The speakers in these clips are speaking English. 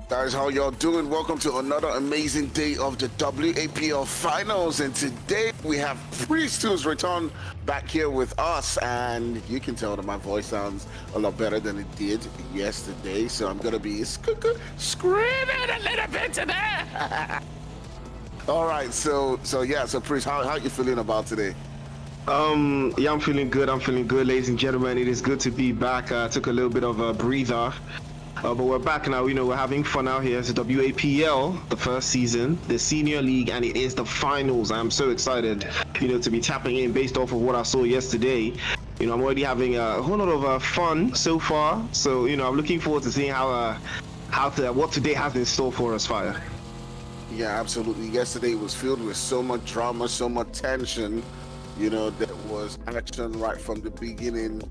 Guys, how y'all doing? Welcome to another amazing day of the WAPL finals, and today we have Priest who's returned back here with us, and you can tell that my voice sounds a lot better than it did yesterday, so I'm gonna be screaming a little bit today. All right, so Priest, how you feeling about today? Yeah, I'm feeling good, ladies and gentlemen. It is good to be back. Took a little bit of a breather, but we're back now. We're having fun out here. It's the WAPL, the first season, the senior league, and it is the finals. I'm so excited, to be tapping in based off of what I saw yesterday. I'm already having a whole lot of fun so far. So, I'm looking forward to seeing what today has in store for us, Fire. Yeah, absolutely. Yesterday was filled with so much drama, so much tension. There was action right from the beginning,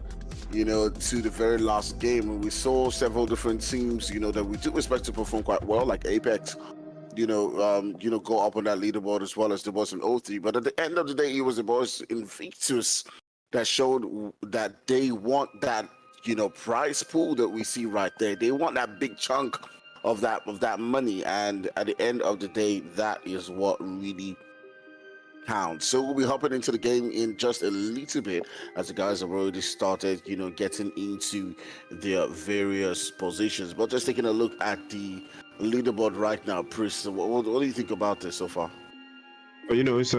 to the very last game. And we saw several different teams, that we do expect to perform quite well, like Apex, go up on that leaderboard as well as the boys in O3. But at the end of the day, it was the boys in Invictus that showed that they want that, prize pool that we see right there. They want that big chunk of that money. And at the end of the day, that is what really counts. So we'll be hopping into the game in just a little bit as the guys have already started, getting into their various positions. But just taking a look at the leaderboard right now, Chris, what do you think about this so far? It's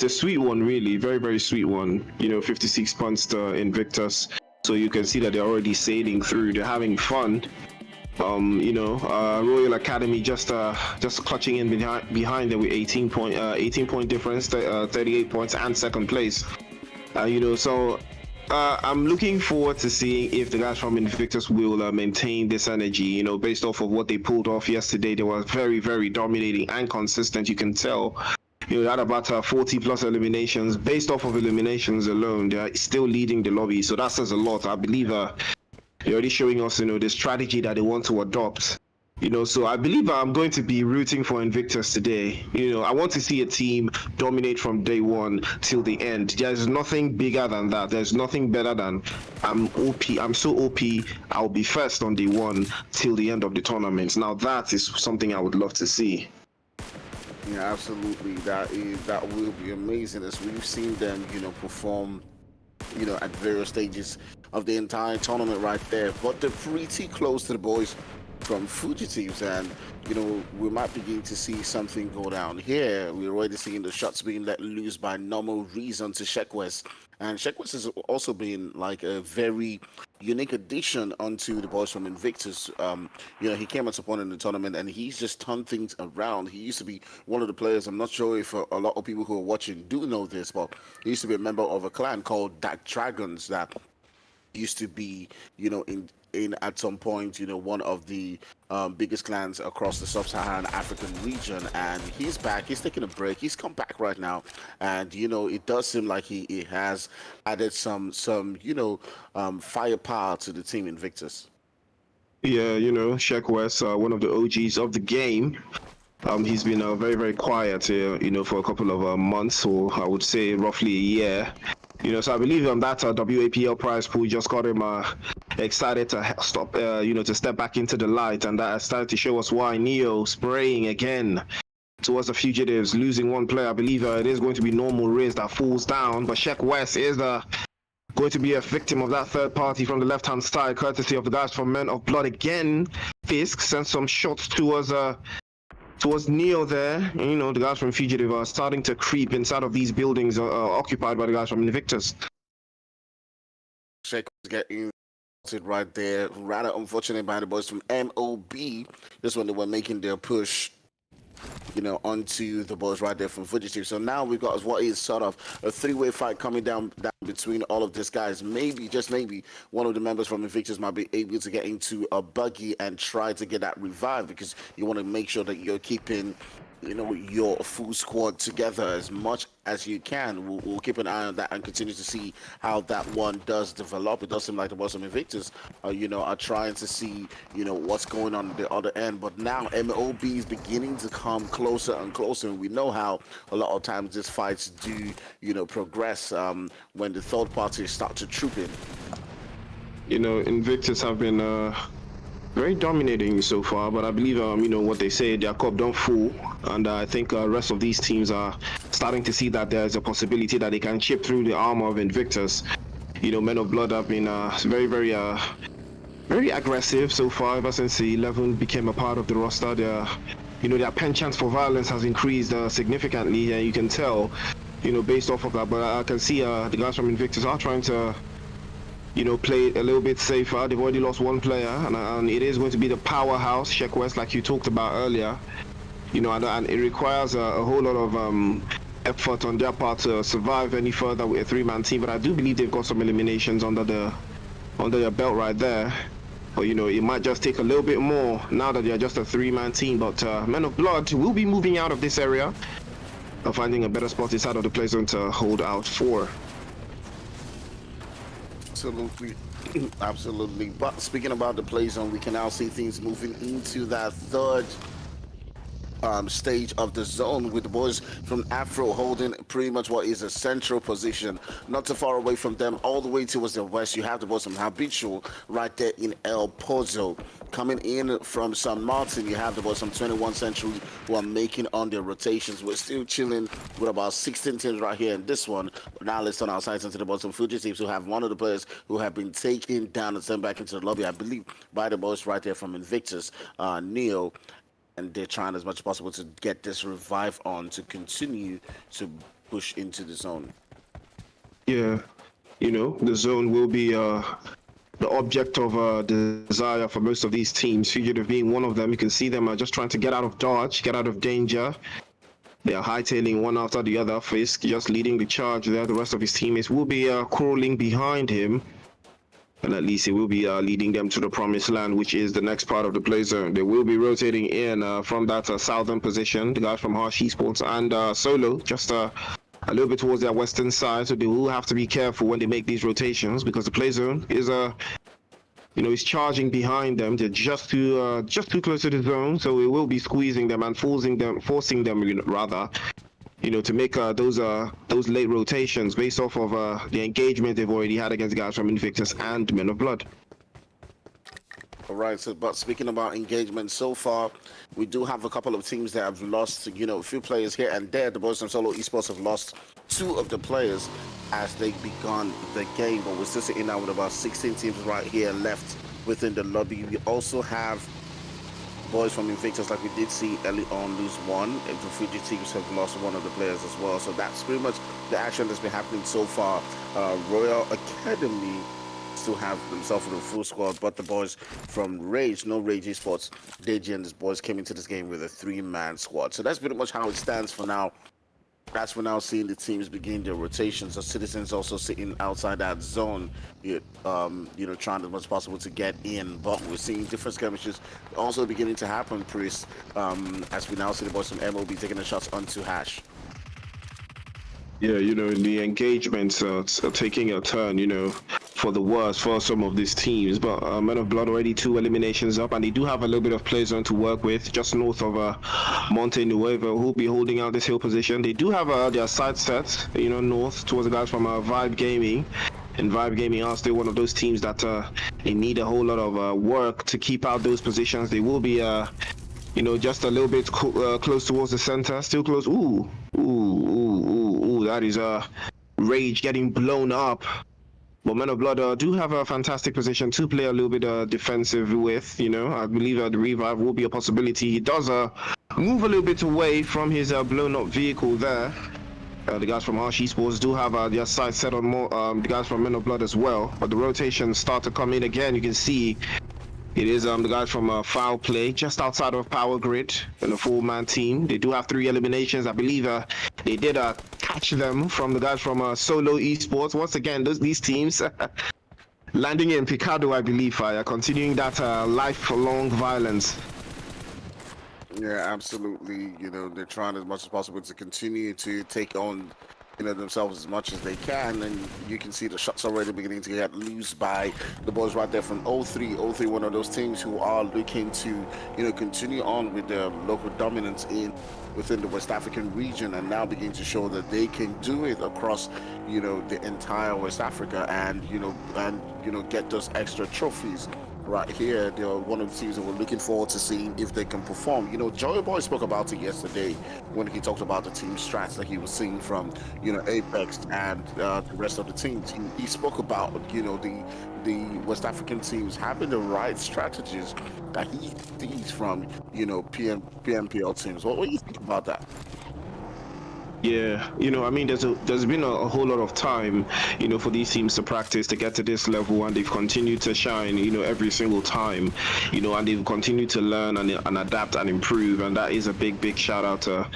a sweet one, really, very, very sweet one. 56 points to Invictus, so you can see that they're already sailing through. They're having fun. Royal Academy just clutching in behind them with 18 point difference, 38 points, and second place. I'm looking forward to seeing if the guys from Invictus will maintain this energy. Based off of what they pulled off yesterday, they were very, very dominating and consistent. You can tell. They had about 40 plus eliminations. Based off of eliminations alone, they're still leading the lobby. So that says a lot. I believe they're already showing us, the strategy that they want to adopt. So I believe I'm going to be rooting for Invictus today. I want to see a team dominate from day one till the end. There's nothing bigger than that. There's nothing better than I'm OP. I'm so OP. I'll be first on day one till the end of the tournament. Now that is something I would love to see. Yeah, absolutely. That will be amazing as we've seen them, perform, at various stages of the entire tournament right there. But they're pretty close to the boys from Fugitives, and we might begin to see something go down here. We're already seeing the shots being let loose by No Reason to Shekwest, and Shekwest has also been like a very unique addition onto the boys from Invictus. He came at some point in the tournament and he's just turned things around. He used to be one of the players. I'm not sure if a lot of people who are watching do know this, but he used to be a member of a clan called Dark Dragons that used to be, in at some point, one of the biggest clans across the sub-Saharan African region, and he's back. He's taking a break. He's come back right now, and it does seem like he has added some firepower to the team Invictus. Yeah, Shekwest, one of the OGs of the game. He's been very, very quiet here, for a couple of months, or I would say roughly a year. So I believe that WAPL prize pool just got him excited to stop, to step back into the light, and that started to show us why. Neo spraying again towards the Fugitives, losing one player. I believe it is going to be Normal Riz that falls down, but Shekwest is going to be a victim of that third party from the left-hand side, courtesy of the guys from Men of Blood again. Fisk sends some shots towards Neo there. The guys from Fugitive are starting to creep inside of these buildings occupied by the guys from Invictus. Sheck was getting right there. Rather unfortunate by the boys from MOB. This one they were making their push, onto the boys right there from Fugitive. So now we've got what is sort of a three-way fight coming down between all of these guys. Maybe, just maybe, one of the members from Invictus might be able to get into a buggy and try to get that revived, because you want to make sure that you're keeping your full squad together as much as you can. We'll keep an eye on that and continue to see how that one does develop. It does seem like the boys from Invictus are trying to see what's going on the other end, but now MOB is beginning to come closer and closer, and we know how a lot of times these fights do progress when the third parties start to troop in. Invictus have been very dominating so far, but I believe, you know, what they say, their cup don't full, and I think rest of these teams are starting to see that there's a possibility that they can chip through the armor of Invictus. You know, Men of Blood have been very aggressive so far ever since the 11 became a part of the roster. Their penchant for violence has increased significantly, and you can tell, you know, based off of that. But I can see the guys from Invictus are trying to, you know, play a little bit safer. They've already lost one player, and it is going to be the powerhouse, Sheck West, like you talked about earlier. You know, and it requires a whole lot of effort on their part to survive any further with a three-man team. But I do believe they've got some eliminations under their belt right there. But, you know, it might just take a little bit more now that they're just a three-man team. But Men of Blood will be moving out of this area, finding a better spot inside of the play zone to hold out for. Absolutely. Absolutely. But speaking about the play zone, we can now see things moving into that third stage of the zone, with the boys from Afro holding pretty much what is a central position, not too far away from them. All the way towards the west, you have the boys from Habitual right there in El Pozo. Coming in from San Martin, you have the boys from 21 Century who are making on their rotations. We're still chilling with about 16 teams right here in this one. But now let's turn our sights into the boys from Fugitives, who have one of the players who have been taken down and sent back into the lobby, I believe, by the boys right there from Invictus, Neo. And they're trying as much as possible to get this revive on to continue to push into the zone. Yeah, you know, the zone will be the object of desire for most of these teams. Fugitive being one of them. You can see them just trying to get out of dodge, get out of danger. They are hightailing one after the other. Fisk just leading the charge there. The rest of his teammates will be crawling behind him. And at least he will be leading them to the promised land, which is the next part of the play zone. They will be rotating in from that southern position. The guys from Harsh Esports and Solo, just a little bit towards their western side. So they will have to be careful when they make these rotations, because the play zone is is charging behind them. They're just too close to the zone, so it will be squeezing them and forcing them, to make those late rotations based off of the engagement they've already had against guys from Invictus and Men of Blood. All right, so but speaking about engagement so far, we do have a couple of teams that have lost, a few players here and there. The boys from Solo Esports have lost 2 of the players as they begun the game, but we're still sitting now with about 16 teams right here left within the lobby. We also have boys from Invictus, like we did see early on, lose 1, and the Fugitives have lost 1 of the players as well. So that's pretty much the action that's been happening so far. Royal Academy still have themselves with a full squad, but the boys from No Rage Esports, Deji and his boys came into this game with a 3-man squad. So that's pretty much how it stands for now. As we're now seeing the teams begin their rotations, the Citizens also sitting outside that zone, trying as much as possible to get in. But we're seeing different skirmishes also beginning to happen, Priest, as we now see the boys from MOB taking the shots onto Hash. Yeah, the engagements are taking a turn, for the worse for some of these teams. But Men of Blood already 2 eliminations up, and they do have a little bit of play zone to work with just north of Monte Nuevo, who'll be holding out this hill position. They do have their side set, north towards the guys from Vibe Gaming. And Vibe Gaming are still one of those teams that they need a whole lot of work to keep out those positions. They will be just a little bit close towards the center, still close. Ooh, that is Rage getting blown up. But Men of Blood do have a fantastic position to play a little bit defensive with. I believe the revive will be a possibility. He does move a little bit away from his blown up vehicle there. The guys from Harsh Esports do have their sights set on more the guys from Men of Blood as well. But the rotations start to come in again. You can see it is the guys from Fowl play just outside of Power Grid in a 4-man team. They do have 3 eliminations. I believe they did catch them from the guys from Solo Esports. Once again, these teams landing in Picado, I believe, continuing that lifelong violence. Yeah, absolutely. They're trying as much as possible to continue to take on themselves as much as they can, and you can see the shots already beginning to get loose by the boys right there from 03, one of those teams who are looking to continue on with their local dominance within the West African region, and now begin to show that they can do it across the entire West Africa, and get those extra trophies right here. They're one of the teams that we're looking forward to seeing if they can perform. You know, Joey Boy spoke about it yesterday when he talked about the team strats that he was seeing from, you know, Apex and the rest of the teams. He spoke about, you know, the West African teams having the right strategies that he sees from, you know, PMPL teams. What do you think about that? Yeah, I mean, there's been a whole lot of time, for these teams to practice to get to this level, and they've continued to shine, every single time, and they've continued to learn and adapt and improve, and that is a big shout out to,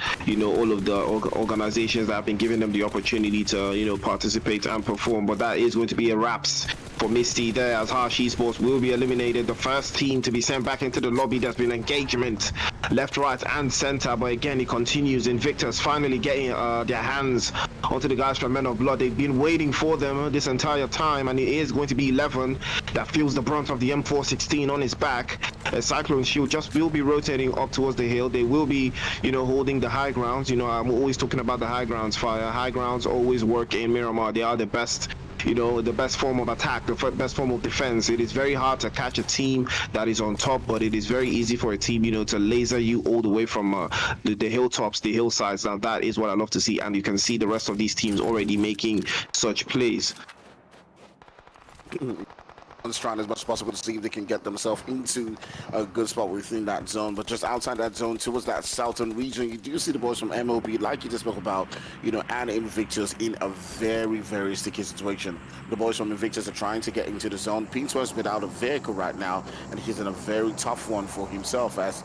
all of the organizations that have been giving them the opportunity to, participate and perform. But that is going to be a wraps for Misty there, as Harsh Esports will be eliminated. The first team to be sent back into the lobby. There's been engagement left, right, and center, but again, it continues. Invictus finally getting their hands onto the guys from Men of Blood. They've been waiting for them this entire time, and it is going to be 11 that feels the brunt of the M416 on his back. Cyclone Shield just will be rotating up towards the hill. They will be, holding the high grounds. I'm always talking about the high grounds fire. High grounds always work in Miramar. They are the best, the best form of attack, the best form of defense. It is very hard to catch a team that is on top, but it is very easy for a team, to laser you all the way from the hilltops, the hillsides. Now that is what I love to see, and you can see the rest of these teams already making such plays. Trying as much as possible to see if they can get themselves into a good spot within that zone. But just outside that zone towards that southern region, you do see the boys from MLB, like you just spoke about, and Invictus in a very sticky situation. The boys from Invictus are trying to get into the zone. Pinsworth's without a vehicle right now, and he's in a very tough one for himself, as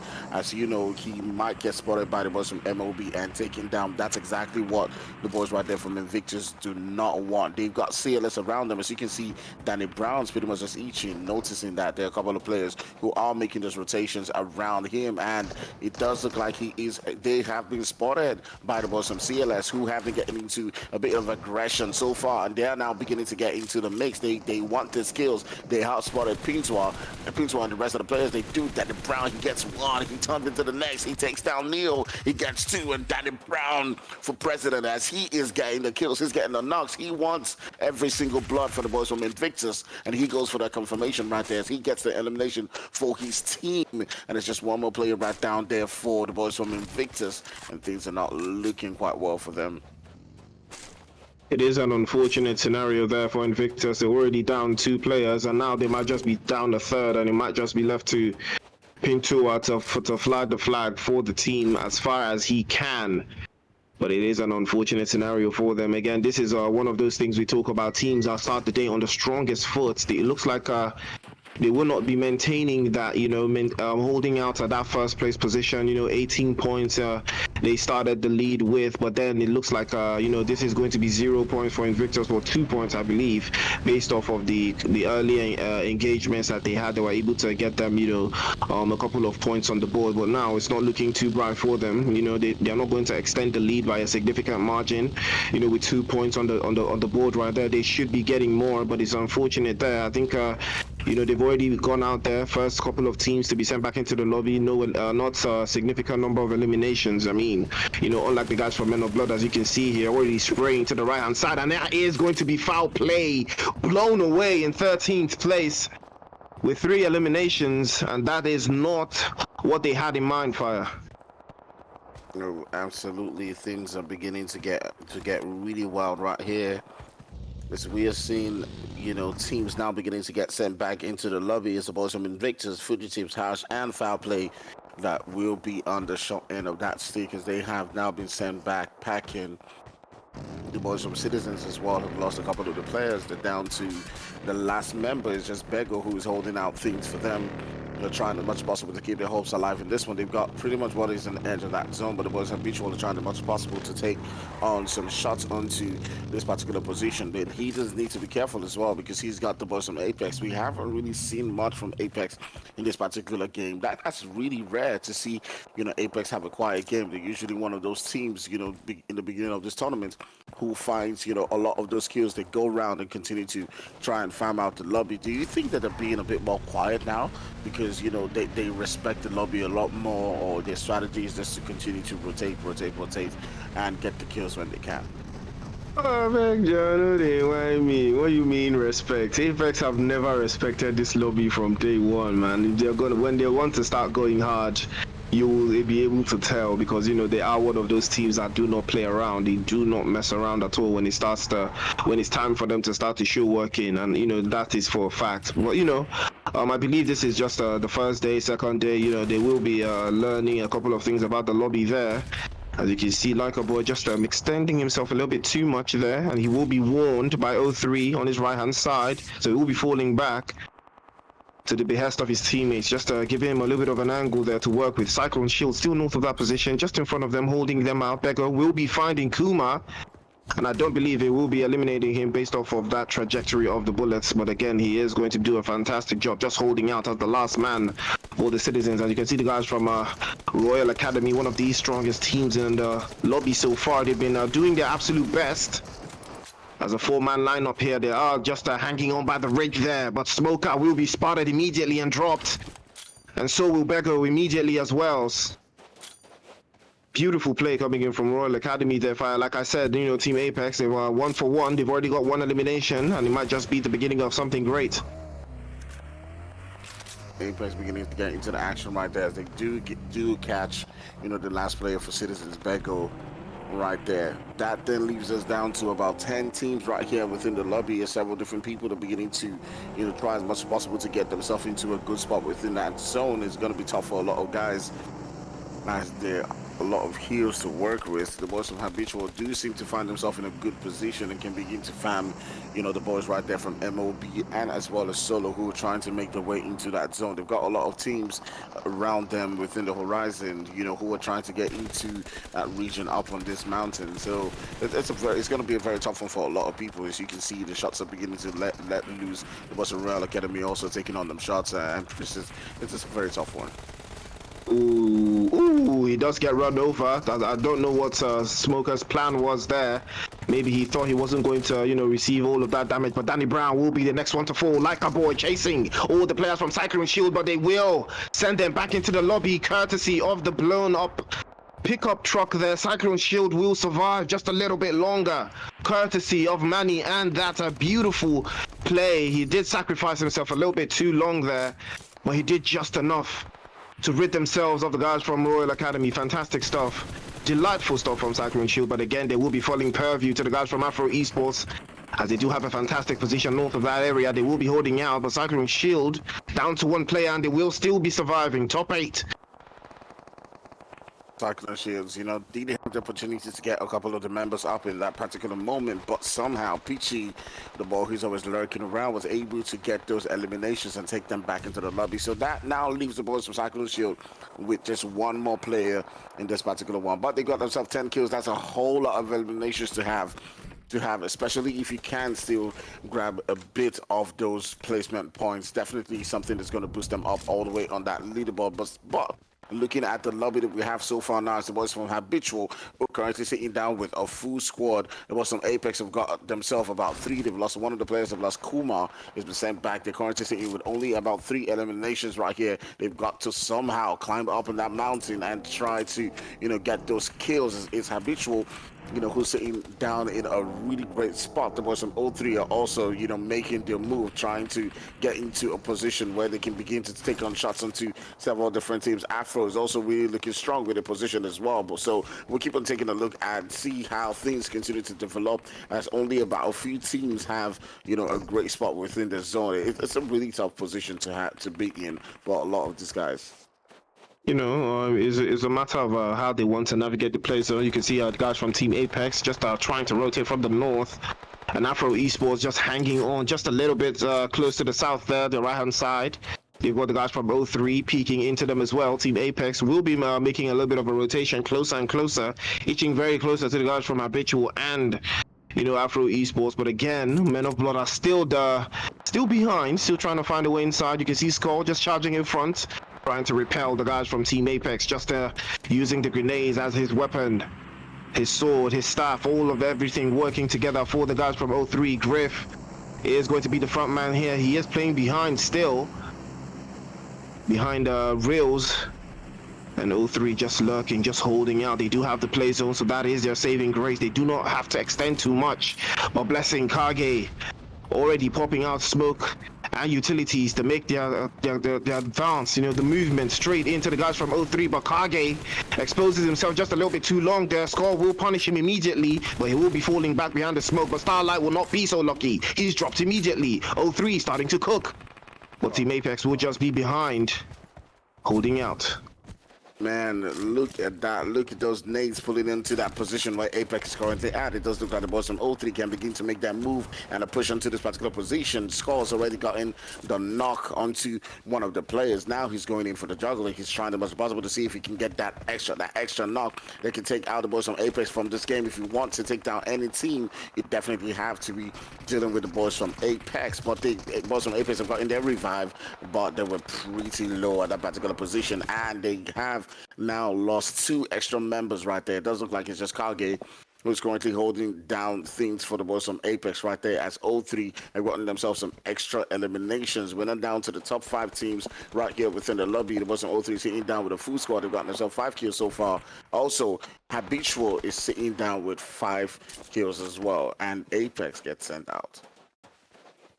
he might get spotted by the boys from MLB and taken down. That's exactly what the boys right there from Invictus do not want. They've got CLS around them. As you can see, Danny Brown's pretty much just eaching, noticing that there are a couple of players who are making those rotations around him, and it does look like they have been spotted by the boys from CLS, who have been getting into a bit of aggression so far, and they are now beginning to get into the mix. They want the skills. They have spotted Pinswa and the rest of the players. They do. Danny Brown, he gets one, he turns into the next, he takes down Neil, he gets two, and Danny Brown for president, as he is getting the kills, he's getting the knocks. He wants every single blood for the boys from Invictus, and he goes for that confirmation right there as he gets the elimination for his team. And it's just one more player right down there for the boys from Invictus, and things are not looking quite well for them. It is an unfortunate scenario there for Invictus. They're already down 2 players, and now they might just be down a third, and it might just be left to Pintua to fly the flag for the team as far as he can. But it is an unfortunate scenario for them. Again, this is one of those things we talk about. Teams that start the day on the strongest foot. It looks like they will not be maintaining that, holding out at that first place position. 18 points they started the lead with, but then it looks like this is going to be 0 points for Invictus, or 2 points, I believe, based off of the early engagements that they had. They were able to get them, a couple of points on the board, but now it's not looking too bright for them. They're not going to extend the lead by a significant margin. With 2 points on the board right there, they should be getting more, but it's unfortunate there. I think they've already gone out there. First couple of teams to be sent back into the lobby. No, not a significant number of eliminations. I mean, unlike the guys from Men of Blood, as you can see here, already spraying to the right-hand side, and that is going to be foul play, blown away in 13th place with 3 eliminations, and that is not what they had in mind, Fire. No, absolutely. Things are beginning to get really wild right here. As we are seeing, teams now beginning to get sent back into the lobby. It's the boys from Invictus, Fugitives, House, and Foul Play that will be on the short end of that stick, as they have now been sent back packing. The boys from Sidizens as well have lost a couple of the players. They're down to the last member. It's just Bego who's holding out things for them. They're trying as much as possible to keep their hopes alive in this one. They've got pretty much what is on the edge of that zone, but the boys Habitual are trying as much as possible to take on some shots onto this particular position. But he does need to be careful as well, because he's got the boys from Apex. We haven't really seen much from Apex in this particular game. That's really rare to see, Apex have a quiet game. They're usually one of those teams, in the beginning of this tournament, who finds, a lot of those kills. They go around and continue to try and farm out the lobby. Do you think that they're being a bit more quiet now because, they respect the lobby a lot more, or their strategy is just to continue to rotate and get the kills when they can? Oh, man, John, they why me? What you mean respect? Apex have never respected this lobby from day one, man. They're gonna when they want to start going hard, you will be able to tell because you know they are one of those teams that do not play around. They do not mess around at all when when it's time for them to start to show working, and you know that is for a fact. But you know, I believe this is just the first day, second day. You know, they will be learning a couple of things about the lobby there. As you can see, Leica Boy just extending himself a little bit too much there, and he will be warned by 03 on his right-hand side, so he will be falling back to the behest of his teammates, just give him a little bit of an angle there to work with. Cyclone Shield still north of that position, just in front of them, holding them out. Beggar will be finding Kuma, and I don't believe it will be eliminating him based off of that trajectory of the bullets, but again, he is going to do a fantastic job just holding out as the last man for the Citizens. As you can see, the guys from Royal Academy, one of the strongest teams in the lobby so far, they've been doing their absolute best. As a four-man lineup here, they are just hanging on by the ridge there, but Smoker will be spotted immediately and dropped, and so will Beggar immediately as well. Beautiful play coming in from Royal Academy there. Like I said, you know, Team Apex, they were 1 for 1. They've already got one elimination, and it might just be the beginning of something great. Apex beginning to get into the action right there as they do catch, you know, the last player for Citizens, Bego, right there. That then leaves us down to about 10 teams right here within the lobby, and several different people that are beginning to, you know, try as much as possible to get themselves into a good spot within that zone. It's going to be tough for a lot of guys as there a lot of heroes to work with. The boys from Habitual do seem to find themselves in a good position and can begin to farm, you know, the boys right there from MOB and as well as Solo, who are trying to make their way into that zone. They've got a lot of teams around them within the horizon, you know, who are trying to get into that region up on this mountain. So it's going to be a very tough one for a lot of people. As you can see, the shots are beginning to let loose. The boys from Royal Academy also taking on them shots, and it's just a very tough one. Ooh, he does get run over. I don't know what Smoker's plan was there. Maybe he thought he wasn't going to, you know, receive all of that damage, but Danny Brown will be the next one to fall. Like a boy chasing all the players from Cyclone Shield, but they will send them back into the lobby courtesy of the blown up pickup truck there. Cyclone Shield will survive just a little bit longer courtesy of Manny, and that's a beautiful play. He did sacrifice himself a little bit too long there, but he did just enough to rid themselves of the guys from Royal Academy. Fantastic stuff. Delightful stuff from Cyclone Shield, but again, they will be falling purview to the guys from Afro Esports, as they do have a fantastic position north of that area. They will be holding out, but Cyclone Shield down to one player, and they will still be surviving. Top 8. Cyclone Shields, you know, did have the opportunity to get a couple of the members up in that particular moment, but somehow Peachy, the ball who's always lurking around, was able to get those eliminations and take them back into the lobby. So that now leaves the boys from Cyclone Shield with just one more player in this particular one. But they got themselves 10 kills. That's a whole lot of eliminations to have, especially if you can still grab a bit of those placement points. Definitely something that's going to boost them up all the way on that leaderboard. But looking at the lobby that we have so far now, as the boys from Habitual are currently sitting down with a full squad. The boys from Apex have got themselves about 3. They've lost one of the players. They've lost Kuma. He's been sent back. They're currently sitting with only about 3 eliminations right here. They've got to somehow climb up on that mountain and try to, you know, get those kills. It's Habitual, you know, who's sitting down in a really great spot. The boys from O3 are also, you know, making their move, trying to get into a position where they can begin to take on shots onto several different teams. Afro is also really looking strong with the position as well. But so we'll keep on taking a look and see how things continue to develop, as only about a few teams have, you know, a great spot within the zone. It's a really tough position to be in for a lot of these guys. You know, it's a matter of how they want to navigate the play. So you can see the guys from Team Apex just trying to rotate from the north, and Afro Esports just hanging on just a little bit close to the south there, the right-hand side. They've got the guys from O3 peeking into them as well. Team Apex will be making a little bit of a rotation closer and closer, inching very closer to the guys from Habitual and, you know, Afro Esports. But again, Men of Blood are still behind, still trying to find a way inside. You can see Skull just charging in front, trying to repel the guys from Team Apex, just using the grenades as his weapon, his sword, his staff, all of everything working together for the guys from O3. Griff is going to be the front man here. He is playing behind still, behind Reels. And O3 just lurking, just holding out. They do have the play zone, so that is their saving grace. They do not have to extend too much. But blessing Kage already popping out smoke and utilities to make their advance, you know, the movement straight into the guys from O3. But Kage exposes himself just a little bit too long there. Score will punish him immediately, but he will be falling back behind the smoke. But Starlight will not be so lucky. He's dropped immediately. O3 starting to cook. But Team Apex will just be behind, holding out. Man, look at that. Look at those nades pulling into that position where Apex is currently at. It does look like the boys from O3 can begin to make that move and a push onto this particular position. Score's already gotten the knock onto one of the players. Now he's going in for the juggler. He's trying the most possible to see if he can get that extra knock. They can take out the boys from Apex from this game. If you want to take down any team, you definitely have to be dealing with the boys from Apex. But the boys from Apex have gotten their revive, but they were pretty low at that particular position, and they have now lost 2 extra members right there. It does look like it's just Kage who's currently holding down things for the boys from Apex right there, as O3 have gotten themselves some extra eliminations. We're not down to the top 5 teams right here within the lobby. The boys from O3 is sitting down with a full squad. They've gotten themselves 5 kills so far. Also, Habitual is sitting down with 5 kills as well, and Apex gets sent out.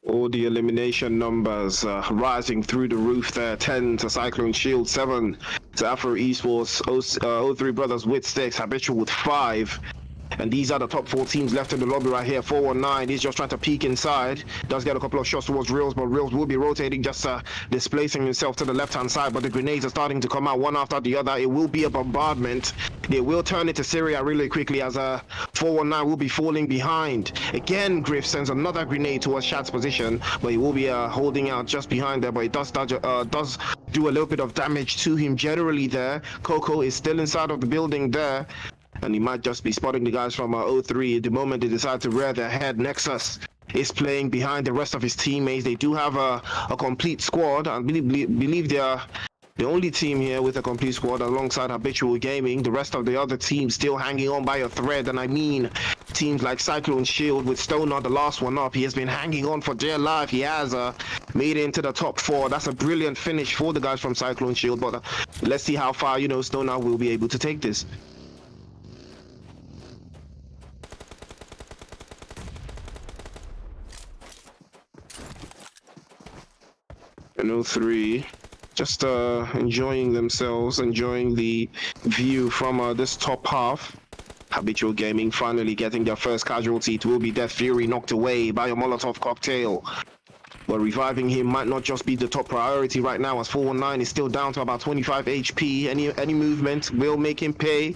All the elimination numbers rising through the roof there. 10 to Cyclone Shield, 7 to Afro Esports, O3 Brothers with 6, Habitual with 5. And these are the top 4 teams left in the lobby right here. 419, he's just trying to peek inside. Does get a couple of shots towards Reels, but Reels will be rotating, just displacing himself to the left-hand side. But the grenades are starting to come out one after the other. It will be a bombardment. They will turn it to Syria really quickly, as 419 will be falling behind. Again, Griff sends another grenade towards Shad's position, but he will be holding out just behind there. But it does do a little bit of damage to him generally there. Coco is still inside of the building there, and he might just be spotting the guys from O3 the moment they decide to rear their head. Nexus is playing behind the rest of his teammates. They do have a complete squad. I believe they are the only team here with a complete squad alongside Habitual Gaming. The rest of the other teams still hanging on by a thread, and I mean teams like Cyclone Shield with Stoner, the last one up. He has been hanging on for dear life. He has made it into the top 4. That's a brilliant finish for the guys from Cyclone Shield, but let's see how far, you know, Stoner will be able to take this. And O3 just enjoying themselves, enjoying the view from this top half. Habitual Gaming finally getting their first casualty. It will be Death Fury, knocked away by a Molotov cocktail. But reviving him might not just be the top priority right now, as 419 is still down to about 25 HP. Any movement will make him pay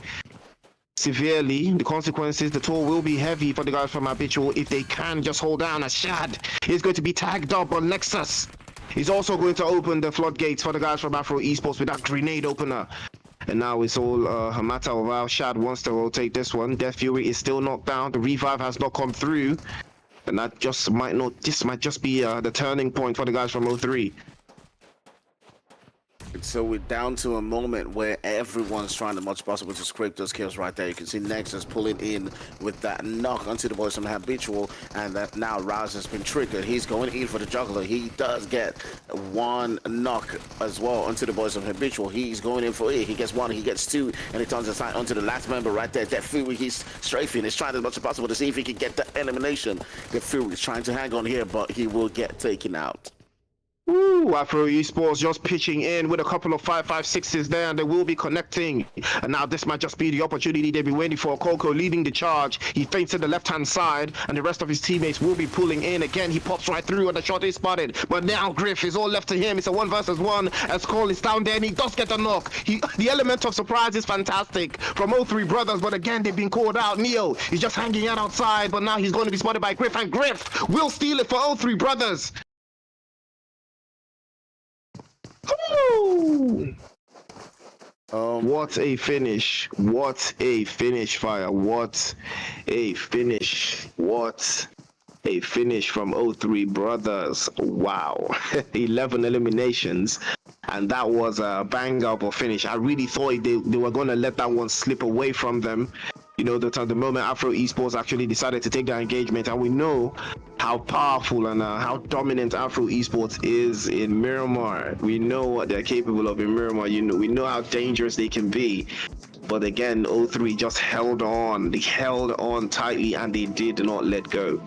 severely. The consequences, the toll will be heavy for the guys from Habitual if they can just hold down, as Shad is going to be tagged up on Nexus. He's also going to open the floodgates for the guys from Afro Esports with that grenade opener. And now it's all a matter of how Shad wants to rotate this one. Death Fury is still knocked down. The revive has not come through. And that just might just be the turning point for the guys from O3. So we're down to a moment where everyone's trying the much possible to scrape those kills right there. You can see Nexus pulling in with that knock onto the boys from Habitual, and that now Raz has been triggered. He's going in for the juggler. He does get 1 knock as well onto the boys from Habitual. He's going in for it. He gets 1, he gets 2, and he turns aside onto the last member right there. Death Fury, he's strafing. He's trying as much as possible to see if he can get the elimination. Death Fury is trying to hang on here, but he will get taken out. Ooh, Afro Esports just pitching in with a couple of 5.56s there, and they will be connecting. And now this might just be the opportunity they've been waiting for. Coco leading the charge. He feints to the left-hand side, and the rest of his teammates will be pulling in. Again, he pops right through, and the shot is spotted. But now Griff is all left to him. It's a 1 versus 1, as Cole is down there, and he does get a knock. The element of surprise is fantastic from O3 Brothers, but again, they've been called out. Neo is just hanging out outside, but now he's going to be spotted by Griff, and Griff will steal it for O3 Brothers. What a finish. What a finish, Fire. What a finish. What a finish from O3 Brothers. Wow. 11 eliminations. And that was a bang up of finish. I really thought they were going to let that one slip away from them. You know, the moment Afro Esports actually decided to take their engagement, and we know how powerful and how dominant Afro Esports is in Miramar. We know what they're capable of in Miramar. We know how dangerous they can be. But again, O3 just held on. They held on tightly and they did not let go.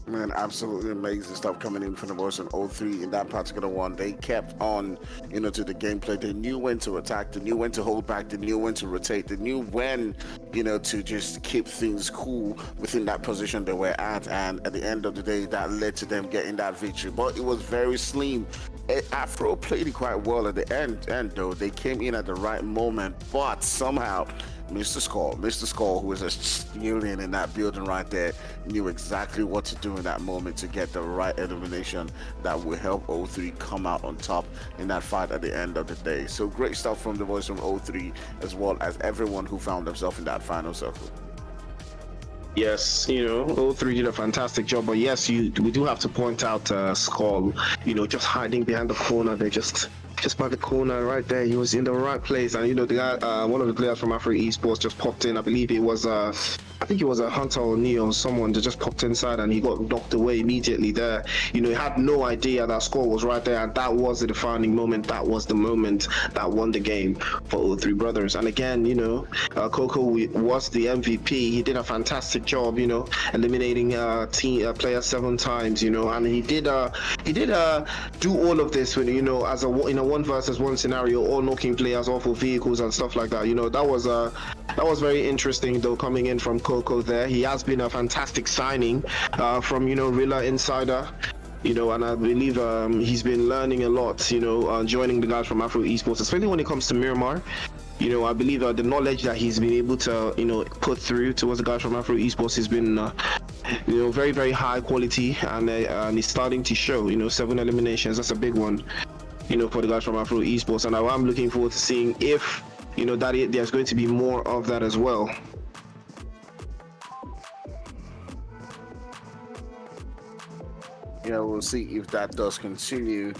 Man, absolutely amazing stuff coming in from the boys on O3 in that particular one. They kept on, to the gameplay. They knew when to attack, they knew when to hold back, they knew when to rotate, they knew when, to just keep things cool within that position they were at. And at the end of the day, that led to them getting that victory. But it was very slim. Afro played it quite well at the end though. They came in at the right moment, but somehow Mr. Skull, who was a stealing in that building right there, knew exactly what to do in that moment to get the right elimination that will help O3 come out on top in that fight at the end of the day. So great stuff from the boys from O3, as well as everyone who found themselves in that final circle. Yes, O3 did a fantastic job, but yes, we do have to point out Skull, just hiding behind the corner. They're just by the corner right there. He was in the right place, and the guy, one of the players from Afro Esports just popped in. I believe it was I think it was a Hunter or Neo, someone that just popped inside and he got knocked away immediately there. He had no idea that Score was right there, and that was the defining moment. That was the moment that won the game for O3 Brothers. And again, Coco was the MVP. He did a fantastic job, eliminating player 7 times, and he did do all of this when, in a 1 versus 1 scenario, all knocking players off of vehicles and stuff like that. That was very interesting though, coming in from Coco there. He has been a fantastic signing from Rilla Insider, and I believe he's been learning a lot, joining the guys from Afro Esports, especially when it comes to Miramar. I believe the knowledge that he's been able to put through towards the guys from Afro Esports has been very, very high quality, and it's starting to show. 7 eliminations, that's a big one, for the guys from Afro Esports, and I'm looking forward to seeing if that there's going to be more of that as well. We'll see if that does continue,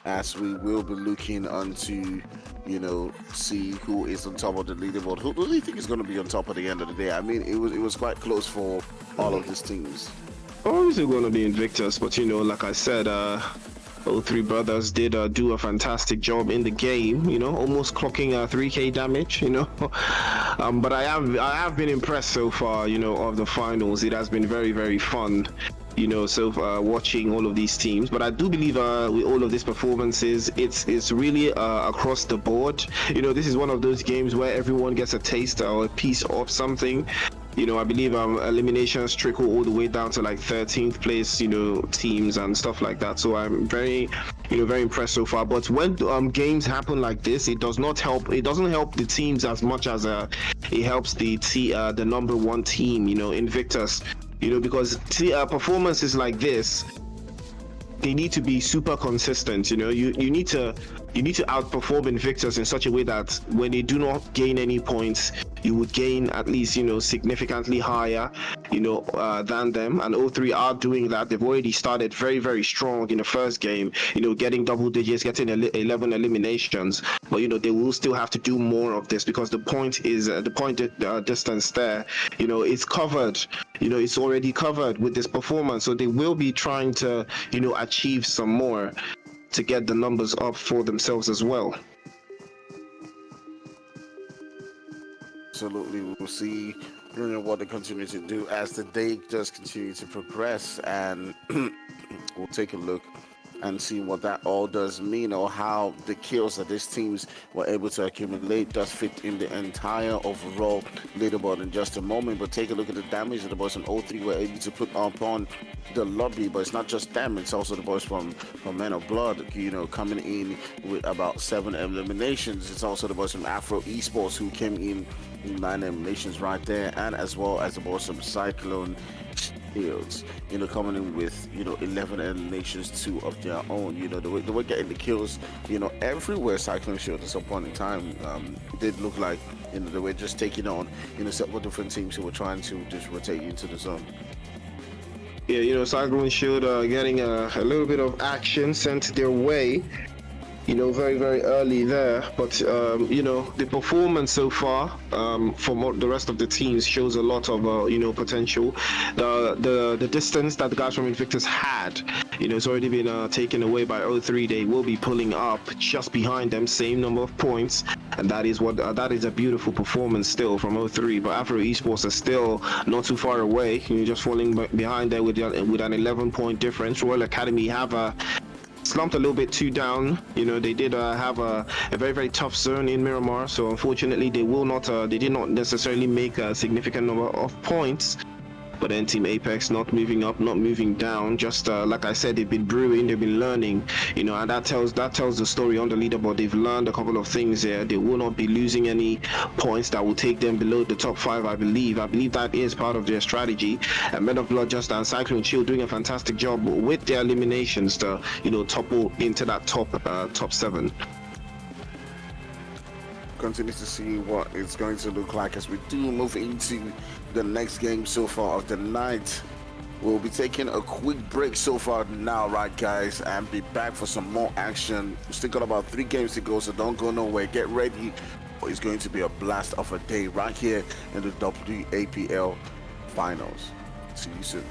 as we will be looking onto, see who is on top of the leaderboard. Who do you think is going to be on top at the end of the day? I mean, it was quite close for all of these teams. Obviously going to be Invictus, but like I said, O3 Brothers did do a fantastic job in the game, almost clocking 3k damage, but I have been impressed so far, of the finals. It has been very, very fun, watching all of these teams. But I do believe with all of these performances, it's really across the board. This is one of those games where everyone gets a taste or a piece of something. I believe eliminations trickle all the way down to like 13th place, teams and stuff like that. So I'm very, very impressed so far. But when games happen like this, it doesn't help the teams as much as it helps the number 1 team, Invictus, because performances like this, they need to be super consistent. You need to outperform Invictus in such a way that when they do not gain any points, you would gain at least significantly higher than them. And O3 are doing that. They've already started very, very strong in the first game, getting double digits, getting 11 eliminations, but they will still have to do more of this, because the point distance there, it's covered. It's already covered with this performance, so they will be trying to achieve some more to get the numbers up for themselves as well. Absolutely, we'll see what they continue to do as the day does continue to progress, and we'll take a look and see what that all does mean, or how the kills that these teams were able to accumulate does fit in the entire overall leaderboard in just a moment. But take a look at the damage that the boys from O3 were able to put upon the lobby. But it's not just them, it's also the boys from Men of Blood, coming in with about 7 eliminations. It's also the boys from Afro Esports who came in 9 eliminations right there, and as well as the boys from Cyclone Shields, coming in with 11 eliminations, 2 of their own. They were getting the kills everywhere. Cyclone Shield at some point in time did look like they were just taking on several different teams who were trying to just rotate into the zone. Yeah, Cyclone Shield getting a little bit of action sent their way. very, very early there. But, the performance so far from the rest of the teams shows a lot of, potential. The distance that the guys from Invictus had, it's already been taken away by O3. They will be pulling up just behind them, same number of points. And that is a beautiful performance still from O3. But Afro Esports are still not too far away. Just falling behind there with an 11-point difference. Royal Academy have slumped a little bit too down. They did have a very, very tough zone in Miramar, so unfortunately they did not necessarily make a significant number of points. But then Team Apex not moving up, not moving down. Just like I said, they've been brewing, they've been learning, and that tells the story on the leaderboard. They've learned a couple of things here. They will not be losing any points that will take them below the top 5. I believe that is part of their strategy. And Men of Blood Just and Cyclone Shield doing a fantastic job with their eliminations to topple into that top 7. Continue to see what it's going to look like as we do move into the next game so far of the night. We'll be taking a quick break so far now, right, guys, and be back for some more action. We still got about 3 games to go, so don't go nowhere. Get ready. It's going to be a blast of a day right here in the WAPL finals. See you soon.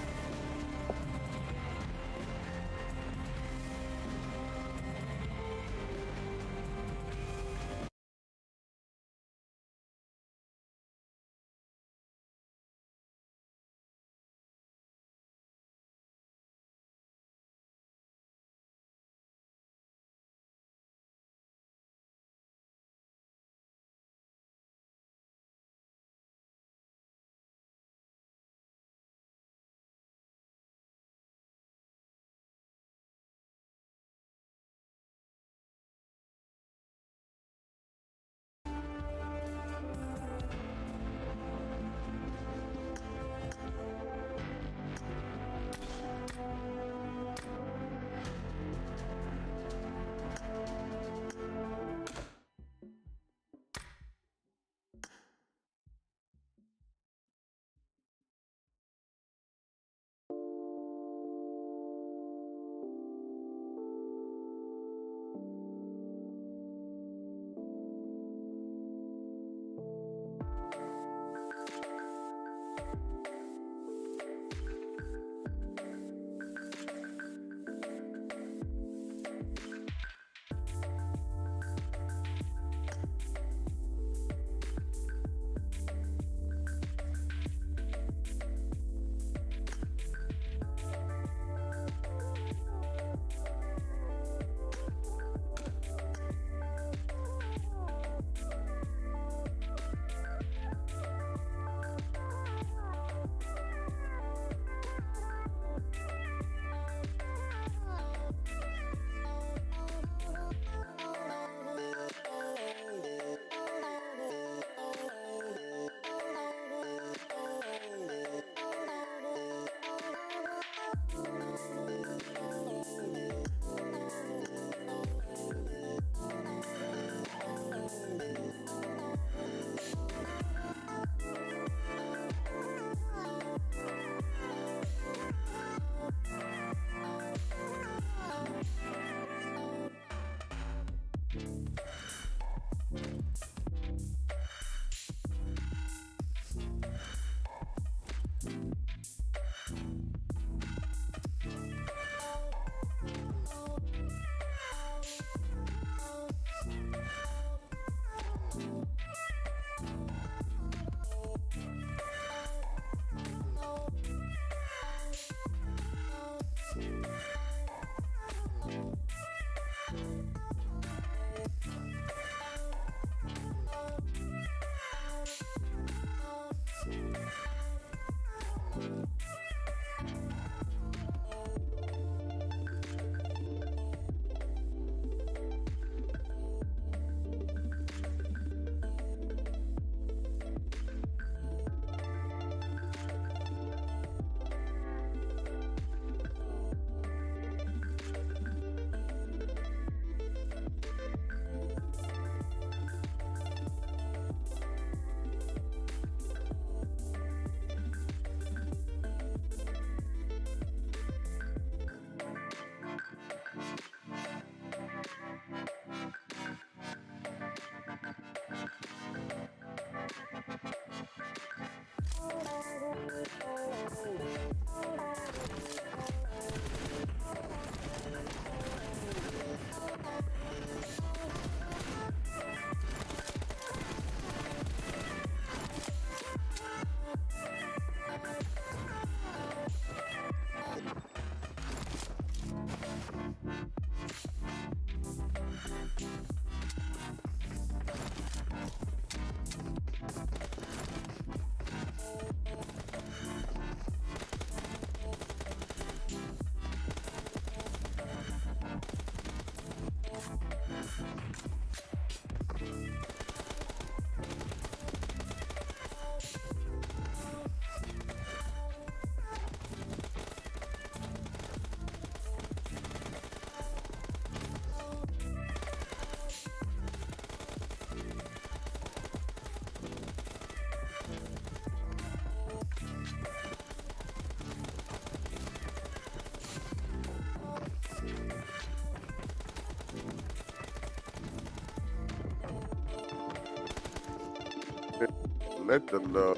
Let them know.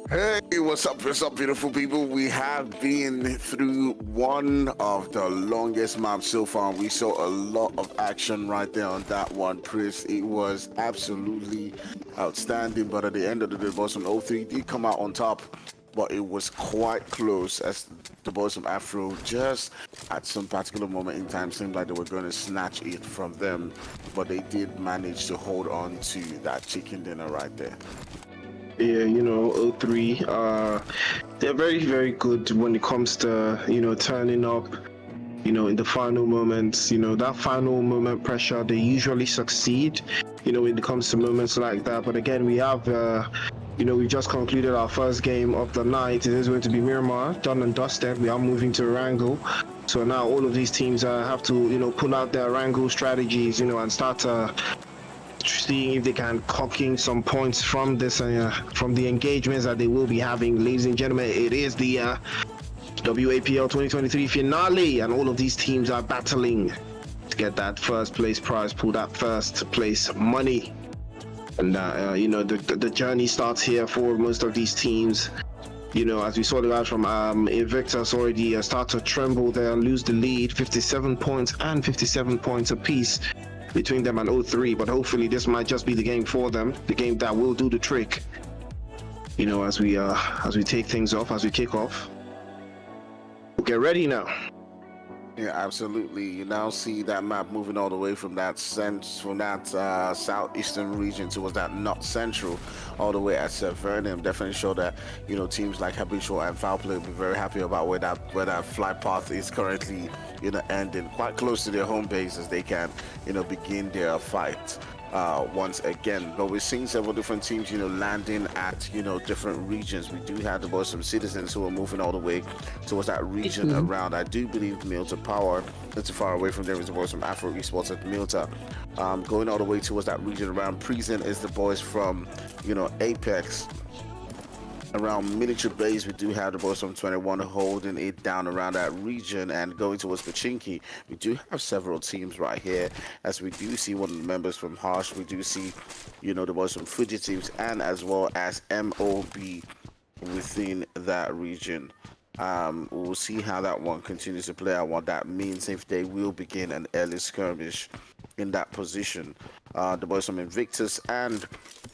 Hey, what's up, beautiful people? We have been through one of the longest maps so far. We saw a lot of action right there on that one, Chris. It was absolutely outstanding, but at the end of the day, Boston 03 did come out on top, but it was quite close as the boys from Afro just at some particular moment in time seemed like they were going to snatch it from them, but they did manage to hold on to that chicken dinner right there. Yeah, you know, O3, they're very, very good when it comes to, you know, turning up, you know, in the final moments. You know, that final moment pressure, they usually succeed, you know, when it comes to moments like that. But again, we have, you know, we just concluded our first game of the night. It is going to be Miramar, done and dusted. We are moving to Erangel. So now all of these teams have to, you know, pull out their Erangel strategies, you know, and start seeing if they can cocking some points from this from the engagements that they will be having. Ladies and gentlemen, it is the WAPL 2023 finale, and all of these teams are battling to get that first place prize, pull that first place money. And you know, the journey starts here for most of these teams. You know, as we saw the guys from Invictus already start to tremble there, lose the lead, 57 points and 57 points apiece between them and 03, but hopefully this might just be the game for them, the game that will do the trick, you know, as we take things off, as we kick off. We'll get ready now. Yeah, absolutely. You now see that map moving all the way from that southeastern region towards that north central, all the way at Vernon. Definitely show that, you know, teams like Habitual and Fowl will be very happy about where that flight path is currently, you know, ending quite close to their home base as they can, you know, begin their fight once again. But we're seeing several different teams, you know, landing at, you know, different regions. We do have the boys from Sidizens who are moving all the way towards that region around, I do believe, Milta Power. Not too far away from there is the boys from Afro Esports at Milta. Going all the way towards that region around Prison is the boys from, you know, Apex. Around Miniature Base, we do have the boys from 21 holding it down around that region, and going towards Pachinki, we do have several teams right here, as we do see one of the members from Harsh, we do see, you know, the boys from Fugitives, and as well as MOB within that region. We'll see how that one continues to play out, what that means if they will begin an early skirmish in that position. The boys from Invictus and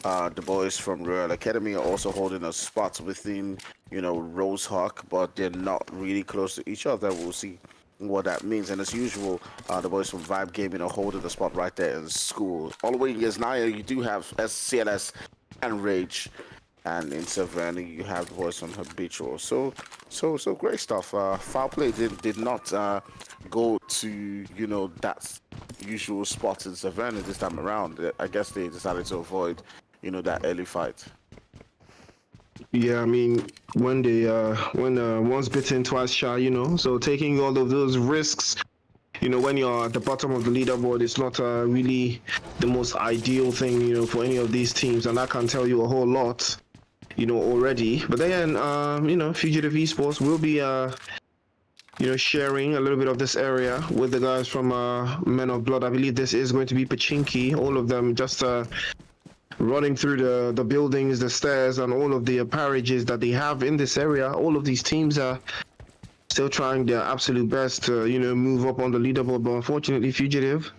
the boys from Royal Academy are also holding a spot within, you know, Rosehawk, but they're not really close to each other. We'll see what that means. And as usual, the boys from Vibe Gaming are holding the spot right there in school. All the way in Yesnaya, you do have CLS and Rage. And in Savannah, you have the boys from Habitual. So great stuff. Foul play did not go to, you know, that usual spot in Savannah this time around. I guess they decided to avoid, you know, that early fight. Yeah, I mean, when they once bitten, twice shy, you know, so taking all of those risks, you know, when you're at the bottom of the leaderboard, it's not really the most ideal thing, you know, for any of these teams, and that can tell you a whole lot, you know, already. But then, you know, Fugitive Esports will be, you know, sharing a little bit of this area with the guys from Men of Blood. I believe this is going to be Pachinki. All of them just running through the buildings, the stairs, and all of the apparages that they have in this area. All of these teams are still trying their absolute best to, you know, move up on the leaderboard. But unfortunately, Fugitive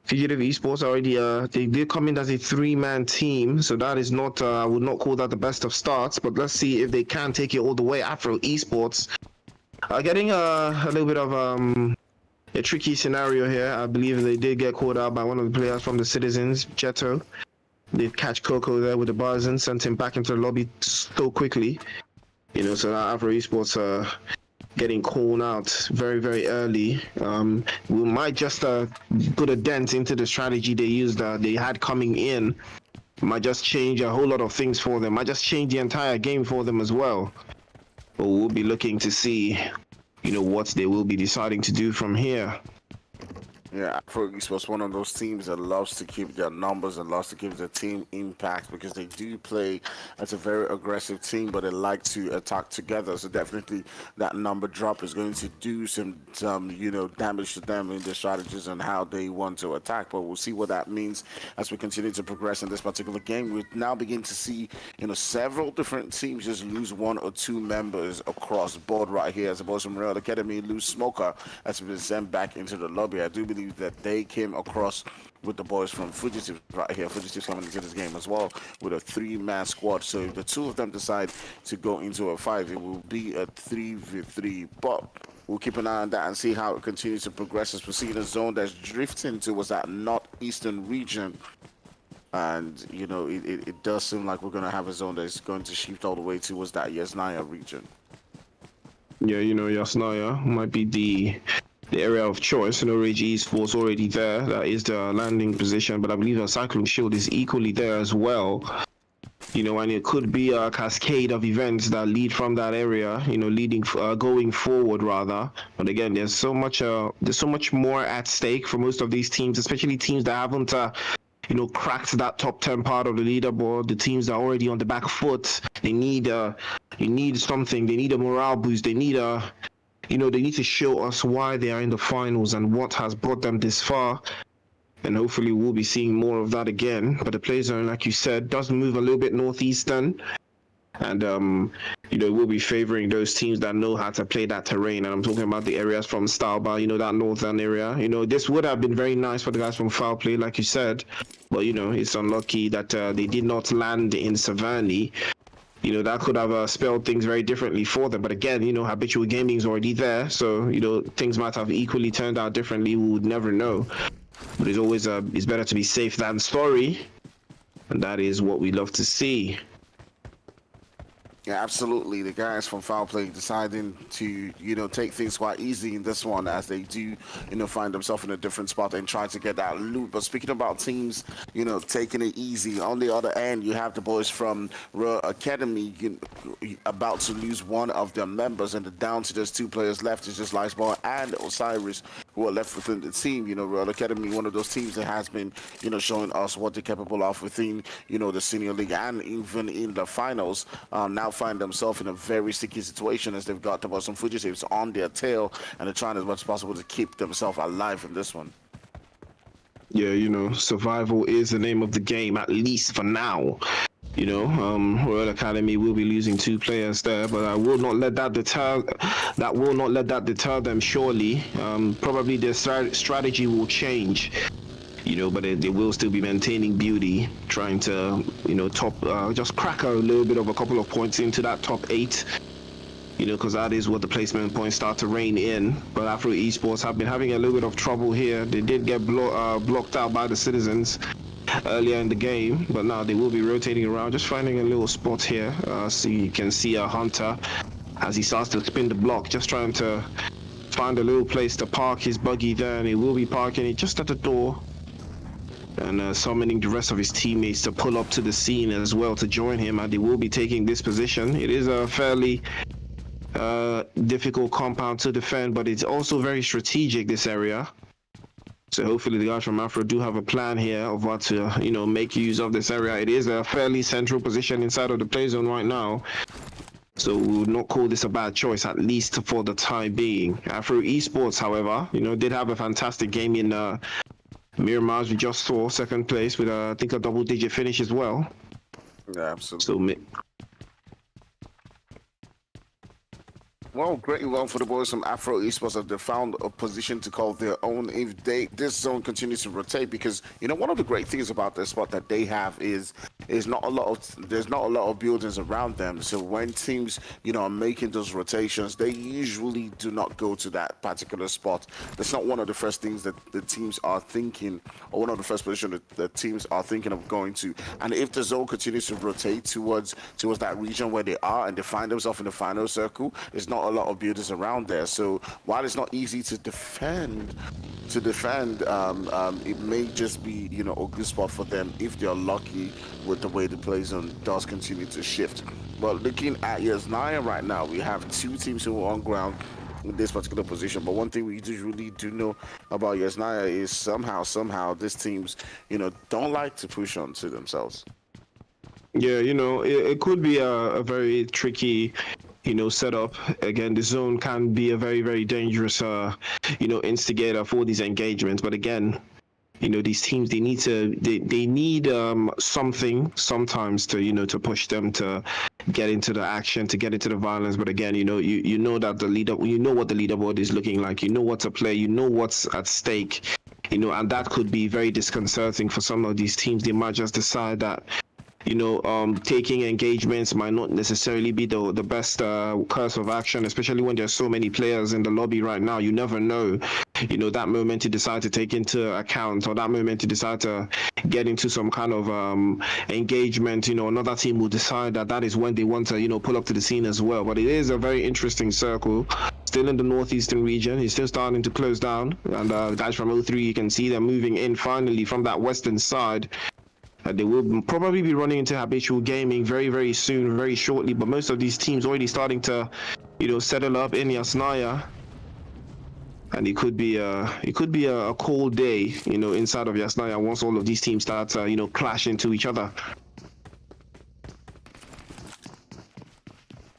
Esports already they did come in as a 3-man team, so that is not I would not call that the best of starts, but let's see if they can take it all the way. Afro Esports getting a little bit of a tricky scenario here. I believe they did get called out by one of the players from the Sidizens, Jetto. They catch Coco there with the buzz and sent him back into the lobby so quickly, you know. So now Afro Esports getting called out very, very early. We might just put a dent into the strategy they had coming in. Might just change a whole lot of things for them. Might just change the entire game for them as well. But we'll be looking to see, you know, what they will be deciding to do from here. Yeah, Afro Esports one of those teams that loves to keep their numbers and loves to keep the team impact because they do play as a very aggressive team, but they like to attack together. So definitely that number drop is going to do some damage to them in their strategies and how they want to attack. But we'll see what that means as we continue to progress in this particular game. We now begin to see several different teams just lose one or two members across board right here. As the boys from Real Academy lose Smoker as been sent back into the lobby. I do believe that they came across with the boys from Fugitives right here. Fugitives coming into this game as well with a three-man squad. So if the two of them decide to go into a fight, it will be a 3v3. But we'll keep an eye on that and see how it continues to progress as we see the zone that's drifting towards that northeastern region. And, it does seem like we're going to have a zone that's going to shift all the way towards that Yasnaya region. Yeah, Yasnaya might be the area of choice. No Rage Esports already there. That is the landing position, but I believe a Cyclone Shield is equally there as well. And it could be a cascade of events that lead from that area, going forward rather. But again, there's so much more at stake for most of these teams, especially teams that haven't cracked that top 10 part of the leaderboard. The teams that are already on the back foot, they need something. They need a morale boost. They need they need to show us why they are in the finals and what has brought them this far. And hopefully we'll be seeing more of that again. But the play zone, like you said, does move a little bit northeastern. And, it will be favoring those teams that know how to play that terrain. And I'm talking about the areas from Stalba, that northern area. This would have been very nice for the guys from Fowl play, like you said. But, it's unlucky that they did not land in Savannah. That could have spelled things very differently for them. But again, Habitual Gaming is already there. So, things might have equally turned out differently. We would never know. But it's always it's better to be safe than sorry. And that is what we love to see. Yeah, absolutely. The guys from Foul Play deciding to, take things quite easy in this one as they do, find themselves in a different spot and try to get that loot. But speaking about teams, taking it easy, on the other end, you have the boys from Royal Academy about to lose one of their members, and down to just two players left is just Liceball and Osiris who are left within the team. Royal Academy, one of those teams that has been, showing us what they're capable of within, the senior league and even in the finals. Now find themselves in a very sticky situation as they've got about some fugitives on their tail and they're trying as much as possible to keep themselves alive in this one. Yeah, survival is the name of the game, at least for now. Royal Academy will be losing two players there, but I will not let that deter. That will not let that deter them. Surely, probably their strategy will change. But they will still be maintaining beauty, trying to, just crack a little bit of a couple of points into that top 8, because that is what the placement points start to rein in. But Afro Esports have been having a little bit of trouble here. They did get blocked out by the Sidizens earlier in the game, but now they will be rotating around, just finding a little spot here. So you can see a Hunter as he starts to spin the block, just trying to find a little place to park his buggy there, and he will be parking it just at the door. And summoning the rest of his teammates to pull up to the scene as well to join him, and they will be taking this position. It is a fairly difficult compound to defend, but it's also very strategic, this area. So hopefully the guys from Afro do have a plan here of what to, make use of this area. It is a fairly central position inside of the play zone right now. So we would not call this a bad choice, at least for the time being. Afro Esports, however, did have a fantastic game in Miramar, we just saw second place with I think a double-digit finish as well. Yeah, absolutely. Well, great one for the boys from Afro Esports as they found a position to call their own if this zone continues to rotate, because one of the great things about the spot that they have is there's not a lot of buildings around them. So when teams are making those rotations, they usually do not go to that particular spot. That's not one of the first things that the teams are thinking, or one of the first positions that the teams are thinking of going to. And if the zone continues to rotate towards that region where they are and they find themselves in the final circle, there's not a lot of builders around there. So while it's not easy to defend, it may just be a good spot for them if they're lucky with the way the play zone does continue to shift. But looking at Yasnaya right now, we have two teams who are on ground. this particular position. But one thing we really do know about Yasnaya is somehow these teams, don't like to push on to themselves. Yeah, it could be a very tricky, setup. Again, the zone can be a very, very dangerous, instigator for these engagements. But again, these teams, they need something sometimes to to push them to get into the action, to get into the violence. But again, you know that the leader, what the leaderboard is looking like, what to play, what's at stake, and that could be very disconcerting for some of these teams. They might just decide that taking engagements might not necessarily be the best course of action, especially when there's so many players in the lobby right now. You never know, that moment you decide to take into account, or that moment you decide to get into some kind of engagement, another team will decide that is when they want to, pull up to the scene as well. But it is a very interesting circle. Still in the northeastern region, he's still starting to close down, and guys from O3, you can see them moving in finally from that western side. They will probably be running into Habitual Gaming very, very soon, very shortly. But most of these teams already starting to, settle up in Yasnaya, and it could be a cold day, inside of Yasnaya once all of these teams start, clash into each other.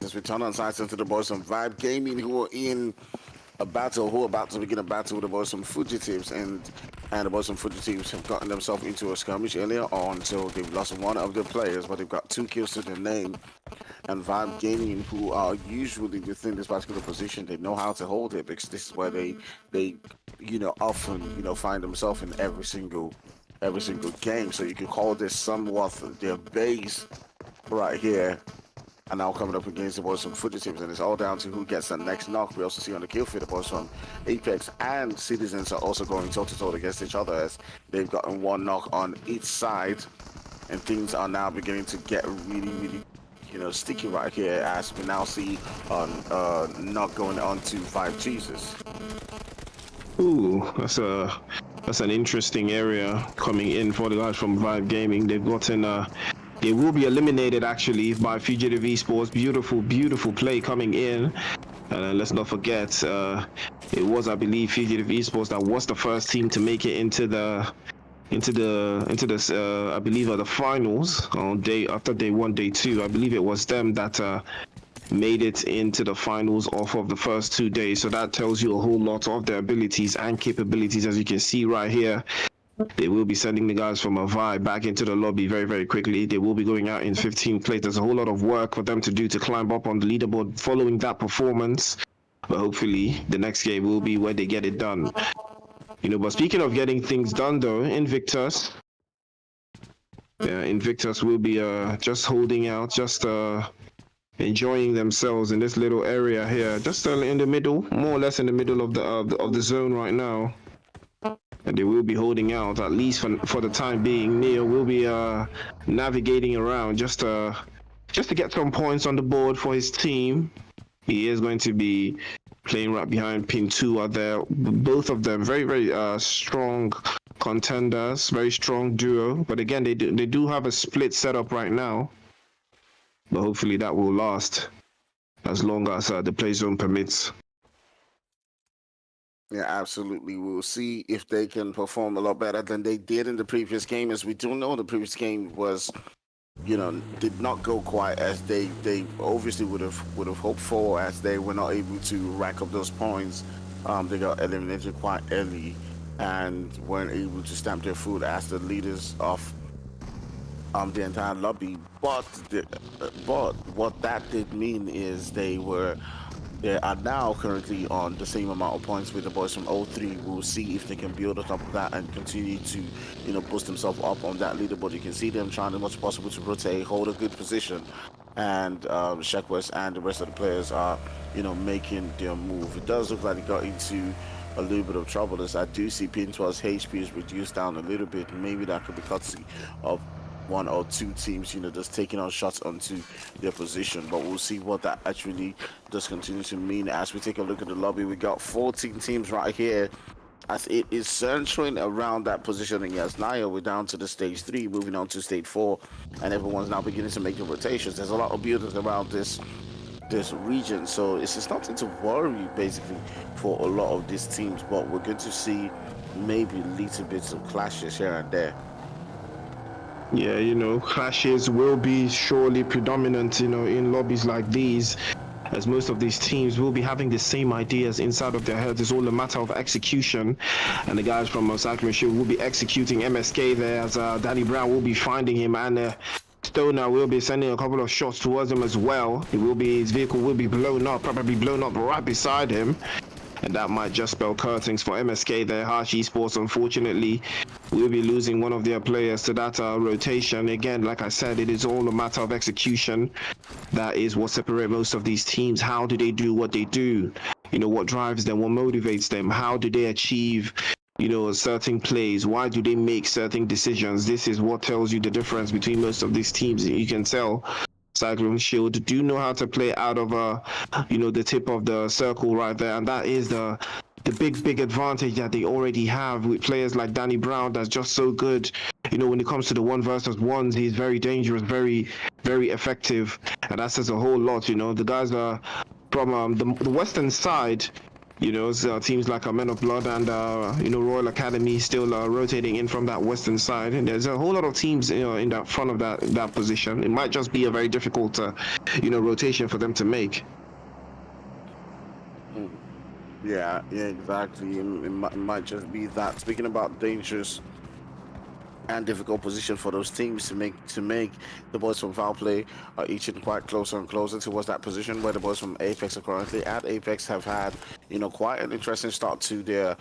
As we turn on sides into the boys from Vibe Gaming, who are in a battle, who are about to begin a battle with the boys from Fugitives, and the boys from Fugitives have gotten themselves into a skirmish earlier on, so they've lost one of their players, but they've got 2 kills to their name. And Vibe Gaming, who are usually within this particular position, they know how to hold it, because this is where they often find themselves in every single game. So you could call this somewhat their base right here. And now coming up against the boys from Fugitives, and it's all down to who gets the next knock. We also see on the kill feed the boys from Apex and Sidizens are also going toe-to-toe against each other, as they've gotten 1 knock on each side, and things are now beginning to get really, really sticky right here, as we now see knock going on to 5 Jesus. Ooh, that's an interesting area coming in for the guys from Vibe Gaming. They've gotten they will be eliminated actually by Fugitives Esports. Beautiful play coming in. And let's not forget, it was, I believe, Fugitives Esports that was the first team to make it into the I believe the finals on after day 1, day 2. I believe it was them that made it into the finals off of the first 2 days. So that tells you a whole lot of their abilities and capabilities, as you can see right here. They will be sending the guys from a Vibe back into the lobby very, very quickly. They will be going out in 15th place. There's a whole lot of work for them to do to climb up on the leaderboard following that performance. But hopefully, the next game will be where they get it done. But speaking of getting things done, though, Invictus will be just holding out, just enjoying themselves in this little area here, just in the middle, more or less in the middle of the zone right now. And they will be holding out, at least for the time being. Neo will be navigating around just to get some points on the board for his team. He is going to be playing right behind Pin 2 out there. Both of them very, very strong contenders, very strong duo. But again, they do have a split setup right now. But hopefully that will last as long as the play zone permits. Yeah, absolutely. We'll see if they can perform a lot better than they did in the previous game. As we do know, the previous game was, did not go quite as they obviously would have hoped for, as they were not able to rack up those points. They got eliminated quite early and weren't able to stamp their foot as the leaders of the entire lobby. But what that did mean is they are now currently on the same amount of points with the boys from O3. We'll see if they can build on top of that and continue to, boost themselves up on that leaderboard. You can see them trying as much as possible to rotate, hold a good position, and Shekwest and the rest of the players are, making their move. It does look like they got into a little bit of trouble, as I do see Pin12's HP is reduced down a little bit. Maybe that could be courtesy of 1 or 2 teams, just taking on shots onto their position. But we'll see what that actually does continue to mean. As we take a look at the lobby, we got 14 teams right here, as it is centering around that positioning. Yasnaya, we're down to the stage 3, moving on to stage 4, and everyone's now beginning to make the rotations. There's a lot of buildings around this this region. So it's nothing to worry basically for a lot of these teams, but we're going to see maybe little bits of clashes here and there. Yeah, clashes will be surely predominant, in lobbies like these, as most of these teams will be having the same ideas inside of their heads. It's all a matter of execution, and the guys from Cyclone Shield will be executing MSK there, as Danny Brown will be finding him, and Stoner will be sending a couple of shots towards him as well. His vehicle will be blown up, probably blown up right beside him. And that might just spell curtains for MSK there. Harsh Esports, unfortunately, will be losing one of their players to that rotation. Again, like I said, it is all a matter of execution. That is what separates most of these teams. How do they do what they do? What drives them? What motivates them? How do they achieve, certain plays? Why do they make certain decisions? This is what tells you the difference between most of these teams. You can tell Cyclone Shield do know how to play out of the tip of the circle right there, and that is the big advantage that they already have with players like Danny Brown. That's just so good. When it comes to the 1 versus 1s, he's very dangerous, very effective, and that says a whole lot. The guys are from the western side. Teams like Men of Blood and Royal Academy still rotating in from that western side, and there's a whole lot of teams in that front of that position. It might just be a very difficult rotation for them to make. Yeah, exactly. It might just be that. Speaking about dangerous and difficult position for those teams to make the boys from Fowl play are inching quite closer and closer towards that position where the boys from Apex are currently at. Apex have had quite an interesting start to their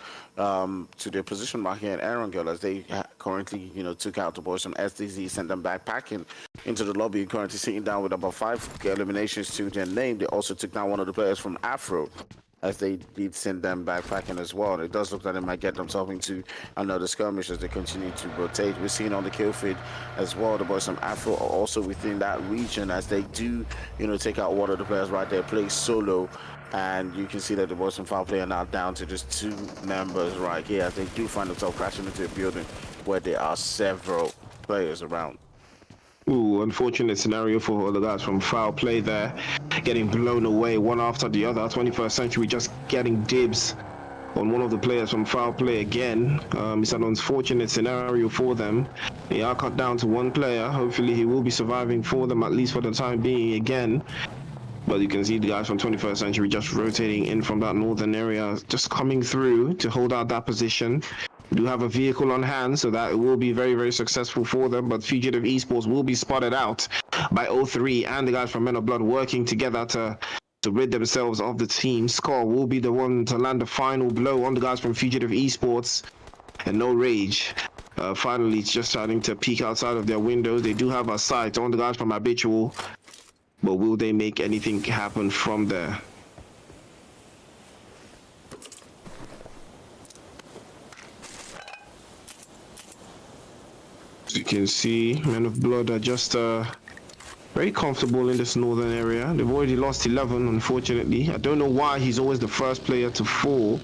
position right here in Erangel, as they currently took out the boys from SDZ, sent them back packing into the lobby, currently sitting down with about 5 eliminations to their name. They also took down one of the players from Afro, as they did send them backpacking as well. It does look like they might get themselves into another skirmish as they continue to rotate. We're seeing on the kill feed as well, the boys from Afro are also within that region, as they do, take out one of the players right there, play solo. And you can see that the boys from Foul play are now down to just 2 members right here, as they do find themselves crashing into a building where there are several players around. Ooh, unfortunate scenario for the guys from Foul play there, getting blown away one after the other. 21st Century just getting dibs on one of the players from Foul play again. It's an unfortunate scenario for them. They are cut down to 1 player. Hopefully he will be surviving for them, at least for the time being again. But you can see the guys from 21st Century just rotating in from that northern area, just coming through to hold out that position. Do have a vehicle on hand, so that it will be very successful for them. But Fugitive Esports will be spotted out by O3 and the guys from Men of Blood working together to rid themselves of the team. Score will be the one to land the final blow on the guys from Fugitive Esports, and No Rage finally just starting to peek outside of their windows. They do have a sight on the guys from Habitual, but will they make anything happen from there? As you can see, Men of Blood are just very comfortable in this northern area. They've already lost 11, unfortunately. I don't know why he's always the first player to fall,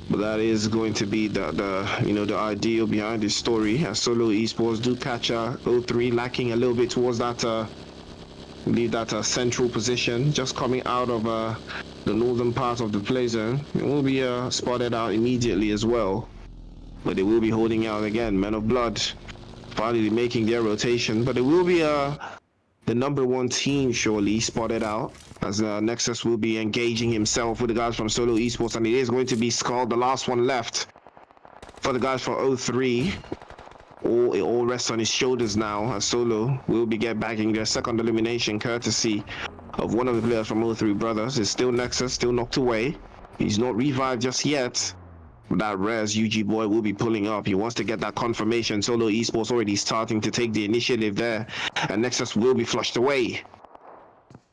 but that is going to be the ideal behind this story. As Solo Esports do catch O3 lacking a little bit towards that central position, just coming out of the northern part of the play zone. It will be spotted out immediately as well. But they will be holding out again. Men of Blood finally making their rotation, but it will be the number 1 team surely spotted out, as Nexus will be engaging himself with the guys from Solo Esports, and it is going to be Skull, the last one left for the guys from O3. It all rests on his shoulders now, as Solo will be bagging their second elimination courtesy of one of the players from O3 Brothers. It's still Nexus, still knocked away. He's not revived just yet. That Res UG boy will be pulling up. He wants to get that confirmation. Solo Esports already starting to take the initiative there, and Nexus will be flushed away.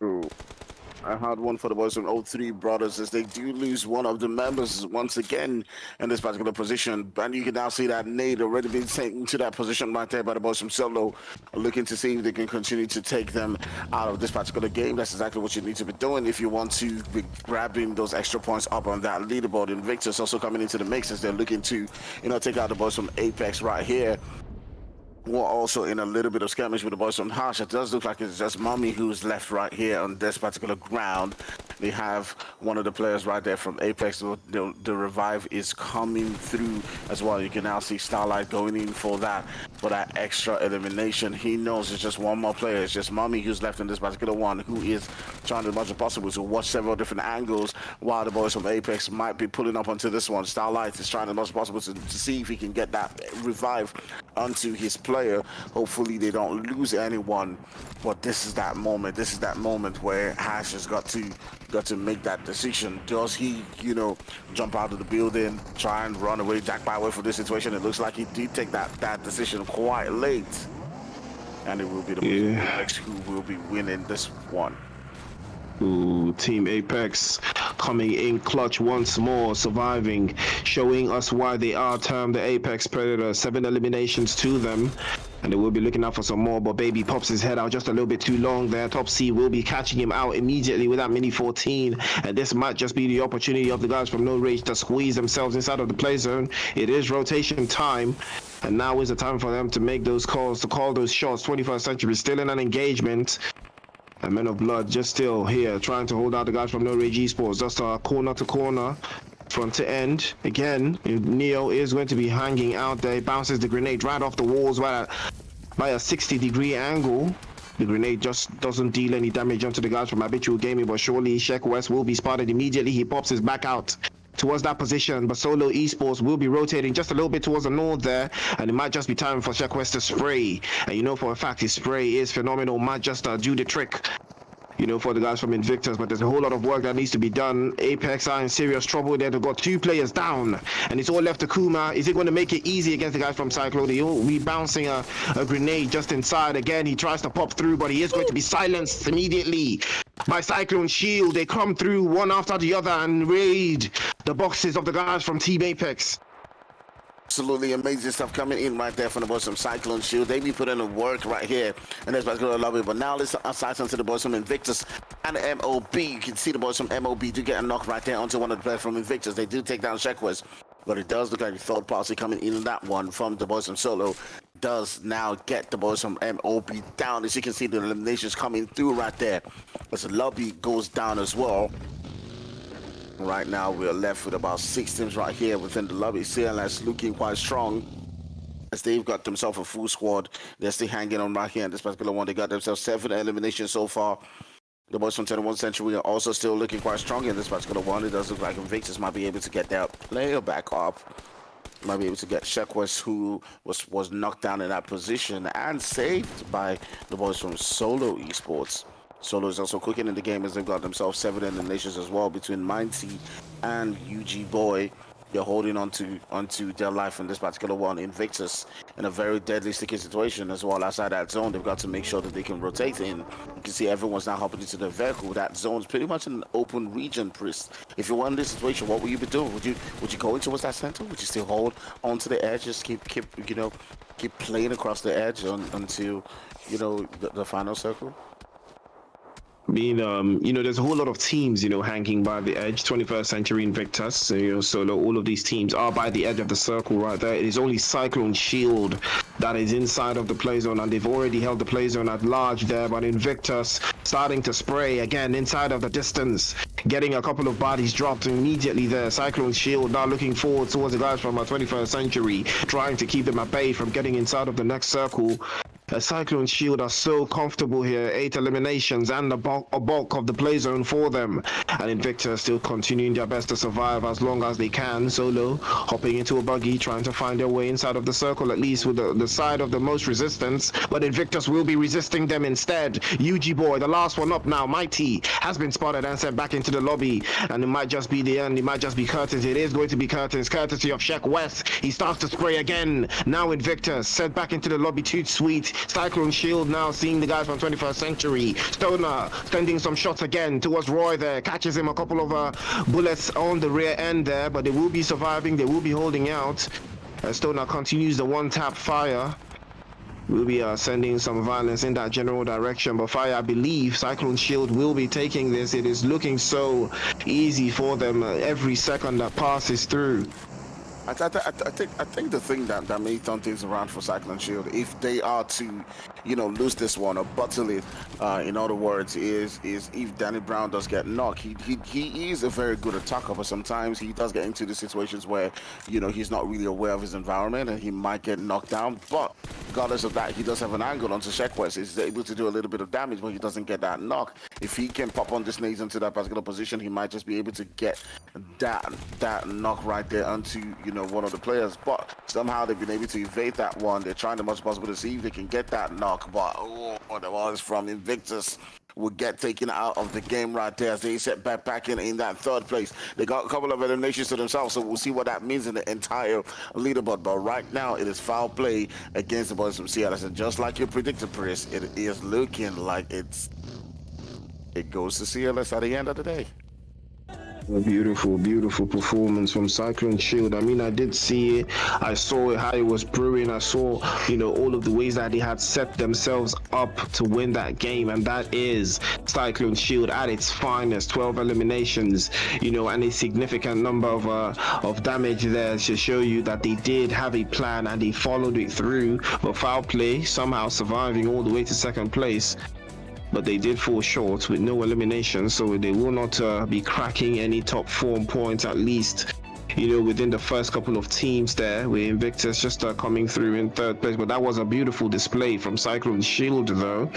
Ooh. I had one for the boys from O3 Brothers, as they do lose one of the members once again in this particular position. And you can now see that nade already being taken to that position right there by the boys from Solo, looking to see if they can continue to take them out of this particular game. That's exactly what you need to be doing if you want to be grabbing those extra points up on that leaderboard. Invictus also coming into the mix, as they're looking to, take out the boys from Apex right here. We're also in a little bit of skirmish with the boys from Harsh. It does look like it's just Mummy who's left right here on this particular ground. They have one of the players right there from Apex. The revive is coming through as well. You can now see Starlight going in for that extra elimination. He knows it's just one more player. It's just Mummy who's left in this particular one, who is trying as much as possible to watch several different angles, while the boys from Apex might be pulling up onto this one. Starlight is trying as much as possible to see if he can get that revive onto his player. Hopefully they don't lose anyone, but this is that moment. This is that moment where Hash has got to make that decision. Does he, jump out of the building, try and run away, jack by away from this situation? It looks like he did take that decision quite late, and it will be the Apex who will be winning this one. Ooh, Team Apex coming in clutch once more, surviving, showing us why they are termed the Apex Predator. 7 eliminations to them, and they will be looking out for some more, but Baby pops his head out just a little bit too long there. Top C will be catching him out immediately with that Mini 14, and this might just be the opportunity of the guys from No Rage to squeeze themselves inside of the play zone. It is rotation time, and now is the time for them to make those calls, to call those shots. 21st Century still in an engagement. And Men of Blood just still here, trying to hold out the guys from No Rage Esports. Just corner to corner, front to end. Again, Neo is going to be hanging out there. He bounces the grenade right off the walls by a 60-degree angle. The grenade just doesn't deal any damage onto the guys from Habitual Gaming, but surely Sheck West will be spotted immediately. He pops his back out towards that position, but Solo Esports will be rotating just a little bit towards the north there, and it might just be time for Sheck West to spray. And for a fact his spray is phenomenal, might just do the trick, for the guys from Invictus. But there's a whole lot of work that needs to be done. Apex are in serious trouble there. They've got 2 players down, and it's all left to Kuma. Is he going to make it easy against the guys from Cyclone? He'll be bouncing a grenade just inside. Again, he tries to pop through, but he is going to be silenced immediately by Cyclone Shield. They come through one after the other and raid the boxes of the guys from Team Apex. Absolutely amazing stuff coming in right there from the boys from Cyclone Shield. They be putting in work right here in this particular lobby. But now let's aside to the boys from Invictus and MOB. You can see the boys from MOB do get a knock right there onto one of the players from Invictus. They do take down Sheckwest, but it does look like the third party coming in that one from the boys from Solo does now get the boys from MOB down. As you can see, the eliminations coming through right there as the lobby goes down as well. Right now we're left with about 6 teams right here within the lobby. CLS looking quite strong as they've got themselves a full squad. They're still hanging on right here in this particular one. They got themselves 7 eliminations so far. The boys from 21st Century are also still looking quite strong in this particular one. It does look like Invictus might be able to get their player back up. Might be able to get Shekwest, who was knocked down in that position and saved by the boys from Solo Esports. Solo is also cooking in the game as they've got themselves 7 eliminations as well between Minty and UG Boy. They're holding onto their life in this particular one. Invictus in a very deadly sticky situation as well outside that zone. They've got to make sure that they can rotate in. You can see everyone's now hopping into the vehicle. That zone's pretty much an open region, Priest. If you were in this situation, what would you be doing? Would you go in towards that center? Would you still hold onto the edge? Just keep playing across the edge until the final circle? There's a whole lot of teams, hanging by the edge. 21st Century Invictus, Solo, all of these teams are by the edge of the circle right there. It is only Cyclone Shield that is inside of the play zone, and they've already held the play zone at large there. But Invictus starting to spray again inside of the distance, getting a couple of bodies dropped immediately there. Cyclone Shield now looking forward towards the guys from 21st Century, trying to keep them at bay from getting inside of the next circle. Cyclone Shield are so comfortable here. 8 eliminations and a bulk of the play zone for them. And Invictus still continuing their best to survive as long as they can. Solo hopping into a buggy, trying to find their way inside of the circle, at least with the side of the most resistance. But Invictus will be resisting them instead. UG Boy, the last one up now, Mighty, has been spotted and sent back into the lobby. And it might just be the end. It might just be curtains. It is going to be curtains, courtesy of Sheck West. He starts to spray again. Now Invictus sent back into the lobby. Too sweet. Cyclone Shield now seeing the guys from 21st Century. Stoner sending some shots again towards Roy there. Catches him a couple of bullets on the rear end there, but they will be surviving. They will be holding out. Stoner continues the one-tap fire. We'll be sending some violence in that general direction, but Fire, I believe Cyclone Shield will be taking this. It is looking so easy for them every second that passes through. I think the thing that may turn things around for Cyclone Shield, if they are to, lose this one or bottle it, in other words, is if Danny Brown does get knocked, he is a very good attacker, but sometimes he does get into the situations where, he's not really aware of his environment and he might get knocked down. But regardless of that, he does have an angle onto Shekwest. He's able to do a little bit of damage, but he doesn't get that knock. If he can pop on this nades into that particular position, he might just be able to get that knock right there onto one of the players. But somehow they've been able to evade that one. They're trying the much possible to see if they can get that knock, but the ones from Invictus will get taken out of the game right there as they set back in that third place. They got a couple of eliminations to themselves, so we'll see what that means in the entire leaderboard. But right now it is foul play against the boys from CLS, and just like you predicted, Chris, it is looking like it goes to CLS at the end of the day. A beautiful, beautiful performance from Cyclone Shield. I mean, I did see it. I saw how it was brewing. I saw, all of the ways that they had set themselves up to win that game. And that is Cyclone Shield at its finest. 12 eliminations, and a significant number of damage there to show you that they did have a plan and they followed it through. But foul play, somehow surviving all the way to second place. But they did fall short with no elimination, so they will not be cracking any top 4 points, at least within the first couple of teams there, with Invictus just coming through in third place. But that was a beautiful display from Cyclone Shield, though.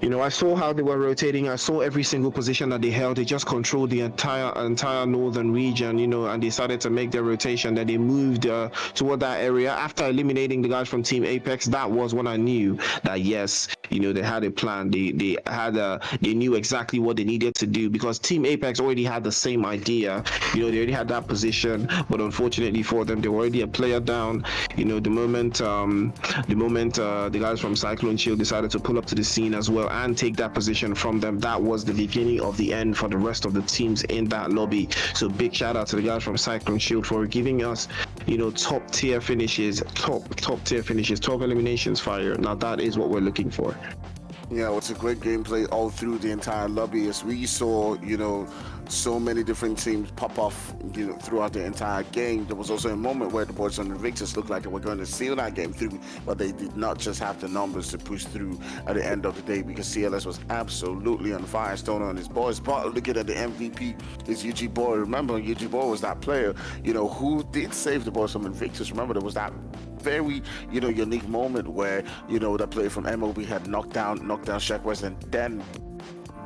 I saw how they were rotating. I saw every single position that they held. They just controlled the entire northern region, and they started to make their rotation. Then they moved toward that area. After eliminating the guys from Team Apex, that was when I knew that, yes, they had a plan. They knew exactly what they needed to do, because Team Apex already had the same idea. They already had that position, but unfortunately for them, they were already a player down. The moment the guys from Cyclone Shield decided to pull up to the scene as well and take that position from them, that was the beginning of the end for the rest of the teams in that lobby. So big shout out to the guys from Cyclone Shield for giving us top tier finishes, 12 eliminations fire. Now that is what we're looking for. Yeah, it's a great gameplay all through the entire lobby, as we saw, so many different teams pop off, throughout the entire game. There was also a moment where the boys on Invictus looked like they were going to seal that game through, but they did not just have the numbers to push through at the end of the day, because CLS was absolutely on fire. Stoner and his boys. But looking at the MVP is UG Boy. Remember, UG Boy was that player, who did save the boys from Invictus. Remember, there was that very unique moment where that player from MOB had knocked down Shekwest, and then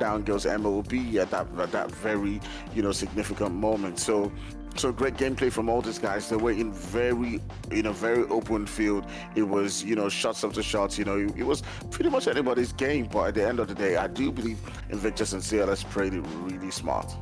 down goes MOB at that very significant moment. So great gameplay from all these guys. They were in very open field. It was shots after shots. It was pretty much anybody's game. But at the end of the day, I do believe Invictus and CLS played it really smart.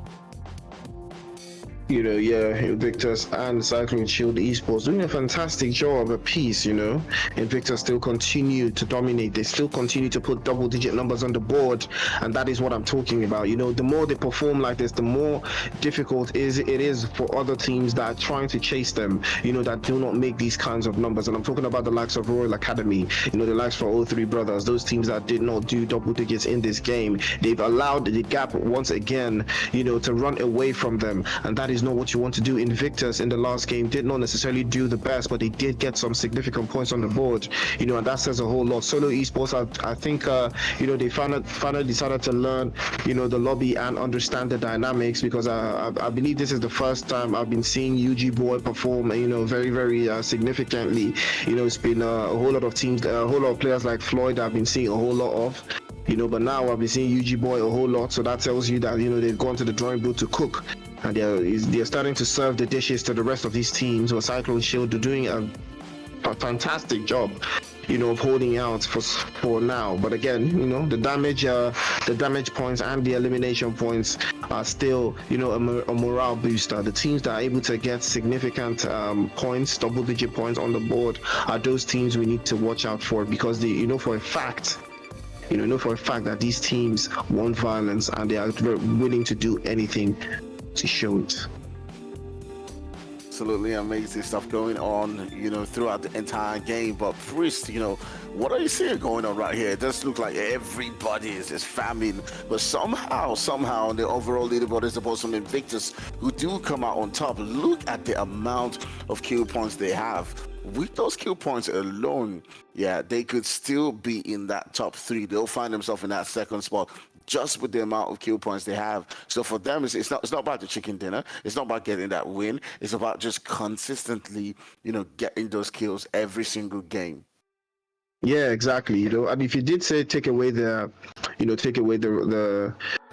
Invictus and Cyclone Shield Esports doing a fantastic job apiece. Invictus still continue to dominate. They still continue to put double-digit numbers on the board, and that is what I'm talking about. The more they perform like this, the more difficult it is for other teams that are trying to chase them, that do not make these kinds of numbers. And I'm talking about the likes of Royal Academy, the likes for O3 Brothers, those teams that did not do double digits in this game. They've allowed the gap once again, to run away from them, and that is not what you want to do. Invictus in the last game did not necessarily do the best, but they did get some significant points on the board, and that says a whole lot. Solo Esports, I think, they finally decided to learn, the lobby and understand the dynamics, because I believe this is the first time I've been seeing UG Boy perform, very, very significantly. It's been a whole lot of teams, a whole lot of players like Floyd I've been seeing a whole lot of, but now I've been seeing UG Boy a whole lot, so that tells you that, they've gone to the drawing board to cook. And they're starting to serve the dishes to the rest of these teams. Or Cyclone Shield are doing a fantastic job, of holding out for now. But again, the damage points and the elimination points are still, a morale booster. The teams that are able to get significant points, double-digit points on the board, are those teams we need to watch out for, because they, for a fact that these teams want violence, and they are willing to do anything to show it. Absolutely amazing stuff going on, throughout the entire game. But first, what are you seeing going on right here? It does look like everybody is just farming, but somehow on the overall leaderboard is supposed to Invictus, who do come out on top. Look at the amount of kill points they have. With those kill points alone, yeah, they could still be in that top 3. They'll find themselves in that second spot just with the amount of kill points they have. So for them, it's not about the chicken dinner. It's not about getting that win. It's about just consistently, getting those kills every single game. Yeah, exactly. And if you did say take away the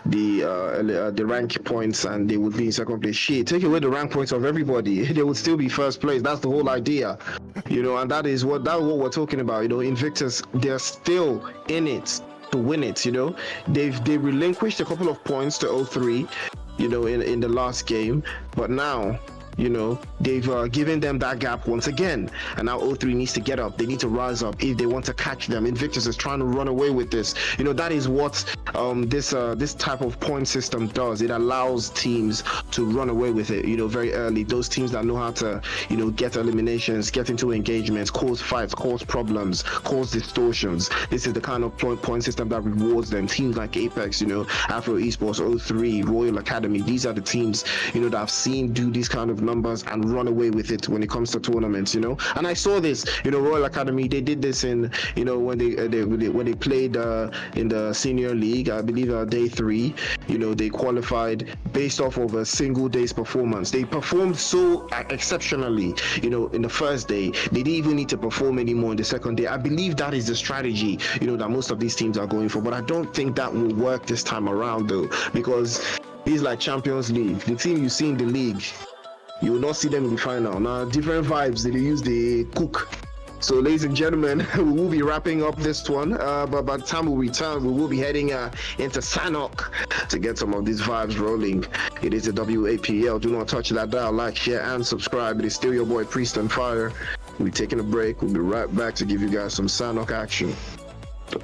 rank points and they would be in second place. Shit, take away the rank points of everybody, they would still be first place. That's the whole idea, and that's what we're talking about. Invictus, they're still in it to win it. They relinquished a couple of points to O3, in the last game, but now they've given them that gap once again, and now O3 needs to get up. They need to rise up if they want to catch them. Invictus is trying to run away with this. That is what this type of point system does. It allows teams to run away with it, very early. Those teams that know how to, get eliminations, get into engagements, cause fights, cause problems, cause distortions. This is the kind of point system that rewards them. Teams like Apex, Afro Esports, O3, Royal Academy. These are the teams, that I've seen do these kind of numbers and run away with it when it comes to tournaments, And I saw this, Royal Academy. They did this in, when they played in the senior league. I believe day 3. They qualified based off of a single day's performance. They performed so exceptionally, in the first day. They didn't even need to perform anymore in the second day. I believe that is the strategy, that most of these teams are going for. But I don't think that will work this time around, though, because it's like Champions League. The team you see in the league, you will not see them in the final. Now, different vibes. They use the cook. So, ladies and gentlemen, we will be wrapping up this one. But by the time we return, we will be heading into Sanhok to get some of these vibes rolling. It is the WAPL. Do not touch that dial. Like, share, and subscribe. It is still your boy, Priest and Fire. We'll be taking a break. We'll be right back to give you guys some Sanhok action.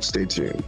Stay tuned.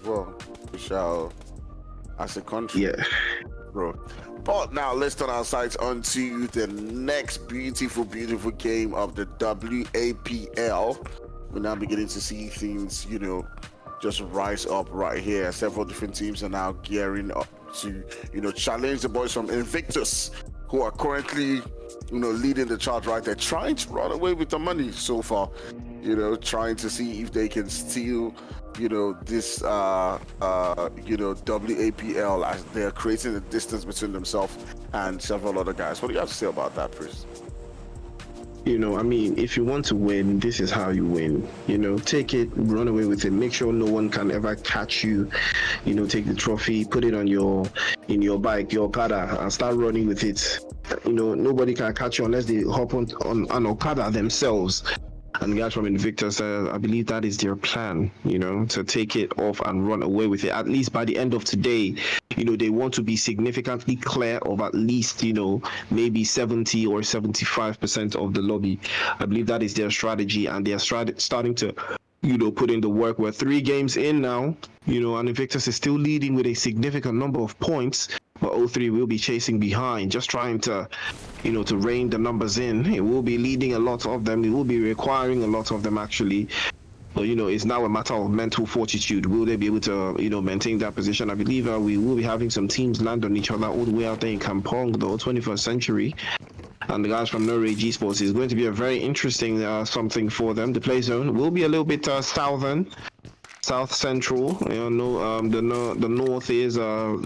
well. We shall, as a country, Yeah. bro. But now let's turn our sights onto the next beautiful, beautiful game of the WAPL. We're now beginning to see things, just rise up right here. Several different teams are now gearing up to, challenge the boys from Invictus, who are currently, leading the charge right there, trying to run away with the money so far. Trying to see if they can steal, this, WAPL, as they're creating a distance between themselves and several other guys. What do you have to say about that, Chris? If you want to win, this is how you win. Take it, run away with it. Make sure no one can ever catch you. Take the trophy, put it in your bike, your Okada, and start running with it. Nobody can catch you unless they hop on an Okada themselves. And the guys from Invictus, I believe that is their plan, to take it off and run away with it. At least by the end of today, they want to be significantly clear of at least, maybe 70 or 75% of the lobby. I believe that is their strategy, and they are starting to, put in the work. We're 3 games in now, and Invictus is still leading with a significant number of points. But O3 will be chasing behind, just trying to, to rein the numbers in. It will be leading a lot of them. It will be requiring a lot of them, actually. But, it's now a matter of mental fortitude. Will they be able to, maintain that position? I believe we will be having some teams land on each other all the way out there in Kampong, though, 21st century. And the guys from No Rage Esports is going to be a very interesting something for them. The play zone will be a little bit South Central, the North is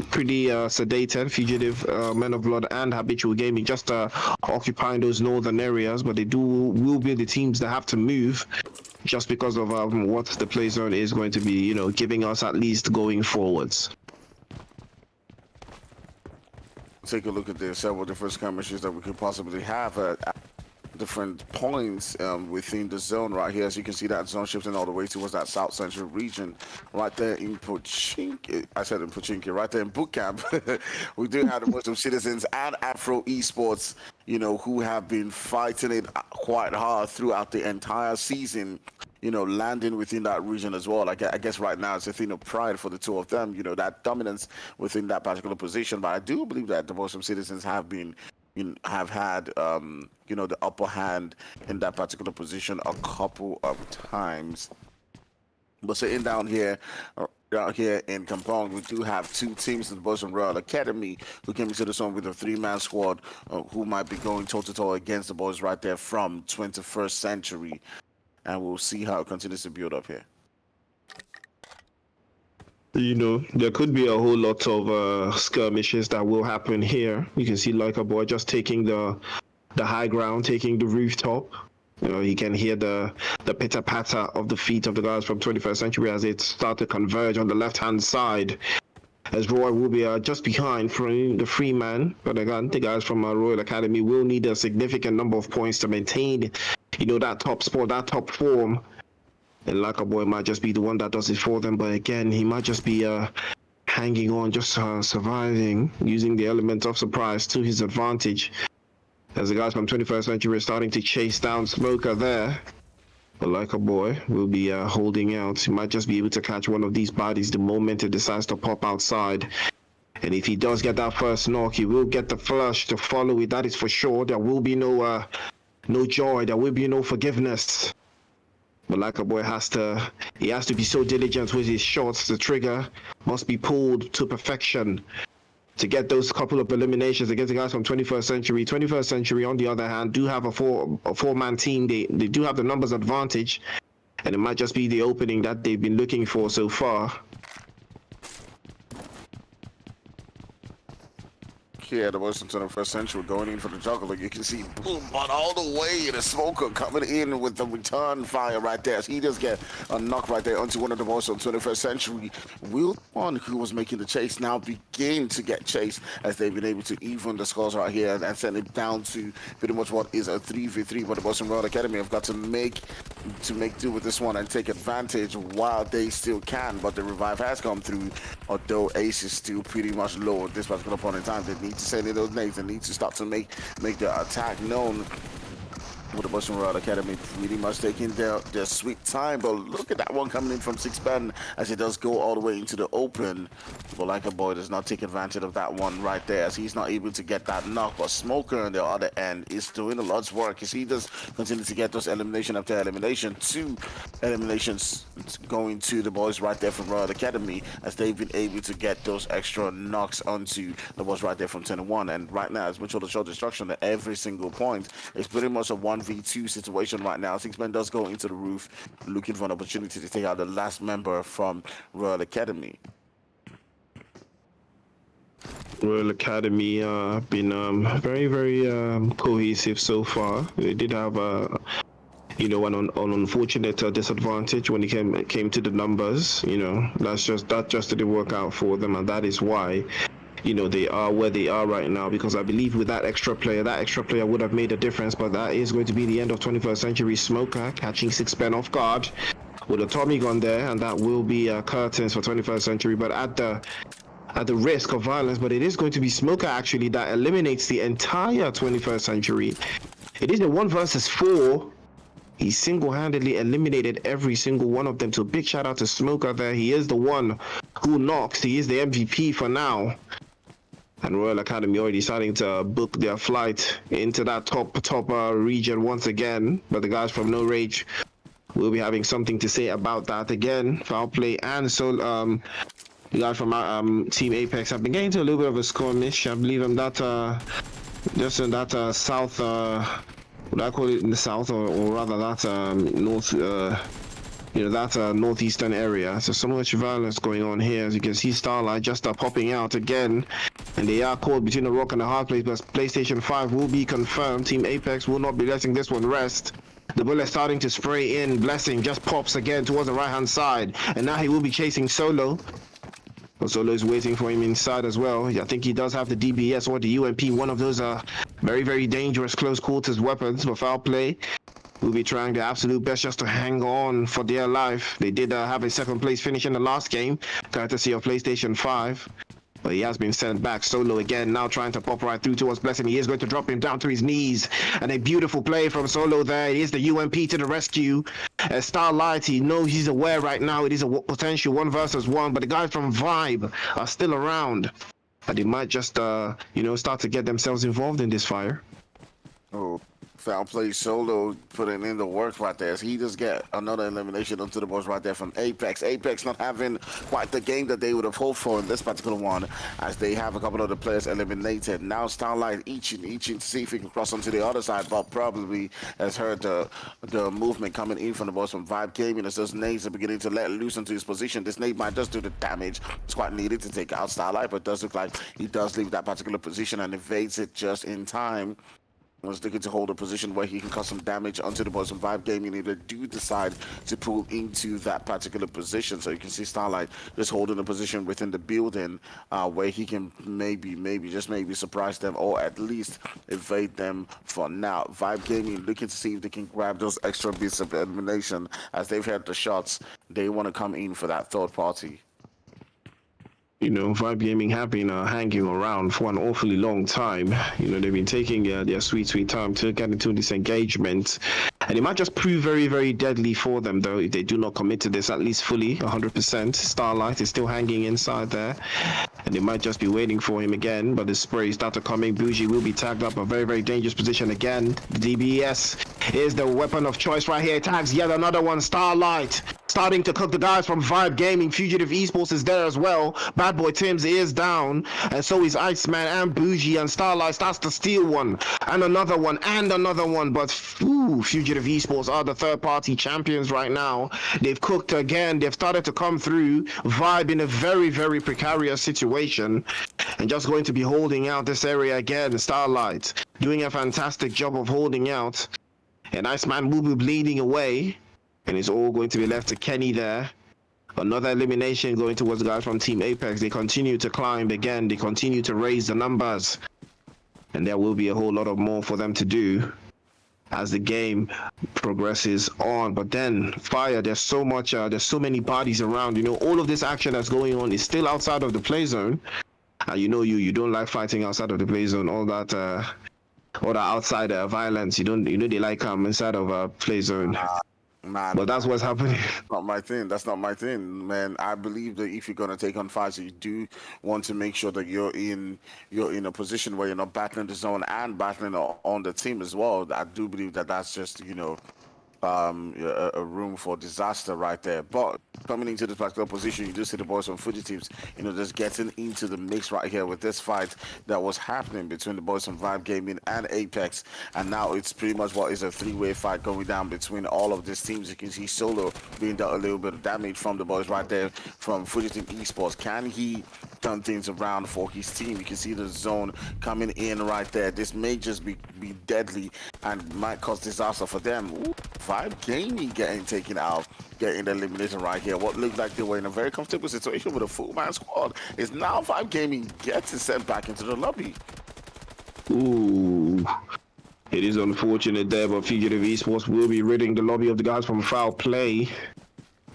pretty sedated. Fugitive, Men of Blood, and Habitual Gaming just occupying those northern areas, but will be the teams that have to move, just because of what the play zone is going to be, giving us at least going forwards. Take a look at the several different skirmishes that we could possibly have at different points within the zone right here. As you can see, that zone shifting all the way towards that South Central region right there in Pochinki. I said in Pochinki, right there in boot camp. We do have the most of Sidizens and Afro Esports, who have been fighting it quite hard throughout the entire season, landing within that region as well. I guess right now it's a thing of pride for the two of them, that dominance within that particular position. But I do believe that the most of Sidizens have had the upper hand in that particular position a couple of times. But sitting down here in Kampong, we do have 2 teams in the Boston Royal Academy who came into the zone with a 3-man squad who might be going toe-to-toe against the boys right there from 21st century. And we'll see how it continues to build up here. There could be a whole lot of skirmishes that will happen here. You can see like a boy just taking the high ground, taking the rooftop. You can hear the pitter-patter of the feet of the guys from 21st century as they start to converge on the left-hand side. As Roy will be just behind from the free man. But again, the guys from Royal Academy will need a significant number of points to maintain, that top spot, that top form. And Laka Boy might just be the one that does it for them. But again, he might just be hanging on, just surviving, using the element of surprise to his advantage. As the guys from 21st century are starting to chase down Smoker there. But Laka Boy will be holding out. He might just be able to catch one of these bodies the moment it decides to pop outside. And if he does get that first knock, he will get the flush to follow it. That is for sure. There will be no joy. There will be no forgiveness. But Laka Boy has to be so diligent with his shots. The trigger must be pulled to perfection to get those couple of eliminations against the guys from 21st century. 21st century, on the other hand, do have a four-man team. They do have the numbers advantage, and it might just be the opening that they've been looking for so far. Here, the Western 21st century going in for the juggler. You can see boom, but all the way the Smoker coming in with the return fire right there. So he does get a knock right there onto one of the Western 21st century. Will one who was making the chase now begin to get chased as they've been able to even the scores right here and send it down to pretty much what is a 3v3. But the Boston Royal Academy have got to make do with this one and take advantage while they still can. But the revive has come through, although Ace is still pretty much low at this particular point in time. They need to send in those nades and need to start to make the attack known. with the Boston Royal Academy pretty much taking their sweet time. But look at that one coming in from 6-man as it does go all the way into the open. But like a boy does not take advantage of that one right there as he's not able to get that knock. But Smoker on the other end is doing a lot's work as he does continue to get those elimination after elimination. 2 eliminations going to the boys right there from Royal Academy as they've been able to get those extra knocks onto the boys right there from 10-1. And right now, as Mitchell the Show Destruction at every single point, it's pretty much a 1v2 situation right now. 6-man does go into the roof looking for an opportunity to take out the last member from Royal Academy. Royal Academy been very, very cohesive so far. They did have an unfortunate disadvantage when it came to the numbers. That just didn't work out for them, and that is why they are where they are right now, because I believe with that extra player would have made a difference. But that is going to be the end of 21st Century. Smoker catching 6-man off guard with a Tommy gun there, and that will be curtains for 21st Century, but at the risk of violence. But it is going to be Smoker actually that eliminates the entire 21st Century. It is a 1 versus 4. He single-handedly eliminated every single one of them. So big shout out to Smoker there. He is the one who knocks. He is the MVP for now. And Royal Academy already starting to book their flight into that top region once again. But the guys from No Rage will be having something to say about that again. Foul play and so the guys from Team Apex have been getting to a little bit of a skirmish. I believe just in that south. Would I call it in the south, or rather that north, that northeastern area? So much violence going on here. As you can see, Starlight just popping out again, and they are caught between a rock and a hard place. But PlayStation 5 will be confirmed. Team Apex will not be letting this one rest. The bullet starting to spray in. Blessing just pops again towards the right-hand side, and now he will be chasing Solo. But Solo is waiting for him inside as well. I think he does have the DBS or the UMP. One of those are very, very dangerous close quarters weapons. For Foul play, will be trying their absolute best just to hang on for dear life. They did have a second place finish in the last game, courtesy of PlayStation 5. But he has been sent back. Solo again, now trying to pop right through towards Blessing. He is going to drop him down to his knees. And a beautiful play from Solo there. It is the UMP to the rescue. Starlight, he knows he's aware right now. It is a potential 1 versus 1. But the guys from Vibe are still around. And they might just, start to get themselves involved in this fire. Oh, Foul play. Solo putting in the work right there as he does get another elimination onto the boards right there from Apex. Apex not having quite the game that they would have hoped for in this particular one, as they have a couple of the players eliminated. Now Starlight eaching to see if he can cross onto the other side, but probably has heard the movement coming in from the boys from Vibe Gaming as those nades are beginning to let loose into his position. This nade might just do the damage. It's quite needed to take out Starlight, but it does look like he does leave that particular position and evades it just in time. Was looking to hold a position where he can cause some damage onto the boys from Vibe Gaming if they do decide to pull into that particular position. So you can see Starlight just holding a position within the building where he can maybe surprise them or at least evade them for now. Vibe Gaming looking to see if they can grab those extra bits of elimination as they've had the shots. They want to come in for that third party. Vibe Gaming have been hanging around for an awfully long time. They've been taking their sweet time to get into this engagement. And it might just prove very, very deadly for them, though, if they do not commit to this at least fully, 100%. Starlight is still hanging inside there. And they might just be waiting for him again. But the spray started coming. Bougie will be tagged up. A very, very dangerous position again. The DBS is the weapon of choice right here. Tags yet another one. Starlight starting to cook the guys from Vibe Gaming. Fugitive Esports is there as well. Bad Boy Tim's is down, and so is Iceman and Bougie, and Starlight starts to steal one, and another one, and another one. But Fugitive Esports are the third-party champions right now. They've cooked again. They've started to come through. Vibe in a very, very precarious situation, and just going to be holding out this area again. Starlight doing a fantastic job of holding out, and Iceman will be bleeding away. And it's all going to be left to Kenny there. Another elimination going towards the guys from Team Apex. They continue to climb again. They continue to raise the numbers. And there will be a whole lot of more for them to do as the game progresses on. But then, fire, there's so many bodies around. All of this action that's going on is still outside of the play zone. You don't like fighting outside of the play zone. or the outsider violence. You know they like inside of a play zone. Man, But that's what's happening. not my thing. That's not my thing, man. I believe that if you're gonna take on fights, you do want to make sure that you're in a position where you're not battling the zone and battling on the team as well. I do believe that that's just a room for disaster right there. But coming into this particular position, you do see the boys from Fugitives, just getting into the mix right here with this fight that was happening between the boys from Vibe Gaming and Apex. And now it's pretty much what is a three-way fight going down between all of these teams. You can see Solo being dealt a little bit of damage from the boys right there from Fugitives Esports. Can he turn things around for his team? You can see the zone coming in right there. This may just be deadly and might cause disaster for them. Ooh, Vibe Gaming getting taken out, getting eliminated right here. What looked like they were in a very comfortable situation with a full-man squad is now Vibe Gaming getting sent back into the lobby. Ooh. It is unfortunate there, but Fugitive Esports will be ridding the lobby of the guys from Fowl play.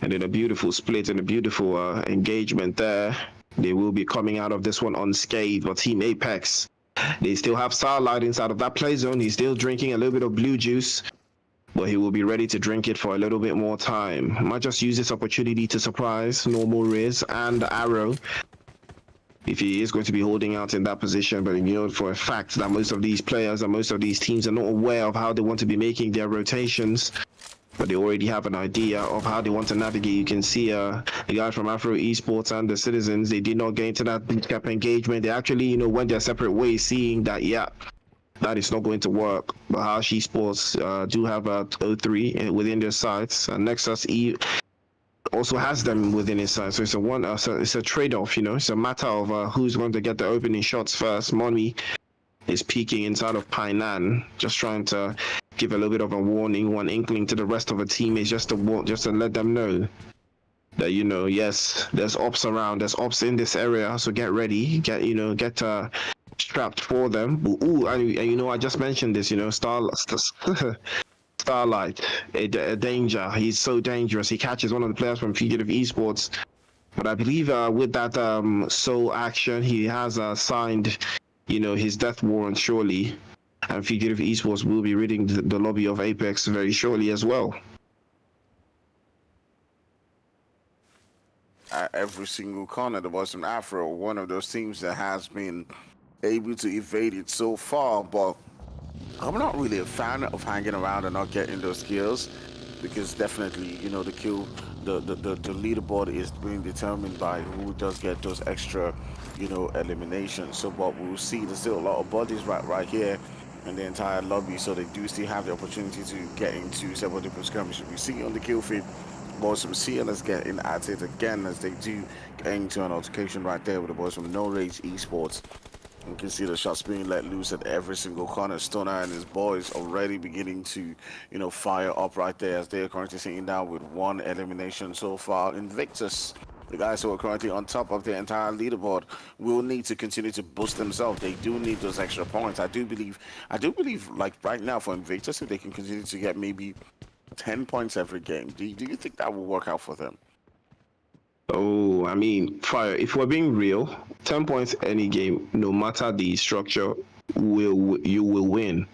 And then a beautiful split and a beautiful engagement there. They will be coming out of this one unscathed, but Team Apex, they still have Starlight inside of that play zone. He's still drinking a little bit of blue juice, but he will be ready to drink it for a little bit more time. Might just use this opportunity to surprise Normal Riz and Arrow if he is going to be holding out in that position. But for a fact that most of these players and most of these teams are not aware of how they want to be making their rotations, but they already have an idea of how they want to navigate. You can see the guys from Afro Esports and the Sidizens, they did not get into that bootcamp engagement. They actually, went their separate ways, seeing that, that is not going to work. But Harsh Esports do have a 0-3 within their sights, and Nexus also has them within his sights. So it's a trade-off. It's a matter of who's going to get the opening shots first. Money is peeking inside of Painan, just trying to give a little bit of a warning, one inkling to the rest of the teammates, just to let them know that yes, there's ops around, there's ops in this area, so get ready, get strapped for them. Ooh, and I just mentioned this, Starlight, a danger. He's so dangerous. He catches one of the players from Fugitive Esports, but I believe with that soul action, he has signed his death warrant surely, and Fugitive Esports will be ridding the lobby of Apex very shortly as well. At every single corner, the boys from Afro, one of those teams that has been able to evade it so far, but I'm not really a fan of hanging around and not getting those kills, because definitely, the kill, the leaderboard is being determined by who does get those extra, eliminations. So what we'll see, there's still a lot of bodies right here in the entire lobby, so they do still have the opportunity to get into several different skirmishes. We see on the kill feed, boys from CLS getting at it again as they do get into an altercation right there with the boys from No Rage Esports. You can see the shots being let loose at every single corner. Stoner and his boys already beginning to, fire up right there as they are currently sitting down with one elimination so far. Invictus, the guys who are currently on top of the entire leaderboard, will need to continue to boost themselves. They do need those extra points. I do believe, like right now for Invictus, if they can continue to get maybe 10 points every game, do you think that will work out for them? Oh, I mean, Fire, if we're being real, 10 points any game, no matter the structure, you will win.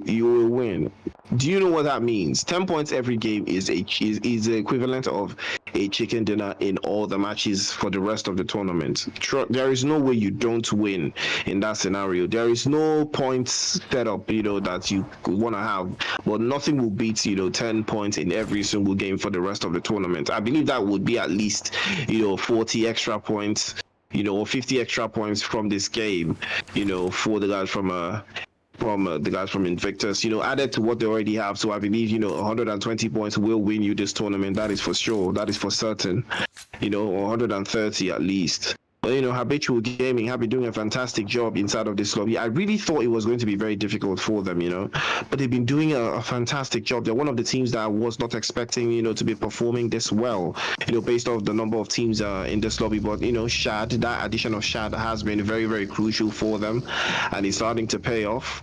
You will win. Do you know what that means? 10 points every game is the equivalent of a chicken dinner in all the matches for the rest of the tournament. There is no way you don't win in that scenario. There is no points set up, that you want to have, but nothing will beat, 10 points in every single game for the rest of the tournament. I believe that would be at least, 40 extra points, or 50 extra points from this game, for the guys from the guys from Invictus, added to what they already have. So I believe, 120 points will win you this tournament. That is for sure. That is for certain. 130 at least. But, Habitual Gaming have been doing a fantastic job inside of this lobby. I really thought it was going to be very difficult for them, but they've been doing a fantastic job. They're one of the teams that I was not expecting, to be performing this well, based off the number of teams in this lobby. But, Shad, that addition of Shad has been very, very crucial for them, and it's starting to pay off.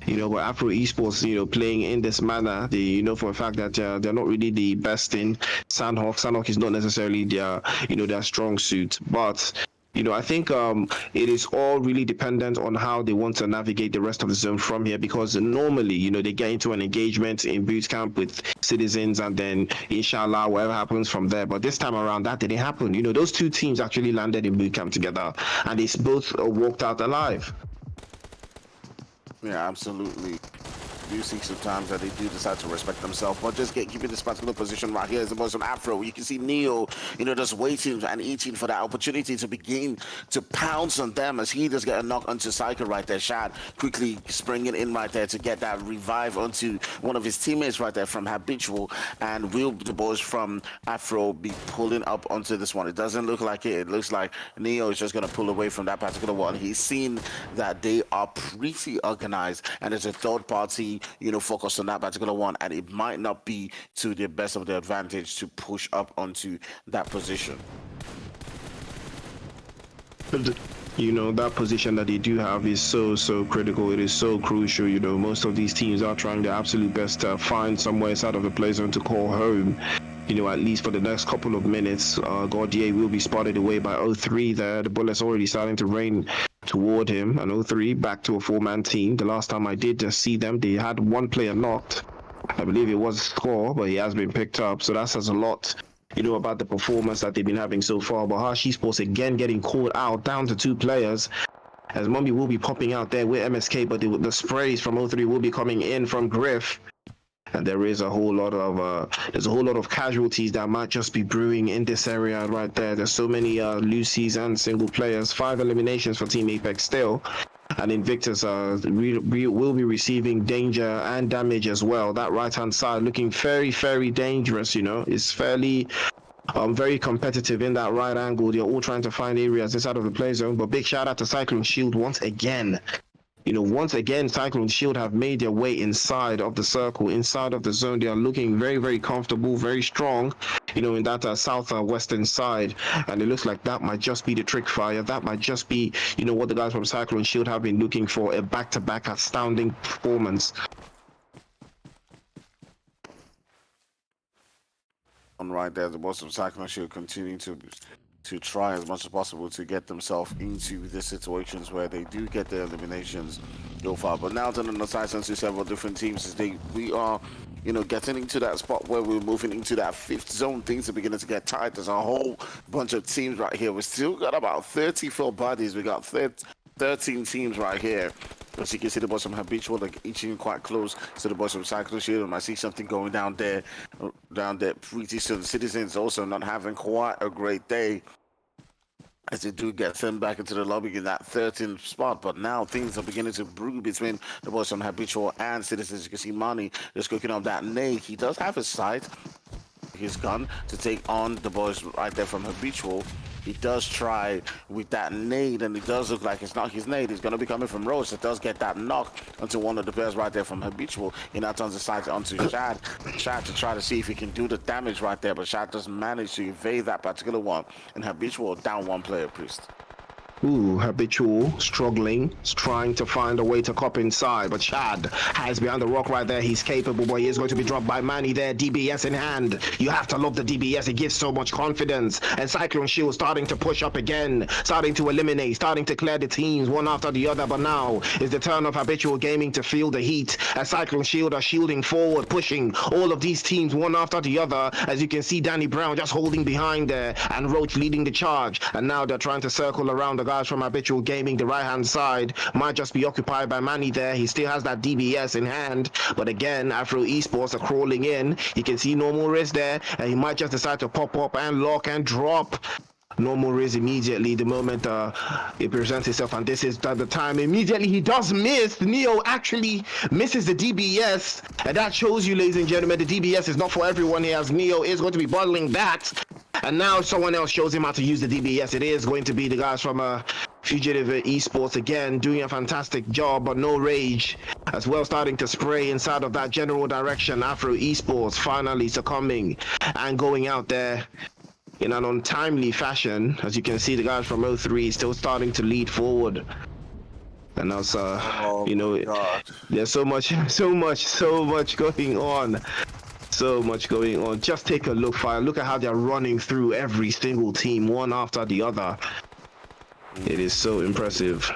But Afro Esports, playing in this manner, they for a fact that they're not really the best in Sanhok. Sanhok is not necessarily their, their strong suit, but I think it is all really dependent on how they want to navigate the rest of the zone from here, because normally, they get into an engagement in boot camp with Citizens, and then inshallah, whatever happens from there. But this time around, that didn't happen. Those two teams actually landed in boot camp together, and they both walked out alive. Yeah, absolutely. You see sometimes that they do decide to respect themselves, but just keeping this particular position right here is the boys from Afro. You can see Neo, just waiting and eating for that opportunity to begin to pounce on them as he does get a knock onto Cycle right there. Shad quickly springing in right there to get that revive onto one of his teammates right there from Habitual, and will the boys from Afro be pulling up onto this one? It doesn't look like it. It looks like Neo is just going to pull away from that particular one. He's seen that they are pretty organized, and there's a third party focus on that particular one, and it might not be to the best of their advantage to push up onto that position. That position that they do have is so critical. It is so crucial. Most of these teams are trying their absolute best to find somewhere inside of the play zone to call home. At least for the next couple of minutes. Gordier will be spotted away by 03 there. The bullet's already starting to rain toward him, and 03 back to a four-man team. The last time I did see them, they had one player knocked. I believe it was a score, but he has been picked up, so that says a lot about the performance that they've been having so far. But Harsh Esports again getting called out, down to 2 players, as Mummy will be popping out there with MSK, but the sprays from 03 will be coming in from Griff. And there is a whole lot of casualties that might just be brewing in this area right there. There's so many Lucy's and single players. 5 eliminations for Team Apex still, and Invictus will be receiving danger and damage as well. That right hand side looking very, very dangerous. It's fairly very competitive in that right angle. They're all trying to find areas inside of the play zone. But big shout out to Cyclone Shield once again. Once again, Cyclone Shield have made their way inside of the circle, inside of the zone. They are looking very, very comfortable, very strong, in that southwestern side. And it looks like that might just be the trick fire. That might just be, what the guys from Cyclone Shield have been looking for, a back-to-back astounding performance. Right there, the boys from Cyclone Shield continue to try as much as possible to get themselves into the situations where they do get their eliminations so far. But now turning the sights onto several different teams, as we are, getting into that spot where we're moving into that 5th zone. Things are beginning to get tight. There's a whole bunch of teams right here. We still got about 34 bodies. We got 13 teams right here. As you can see, the boys from Habitual are eaching quite close to the boys from Cyclone Shield. And I see something going down there pretty soon. Citizens also not having quite a great day, as they do get sent back into the lobby in that 13th spot. But now things are beginning to brew between the boys from Habitual and Citizens. You can see Mani just cooking up that nade. He does have his sight, his gun, to take on the boys right there from Habitual. He does try with that nade, and it does look like it's not his nade. It's going to be coming from Rose. It does get that knock onto one of the players right there from Habitual. He now turns the sight onto Shad. Shad to try to see if he can do the damage right there, but Shad does manage to evade that particular one, and Habitual down 1 player, Priest. Ooh, Habitual struggling, trying to find a way to cop inside, but Shad hides behind the rock right there. He's capable, but he is going to be dropped by Manny there. DBS in hand. You have to love the DBS. It gives so much confidence. And Cyclone Shield starting to push up again, starting to eliminate, starting to clear the teams one after the other. But now is the turn of Habitual Gaming to feel the heat, as Cyclone Shield are shielding forward, pushing all of these teams one after the other. As you can see, Danny Brown just holding behind there, and Roach leading the charge. And now they're trying to circle around the guys from Habitual Gaming. The right hand side might just be occupied by Manny there. He still has that DBS in hand, but again, Afro Esports are crawling in. You can see Normal Risk there, and he might just decide to pop up and lock and drop. Normal Riz immediately the moment it presents itself, and this is the time. Immediately he does miss. Neo actually misses the DBS, and that shows you, ladies and gentlemen, the DBS is not for everyone here, as Neo is going to be bottling that. And now someone else shows him how to use the DBS. It is going to be the guys from Fugitives Esports again, doing a fantastic job, but No Rage as well starting to spray inside of that general direction. Afro Esports finally succumbing and going out there in an untimely fashion. As you can see, the guys from 03 still starting to lead forward. And also, there's so much going on. So much going on. Just take a look, Fire. Look at how they're running through every single team, one after the other. It is so impressive.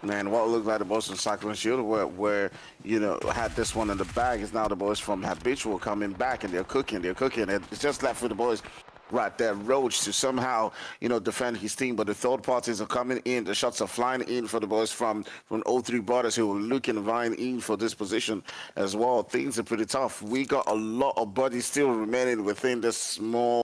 Man, what looked like the boys from Cyclone Shield where, you know, had this one in the bag is now the boys from Habitual coming back and they're cooking. It's just left for the boys right there, Roach, to somehow, you know, defend his team. But the third parties are coming in. The shots are flying in for the boys from 03 Brothers, who are looking vying in for this position as well. Things are pretty tough. We got a lot of bodies still remaining within this small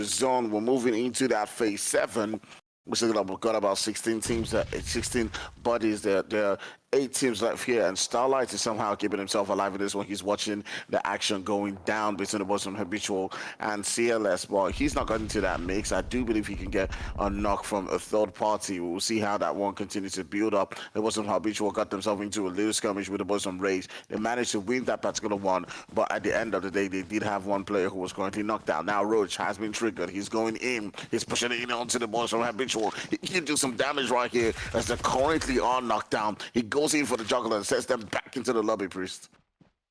zone. We're moving into that phase 7. We still got about 16 teams, 16 bodies. There are 8 teams left here, and Starlight is somehow keeping himself alive in this one. He's watching the action going down between the boys from Habitual and CLS, but he's not got into that mix. I do believe he can get a knock from a third party. We'll see how that one continues to build up. The boys from Habitual got themselves into a little skirmish with the boys from Rage. They managed to win that particular one, but at the end of the day, they did have one player who was currently knocked out. Now Roach has been triggered. He's going in. He's pushing it in onto the boys from Habitual. He can do some damage right here as they're currently on knockdown. He goes in for the juggler and sets them back into the lobby, Priest.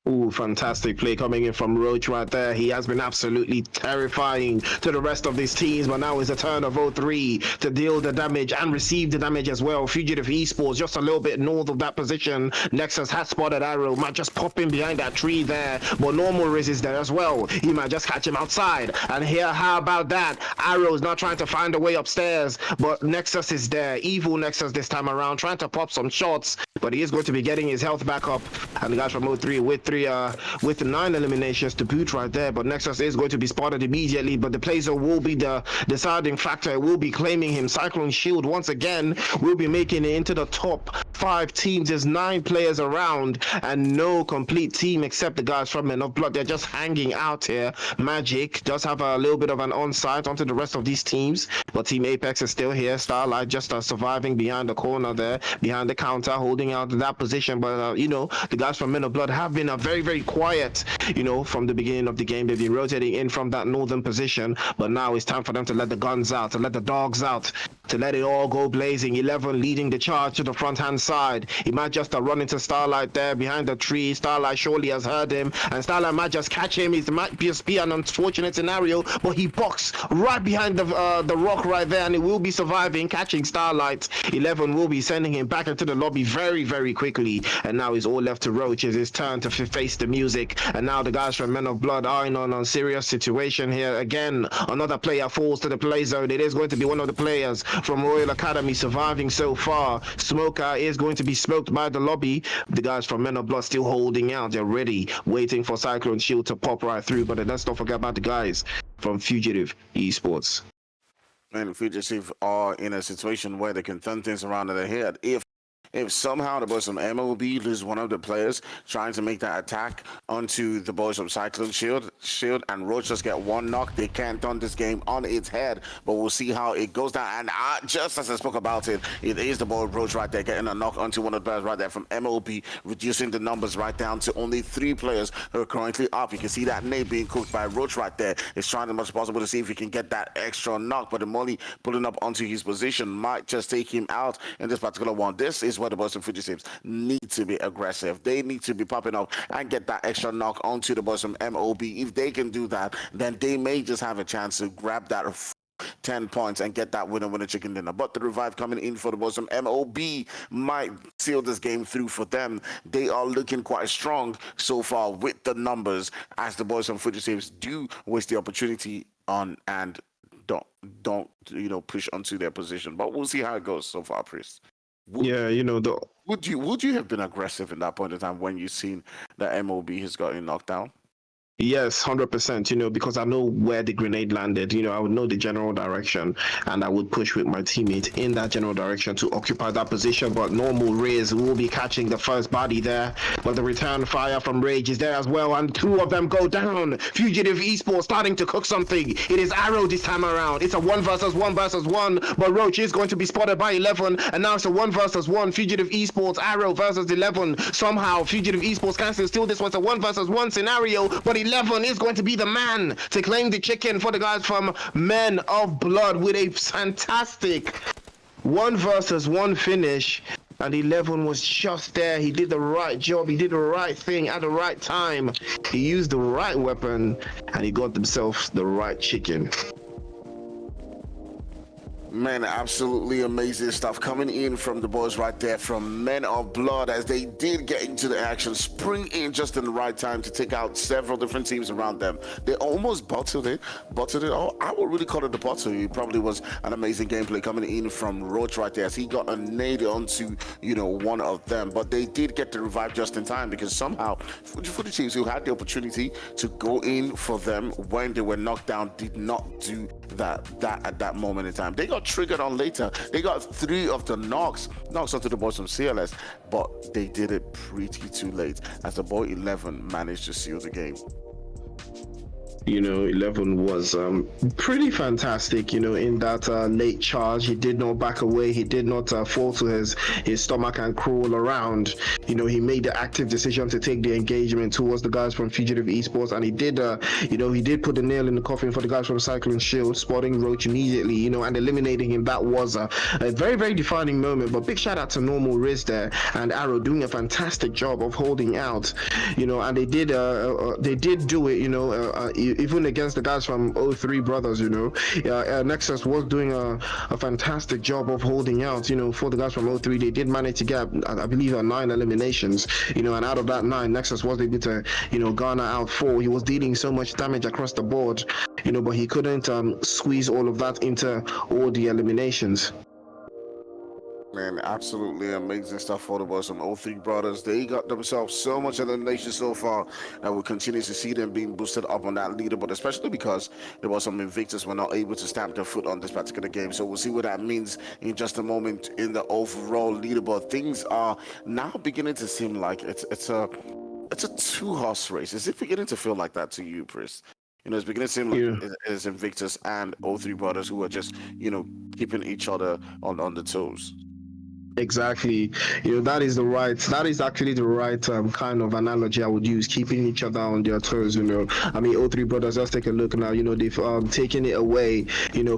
Ooh, fantastic play coming in from Roach right there. He has been absolutely terrifying to the rest of these teams, but now is the turn of 03 to deal the damage and receive the damage as well. Fugitive Esports just a little bit north of that position. Nexus has spotted Arrow, might just pop in behind that tree there, but Normal Riz is there as well. He might just catch him outside. And here, how about that? Arrow's not trying to find a way upstairs, but Nexus is there. Evil Nexus this time around, trying to pop some shots, but he is going to be getting his health back up. And the guys from 03 with 9 eliminations to boot right there, but Nexus is going to be spotted immediately, but the Placer will be the deciding factor. It will be claiming him. Cyclone Shield once again will be making it into the top 5 teams. There's 9 players around and no complete team except the guys from Men of Blood. They're just hanging out here. Magic does have a little bit of an on-site onto the rest of these teams, but Team Apex is still here. Starlight just surviving behind the corner there, behind the counter, holding out that position, but you know, the guys from Men of Blood have been very quiet, you know, from the beginning of the game. They've been rotating in from that northern position, but now it's time for them to let the guns out, to let the dogs out, to let it all go blazing. 11 leading the charge to the front hand side. He might just run into Starlight there behind the tree. Starlight surely has heard him, and Starlight might just catch him. It might just be an unfortunate scenario, but he boxed right behind the rock right there, and he will be surviving, catching Starlight. 11 will be sending him back into the lobby very quickly, and now he's all left to Roach. It's his turn to face the music, and now the guys from Men of Blood are in on a serious situation here. Again, another player falls to the play zone. It is going to be one of the players from Royal Academy surviving so far. Smoker is going to be smoked by the lobby. The guys from Men of Blood still holding out. They're ready, waiting for Cyclone Shield to pop right through, but let's not forget about the guys from Fugitive Esports. And Fugitive are in a situation where they can turn things around in their head. If somehow the boys from MOB lose one of the players trying to make that attack onto the boys from Cyclone Shield, and Roach just get one knock, they can't turn this game on its head. But we'll see how it goes down. And just as I spoke about it, it is the boy Roach right there getting a knock onto one of the players right there from MOB, reducing the numbers right down to only 3 players who are currently up. You can see that nade being cooked by Roach right there. He's trying as much as possible to see if he can get that extra knock, but the money pulling up onto his position might just take him out in this particular one. This is where the boys from Fugitives need to be aggressive. They need to be popping up and get that extra knock onto the boys from MOB. If they can do that, then they may just have a chance to grab that 10 points and get that winner chicken dinner. But the revive coming in for the boys from MOB might seal this game through for them. They are looking quite strong so far with the numbers, as the boys from Fugitives do waste the opportunity on and don't you know, push onto their position. But we'll see how it goes so far, Priest. Yeah, you know, would you have been aggressive in that point in time when you seen that MOB has gotten knocked down? Yes, 100%, you know, because I know where the grenade landed. You know, I would know the general direction, and I would push with my teammate in that general direction to occupy that position. But Normal Riz will be catching the first body there, but the return fire from Rage is there as well, and 2 of them go down. Fugitive Esports starting to cook something. It is Arrow this time around. It's a 1 versus 1 versus 1, but Roach is going to be spotted by 11, and now it's a 1 versus 1. Fugitive Esports, Arrow versus 11. Somehow Fugitive Esports can still this was a 1 versus 1 scenario, but 11 is going to be the man to claim the chicken for the guys from Men of Blood with a fantastic 1 versus 1 finish. And 11 was just there. He did the right job. He did the right thing at the right time. He used the right weapon, and he got himself the right chicken. Man, absolutely amazing stuff coming in from the boys right there from Men of Blood as they did get into the action, spring in just in the right time to take out several different teams around them. They almost bottled it. Oh, I would really call it the bottle. It probably was an amazing gameplay coming in from Roach right there as he got a nade onto, one of them. But they did get the revive just in time because somehow Fugitives, who had the opportunity to go in for them when they were knocked down, did not do that at that moment in time. They got triggered on later. They got 3 of the knocks onto the boys from CLS, but they did it pretty too late as the boy 11 managed to seal the game. 11 was pretty fantastic, in that late charge. He did not back away. He did not fall to his stomach and crawl around. He made the active decision to take the engagement towards the guys from Fugitives Esports, and he did, he did put the nail in the coffin for the guys from Cyclone Shield, spotting Roach immediately, and eliminating him. That was a very, very defining moment. But big shout out to Normal Riz there and Arrow doing a fantastic job of holding out, and they did do it, even against the guys from 03 Brothers, Nexus was doing a fantastic job of holding out, for the guys from 03. They did manage to get, I believe, 9 eliminations, and out of that 9, Nexus was able to, garner out 4. He was dealing so much damage across the board, but he couldn't squeeze all of that into all the eliminations. Man, absolutely amazing stuff for the boys from 03 Brothers. They got themselves so much elimination so far that we'll continue to see them being boosted up on that leaderboard, especially because there was some Invictus were not able to stamp their foot on this particular game. So we'll see what that means in just a moment in the overall leaderboard. Things are now beginning to seem like it's a 2-horse race. Is it beginning to feel like that to you, Chris? It's beginning to seem like it's Invictus and 03 Brothers who are just, keeping each other on the toes. Exactly. That is actually the right kind of analogy I would use, keeping each other on their toes. I mean, 03 Brothers, let's take a look now. They've taken it away,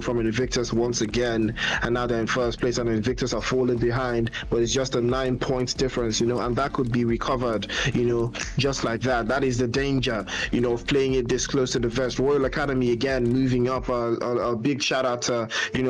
from Invictus once again, and now they're in first place, and Invictus are falling behind, but it's just a 9-point difference, and that could be recovered, just like that. That is the danger, of playing it this close to the vest. Royal Academy again moving up. A big shout out to,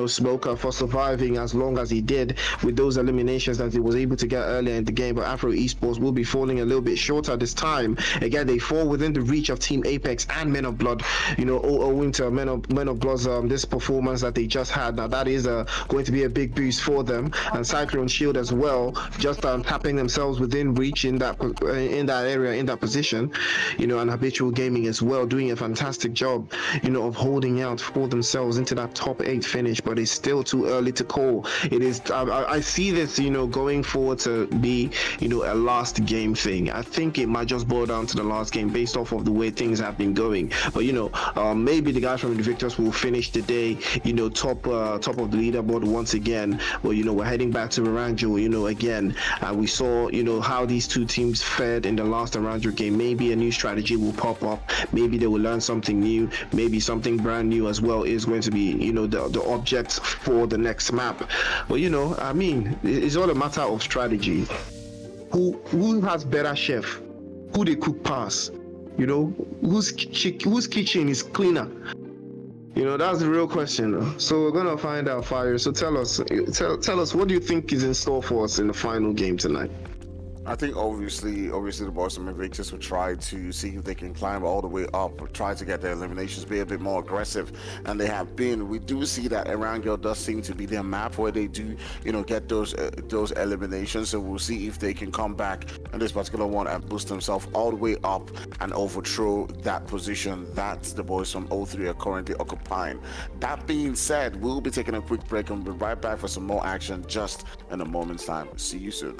Smoker for surviving as long as he did with those eliminations that he was able to get earlier in the game. But Afro Esports will be falling a little bit shorter this time. Again, they fall within the reach of Team Apex and Men of Blood, owing to Men of Blood's this performance that they just had. Now that is going to be a big boost for them, and Cyclone Shield as well, just tapping themselves within reach in that area, in that position, and Habitual Gaming as well doing a fantastic job, of holding out for themselves into that top 8 finish. But it's still too early to call. It is. I see this, going forward to be, a last game thing. I think it might just boil down to the last game based off of the way things have been going. But maybe the guys from Invictus will finish the day, top of the leaderboard once again. But we're heading back to Erangel, again, and we saw, how these two teams fared in the last Erangel game. Maybe a new strategy will pop up. Maybe they will learn something new. Maybe something brand new as well is going to be, the object for the next map. But I mean, it's all a matter of strategy. Who has better chef? Who they cook past? Whose kitchen is cleaner? That's the real question. So we're gonna find out, Fire. So tell us, what do you think is in store for us in the final game tonight? I think obviously the boys from Invictus will try to see if they can climb all the way up, or try to get their eliminations, be a bit more aggressive, and they have been. We do see that Erangel does seem to be their map where they do, get those eliminations. So we'll see if they can come back in this particular one and boost themselves all the way up and overthrow that position that the boys from 03 are currently occupying. That being said, we'll be taking a quick break and we'll be right back for some more action just in a moment's time. See you soon.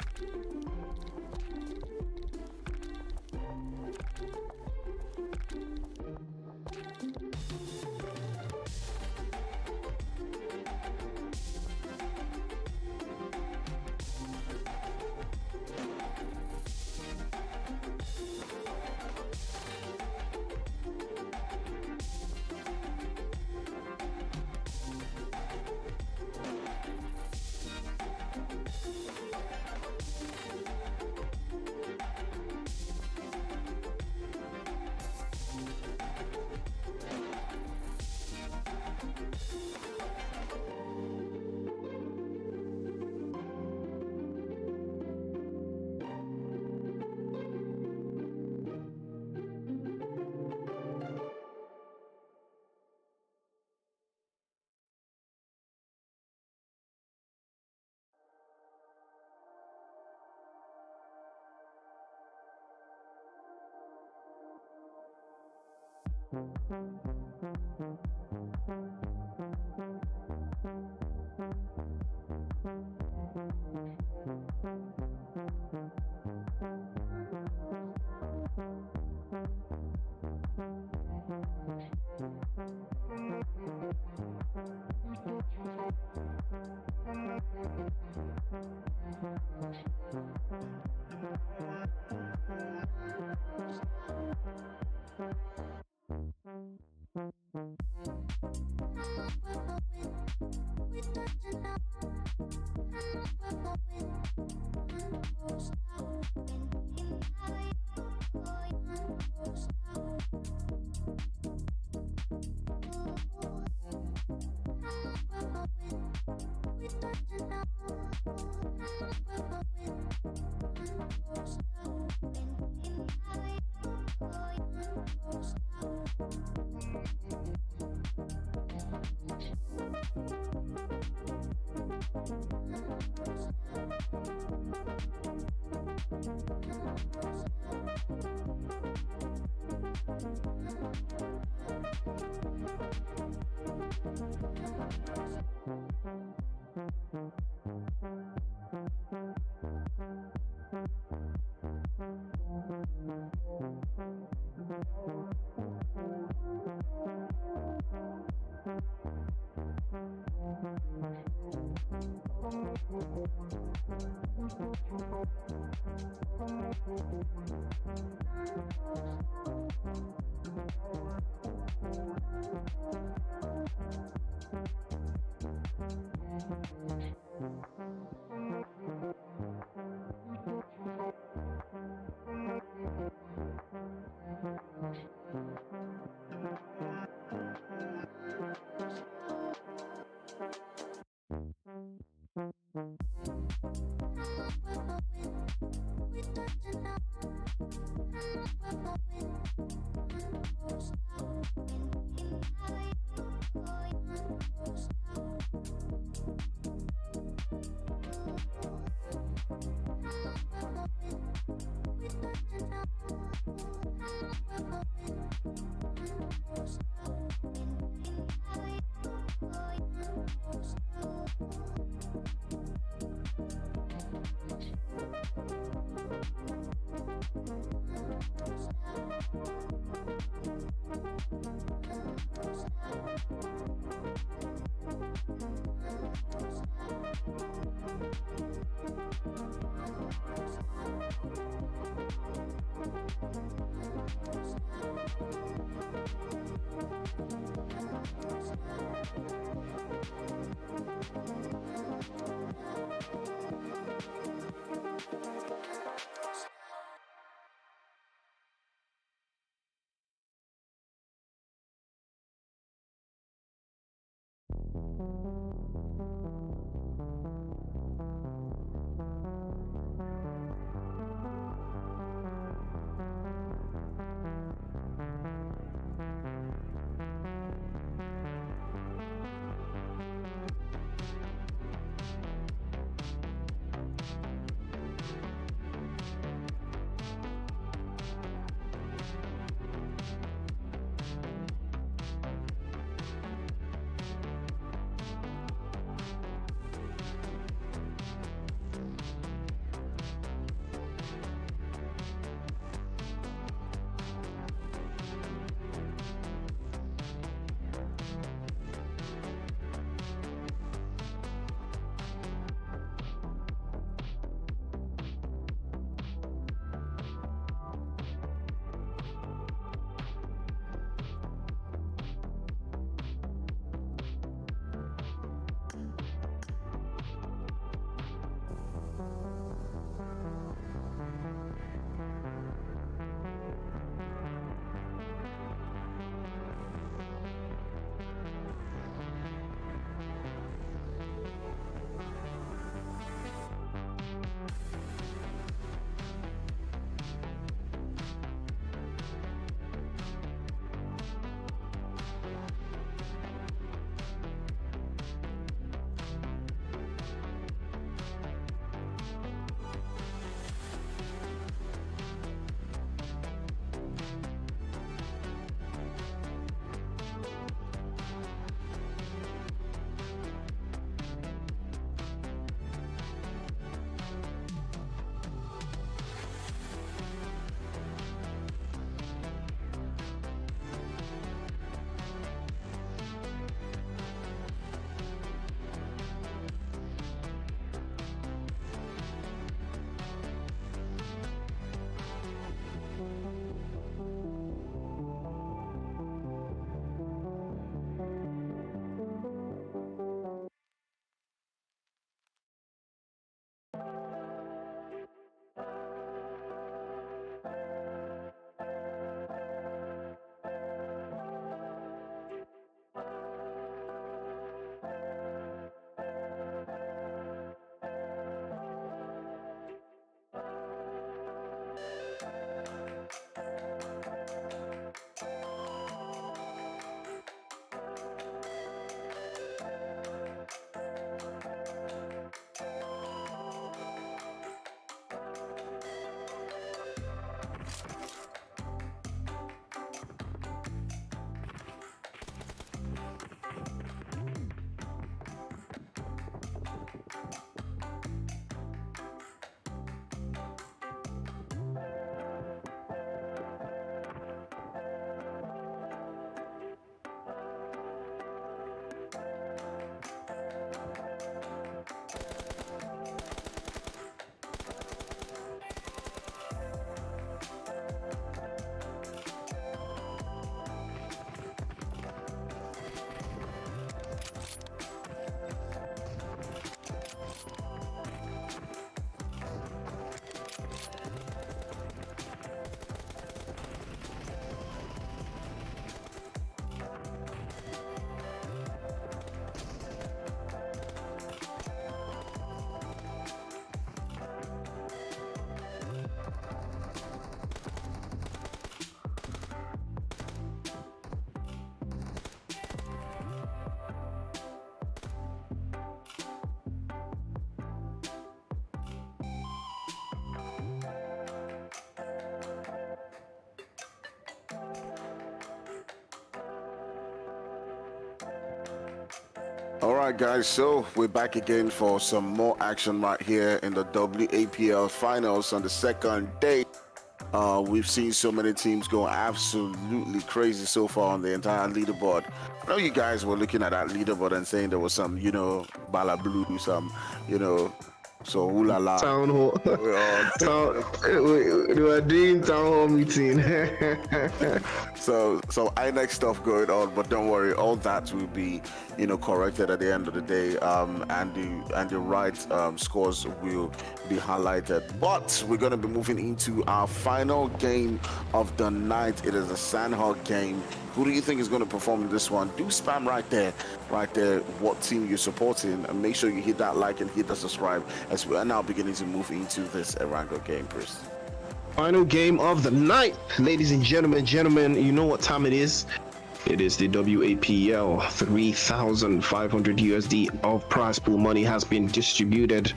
right, guys, so we're back again for some more action right here in the WAPL finals on the second day. We've seen so many teams go absolutely crazy so far on the entire leaderboard. I know you guys were looking at that leaderboard and saying there was some, Bala Blue, some, so ooh la la. Town hall. We were doing town hall meeting. So INEC stuff going on, but don't worry, all that will be, corrected at the end of the day, and the right scores will be highlighted. But we're going to be moving into our final game of the night. It is a Sanhok game. Who do you think is going to perform in this one? Do spam right there, what team you're supporting, and make sure you hit that like and hit the subscribe as we are now beginning to move into this Erangel game, Chris. Final game of the night, ladies and gentlemen. You know what time it is. It is the WAPL. 3,500 USD of prize pool money has been distributed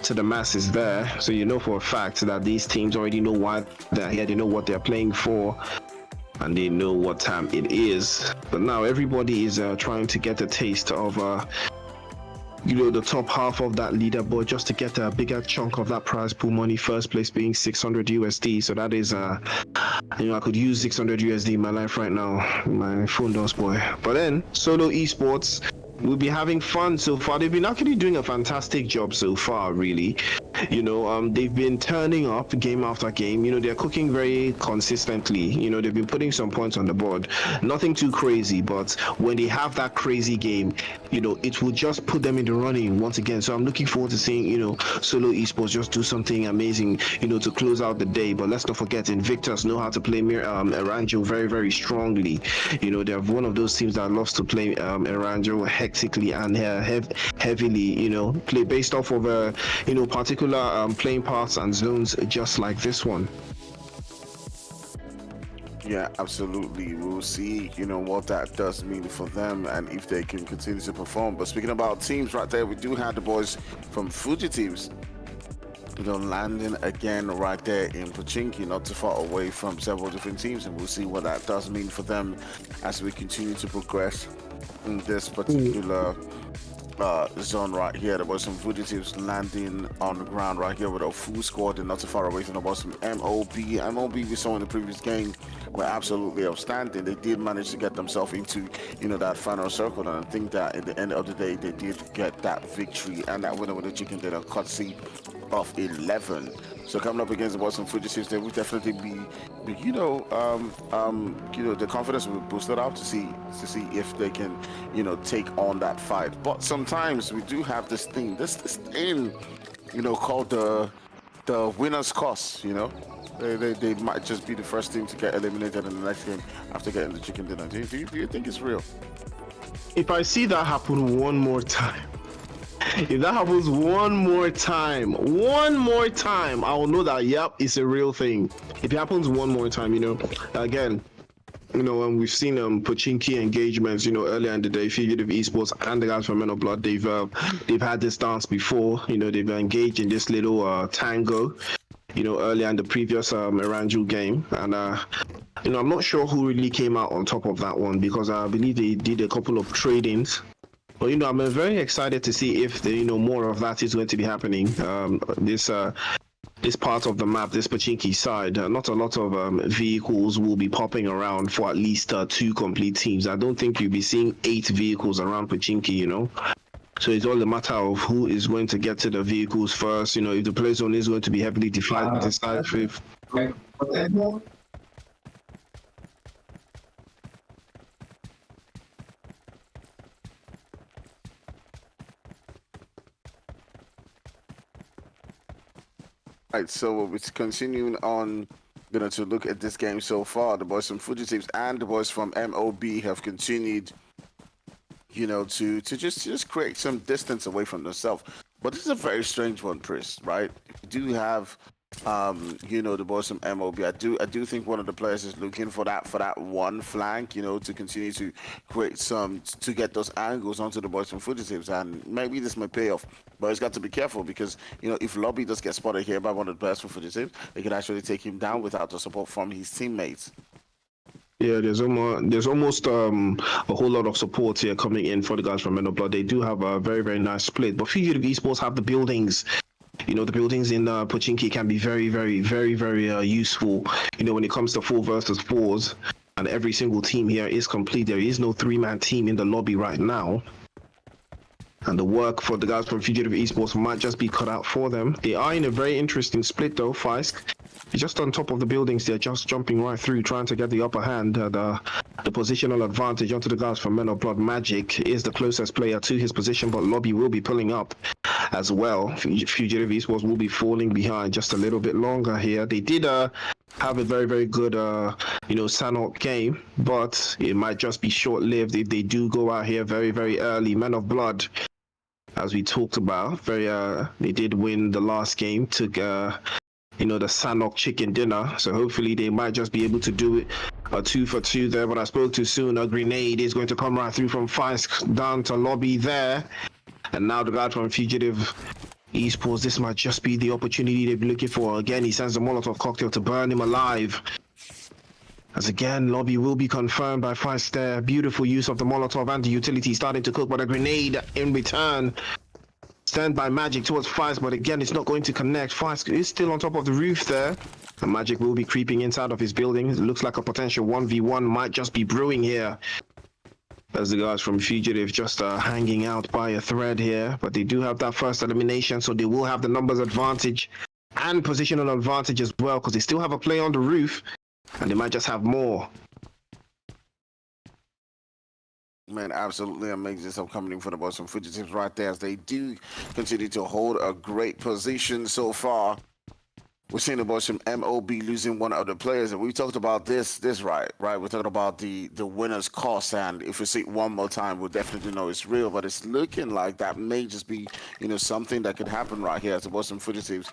to the masses there. So you know for a fact that these teams already know why they're here. They know what they're playing for, and they know what time it is. But now everybody is trying to get a taste of the top half of that leaderboard, just to get a bigger chunk of that prize pool money. First place being 600 USD. So that is I could use 600 USD in my life right now. My phone does, boy. But then Solo Esports will be having fun so far. They've been actually doing a fantastic job so far, really. They've been turning up game after game. They're cooking very consistently. They've been putting some points on the board. Nothing too crazy, but when they have that crazy game, it will just put them in the running once again. So I'm looking forward to seeing, Solo Esports just do something amazing, to close out the day. But let's not forget, Invictus know how to play Erangel very, very strongly. They're one of those teams that loves to play Erangel hectically and heavily, play based off of particular playing paths and zones, just like this one. Yeah, absolutely. We'll see, what that does mean for them and if they can continue to perform. But speaking about teams right there, we do have the boys from Fugitives, landing again right there in Pochinki, not too far away from several different teams, and we'll see what that does mean for them as we continue to progress in this particular zone right here. There was some Fugitives landing on the ground right here with a full squad and not too far away from the boss from MOB. MOB we saw in the previous game were absolutely outstanding. They did manage to get themselves into that final circle, and I think that at the end of the day they did get that victory and that winner with the chicken dinner courtesy of 11. So coming up against the Boston Fugitives, they will definitely be the confidence will be boosted up to see if they can, take on that fight. But sometimes we do have this thing, called the winner's curse. They might just be the first team to get eliminated in the next game after getting the chicken dinner. Do you think it's real? If I see that happen one more time, if that happens one more time, I will know that, yep, it's a real thing. If it happens one more time, again, when we've seen Pochinki engagements, earlier in the day, Fugitive Esports and the guys from Men of Blood, they've had this dance before. They've engaged in this little tango, earlier in the previous Erangel game, and I'm not sure who really came out on top of that one, because I believe they did a couple of trade-ins. But I'm very excited to see if more of that is going to be happening. This part of the map, this Pochinki side, not a lot of vehicles will be popping around for at least 2 complete teams. I don't think you'll be seeing 8 vehicles around Pochinki. So it's all a matter of who is going to get to the vehicles first. If the play zone is going to be heavily decisive. Right, so it's continuing on, to look at this game so far. The boys from Fugitives and the boys from MOB have continued, to just create some distance away from themselves. But this is a very strange one, Chris, right? You do have, the boys from MOB. I do think one of the players is looking for that one flank, to continue to create to get those angles onto the boys from Fugitives, and maybe this might pay off. But he's got to be careful because, if Lobby does get spotted here by one of the players from Fugitives, they could actually take him down without the support from his teammates. Yeah, there's almost a whole lot of support here coming in for the guys from Men of Blood. They do have a very, very nice split, but Fugitive Esports have the buildings. You know, the buildings in Pochinki can be very, very, very, very useful. You know, when it comes to 4 versus 4s, and every single team here is complete. There is no 3-man team in the lobby right now. And the work for the guys from Fugitive Esports might just be cut out for them. They are in a very interesting split though, Faisk. Just on top of the buildings, they're just jumping right through, trying to get the upper hand. The positional advantage onto the guys from Men of Blood. Magic is the closest player to his position, but Lobby will be pulling up as well. Fugitive Esports will be falling behind just a little bit longer here. They did have a very, very good, Sanhok game, but it might just be short-lived if they do go out here very, very early. Men of Blood, as we talked about, they did win the last game, took the Sanhok chicken dinner, so hopefully they might just be able to do it a 2 for 2 there. But I spoke too soon. A grenade is going to come right through from Faisk down to Lobby there, and now the guy from Fugitive Esports, this might just be the opportunity they've been looking for. Again, he sends a Molotov cocktail to burn him alive. As again, Lobby will be confirmed by Faisk there. Beautiful use of the Molotov and the utility starting to cook, but a grenade in return. Sent by Magic towards Faisk, but again, it's not going to connect. Faisk is still on top of the roof there. And Magic will be creeping inside of his building. It looks like a potential 1v1 might just be brewing here, as the guys from Fugitive just hanging out by a thread here. But they do have that first elimination, so they will have the numbers advantage and positional advantage as well, because they still have a play on the roof, and they might just have more. Man, absolutely amazing stuff coming in for the boys from Fugitives right there, as they do continue to hold a great position so far. We're seeing the boys from MOB losing one of the players, and we talked about this right? We're talking about the winner's cost, and if we see it one more time, we'll definitely know it's real. But it's looking like that may just be, something that could happen right here, as the boys from Fugitives,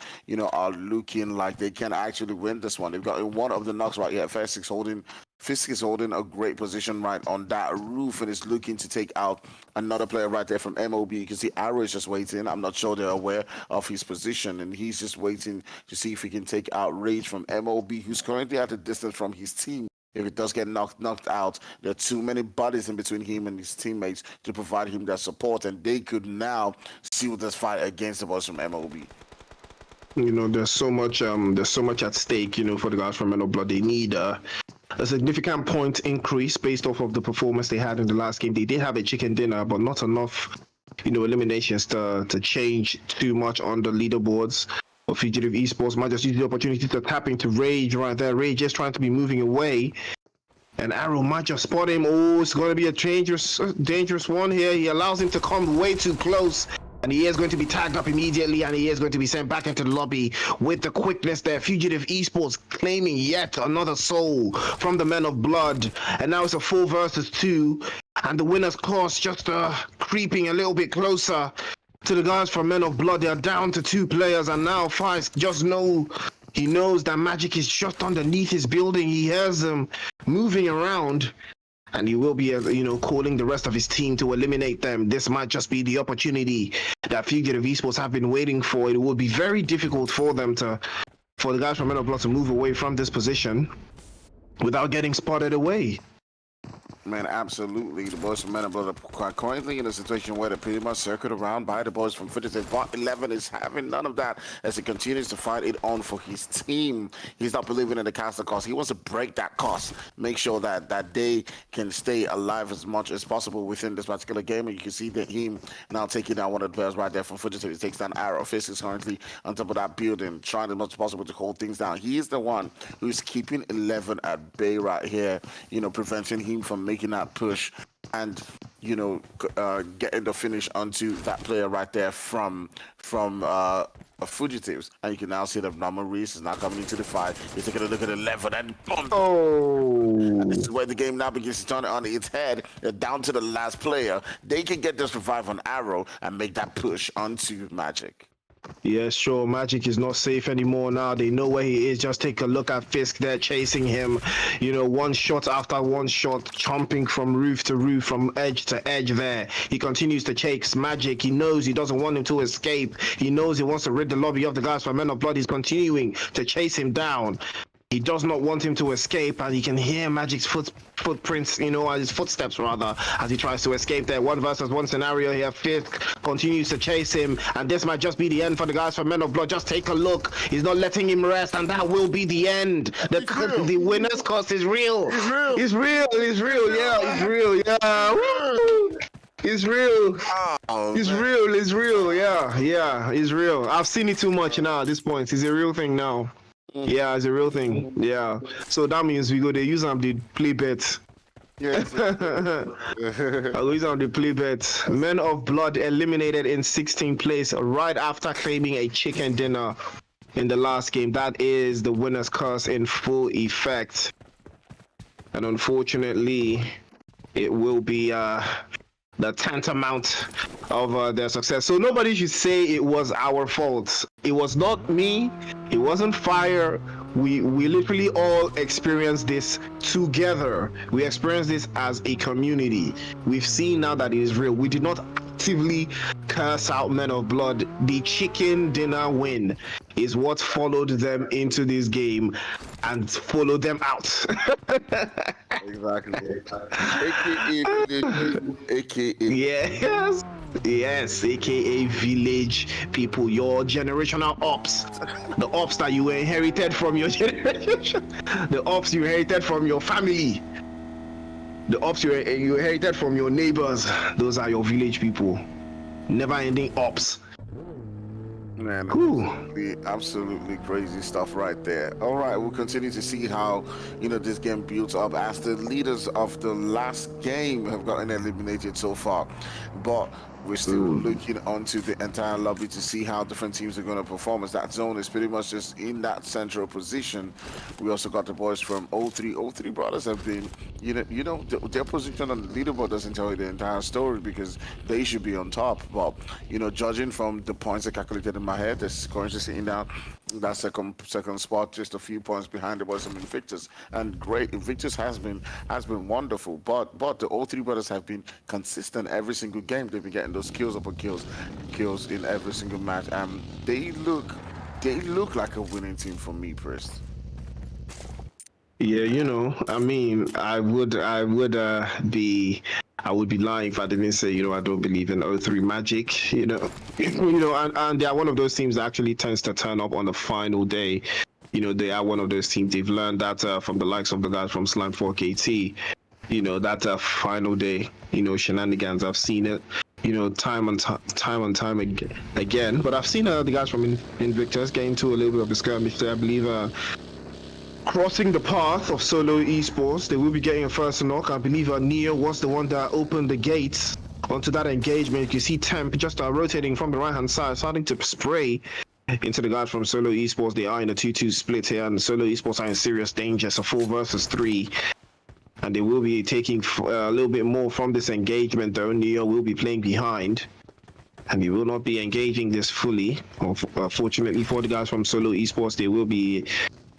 are looking like they can actually win this one. They've got one of the knocks right here. Fisk is holding a great position right on that roof and is looking to take out another player right there from MOB. You can see Arrow is just waiting. I'm not sure they're aware of his position, and he's just waiting to see if he can take out Rage from MOB, who's currently at a distance from his team. If it does get knocked out, there are too many bodies in between him and his teammates to provide him that support, and they could now seal this fight against the boys from MOB. There's so much at stake, for the guys from Men of Blood. They need a significant point increase based off of the performance they had in the last game. They did have a chicken dinner, but not enough, eliminations to change too much on the leaderboards. But Fugitive Esports might just use the opportunity to tap into Rage right there. Rage is trying to be moving away, and Arrow might just spot him. Oh, it's going to be a dangerous one here. He allows him to come way too close, and he is going to be tagged up immediately, and he is going to be sent back into the lobby with the quickness there. Fugitive Esports claiming yet another soul from the Men of Blood, and now it's a 4 versus 2, and the winner's cost just creeping a little bit closer to the guys from Men of Blood. They are down to 2 players, and now Faisk knows that Magic is just underneath his building. He hears them moving around, and he will be, calling the rest of his team to eliminate them. This might just be the opportunity that Fugitive Esports have been waiting for. It will be very difficult for the guys from Men of Blood to move away from this position without getting spotted away. Man, absolutely. The boys from Men of Blood are currently in a situation where they're pretty much circled around by the boys from Fugitives. But 11 is having none of that as he continues to fight it on for his team. He's not believing in the caster cost. He wants to break that cost, make sure that they can stay alive as much as possible within this particular game. And you can see that him now taking down one of the players right there from Fugitives. He takes down Arrow. Fisk is currently on top of that building, trying as much as possible to hold things down. He is the one who's keeping 11 at bay right here, preventing him from making that push and getting the finish onto that player right there from Fugitives. And you can now see that Norman Reese is now coming into the fight. He's taking a look at 11 and boom! Oh! And this is where the game now begins to turn it on its head. They're down to the last player. They can get this revive on Arrow and make that push onto Magic. Yeah, sure. Magic is not safe anymore now. They know where he is. Just take a look at Fisk there chasing him. One shot after one shot, chomping from roof to roof, from edge to edge there. He continues to chase Magic. He knows he doesn't want him to escape. He knows he wants to rid the lobby of the guys from Men of Blood. He's continuing to chase him down. He does not want him to escape, and he can hear Magic's footprints, his footsteps rather, as he tries to escape there. 1 versus 1 scenario here. Fifth continues to chase him, and this might just be the end for the guys from Men of Blood. Just take a look. He's not letting him rest, and that will be the end. The winner's cost is real. It's real. Yeah, it's real. Yeah. Woo! It's real. It's real. Yeah, it's real. I've seen it too much now at this point. It's a real thing now. Yeah, it's a real thing. Yeah. So that means we go to use them the play bet. Yes. I'll use them the play bet. Men of Blood eliminated in 16th place right after claiming a chicken dinner in the last game. That is the winner's curse in full effect. And unfortunately, it will be the tantamount of their success. So nobody should say it was our fault. It was not me. It wasn't Fire. We literally all experienced this together. We experienced this as a community. We've seen now that it is real. We did not actively curse out Men of Blood. The chicken dinner win is what followed them into this game and followed them out. Exactly. AKA. Yes, aka village people, your generational ops, the ops that you inherited from your generation, the ops you inherited from your family, the ops you inherited from your neighbors. Those are your village people. Never ending ops. Man, absolutely crazy stuff right there. All right, we'll continue to see how this game builds up as the leaders of the last game have gotten eliminated so far, but we're still looking onto the entire lobby to see how different teams are going to perform, as that zone is pretty much just in that central position. We also got the boys from O3. O3 brothers have been, their position on the leaderboard doesn't tell you the entire story because they should be on top. But, judging from the points I calculated in my head, they're currently sitting down that second spot, just a few points behind the boys from Invictus. And great, Invictus has been wonderful, but the O3 brothers have been consistent every single game. They've been getting those kills upon kills in every single match. They look like a winning team for me, Chris. Yeah, I mean, I would be lying if I didn't say, I don't believe in O3 Magic, and they are one of those teams that actually tends to turn up on the final day. They are one of those teams. They've learned that from the likes of the guys from Slant 4KT, that final day, shenanigans. I've seen it, time and time again. But I've seen the guys from Invictus get into a little bit of a skirmish there. I believe crossing the path of Solo Esports, they will be getting a first knock. I believe Neo was the one that opened the gates onto that engagement. You can see Temp just rotating from the right-hand side, starting to spray into the guys from Solo Esports. They are in a 2-2 split here, and Solo Esports are in serious danger. It's a 4 versus 3. And they will be taking a little bit more from this engagement, though. Neo will be playing behind, and he will not be engaging this fully. Fortunately for the guys from Solo Esports,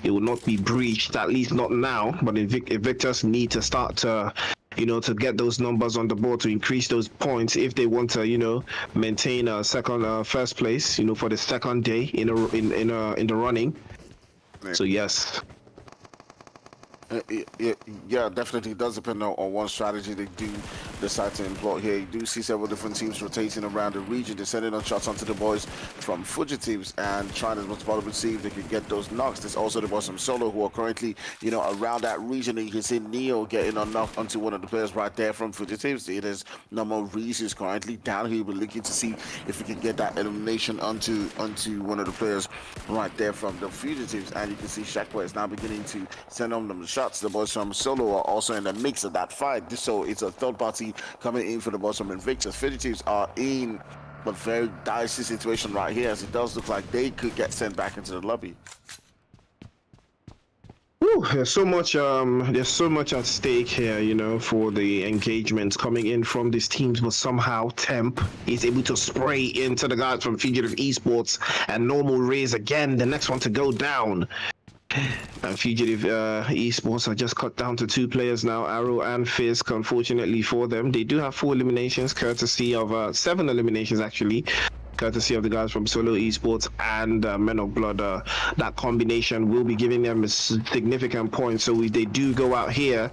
it will not be breached, at least not now. But Invictus need to start to, to get those numbers on the board to increase those points if they want to, maintain a first place, for the second day in the running. So yes. Yeah, definitely does depend on what strategy they do decide to employ here. You do see several different teams rotating around the region. They're sending on shots onto the boys from Fugitives and trying as much as possible to see if they can get those knocks. There's also the boys from Solo who are currently, around that region. And you can see Neo getting a knock onto one of the players right there from Fugitives. It is No Rage is currently down here. We're looking to see if we can get that elimination onto one of the players right there from the Fugitives. And you can see Shakwa is now beginning to send on them the shots. The boys from Solo are also in the mix of that fight. So it's a third party coming in for the boys from Invictus. Fugitives are in a very dicey situation right here, as it does look like they could get sent back into the lobby. Whew, there's so much at stake here, for the engagements coming in from these teams, but somehow Temp is able to spray into the guys from Fugitives Esports, and Normal Rays again, the next one to go down. And Fugitive Esports are just cut down to 2 players now, Arrow and Fisk. Unfortunately for them, they do have 4 eliminations, courtesy of 7 eliminations actually, courtesy of the guys from Solo Esports and Men of Blood. That combination will be giving them a significant point. So if they do go out here,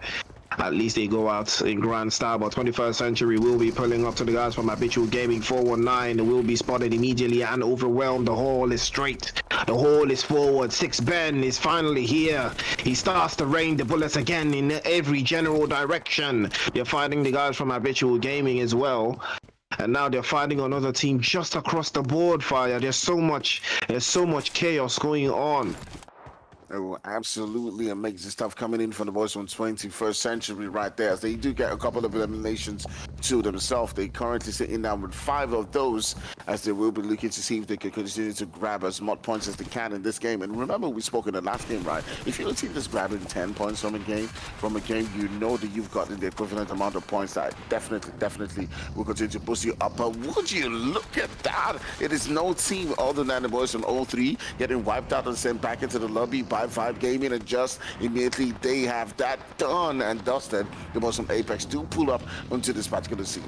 at least they go out in grand style. But 21st Century will be pulling up to the guys from Habitual Gaming 419. They will be spotted immediately and overwhelmed. The hall is straight. The hall is forward. Six Ben is finally here. He starts to rain the bullets again in every general direction. They're fighting the guys from Habitual Gaming as well. And now they're fighting another team just across the board, Fire. There's so much chaos going on. Oh, absolutely amazing stuff coming in from the boys from 21st Century right there. As they do get a couple of eliminations to themselves. They currently sitting down with 5 of those, as they will be looking to see if they can continue to grab as much points as they can in this game. And remember, we spoke in the last game, right? If you're a team that's grabbing 10 points from a game, you know that you've gotten the equivalent amount of points that definitely will continue to boost you up. But would you look at that? It is no team other than the boys from 03 getting wiped out and sent back into the lobby by 5 Gaming, and just immediately they have that done and dusted. The boys from Apex do pull up onto this particular scene.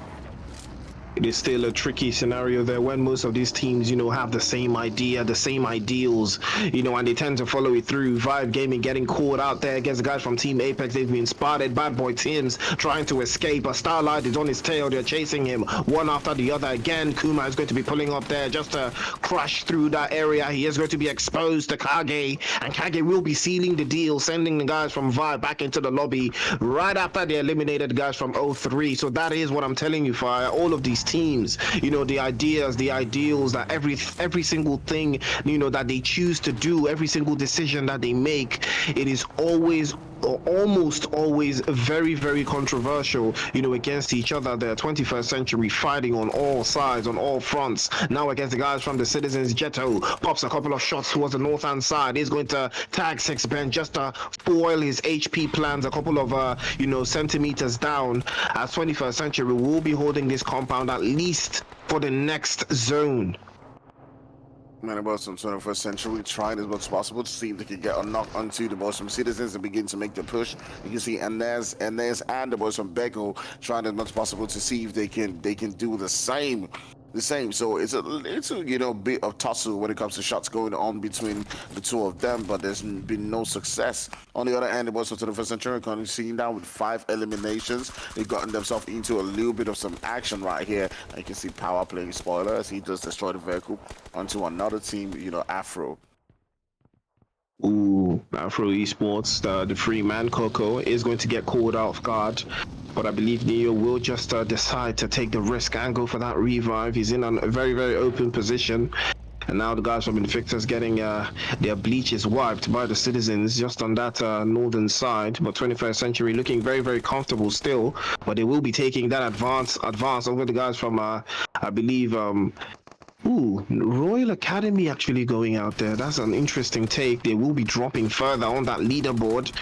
It is still a tricky scenario there when most of these teams, have the same idea, the same ideals, and they tend to follow it through. Vibe Gaming getting caught out there against the guys from Team Apex. They've been spotted. Bad Boy Tim's trying to escape. A Starlight is on his tail. They're chasing him one after the other. Again, Kuma is going to be pulling up there just to crash through that area. He is going to be exposed to Kage, and Kage will be sealing the deal, sending the guys from Vibe back into the lobby right after they eliminated the guys from 03. So that is what I'm telling you, Fire. All of these teams, the ideas, the ideals, that every single thing, that they choose to do, every single decision that they make, it is always or almost always very, very controversial, against each other. The 21st Century fighting on all sides, on all fronts. Now against the guys from the Sidizens, Jetto pops a couple of shots towards the north-hand side. He's going to tag Six Ben just to foil his HP plans a couple of, centimeters down, as 21st Century will be holding this compound at least for the next zone. Man, about some 21st Century trying as much as possible to see if they can get a knock onto the boys from Citizens and begin to make the push. You can see Inez and the boys from Bego trying as much as possible to see if they can do the same. So it's a little, bit of tussle when it comes to shots going on between the two of them, but there's been no success. On the other hand, the boys from 21st Century are sitting down with 5 eliminations. They've gotten themselves into a little bit of some action right here. You can see Power playing spoiler as he does destroy the vehicle onto another team, Afro. Ooh, Afro Esports, the free man Coco is going to get caught off guard, but I believe Neo will just decide to take the risk and go for that revive. He's in a very, very open position, and now the guys from Invictus getting their bleaches wiped by the Citizens just on that northern side. But 21st Century looking very, very comfortable still, but they will be taking that advance over the guys from I believe Royal Academy actually going out there. That's an interesting take. They will be dropping further on that leaderboard.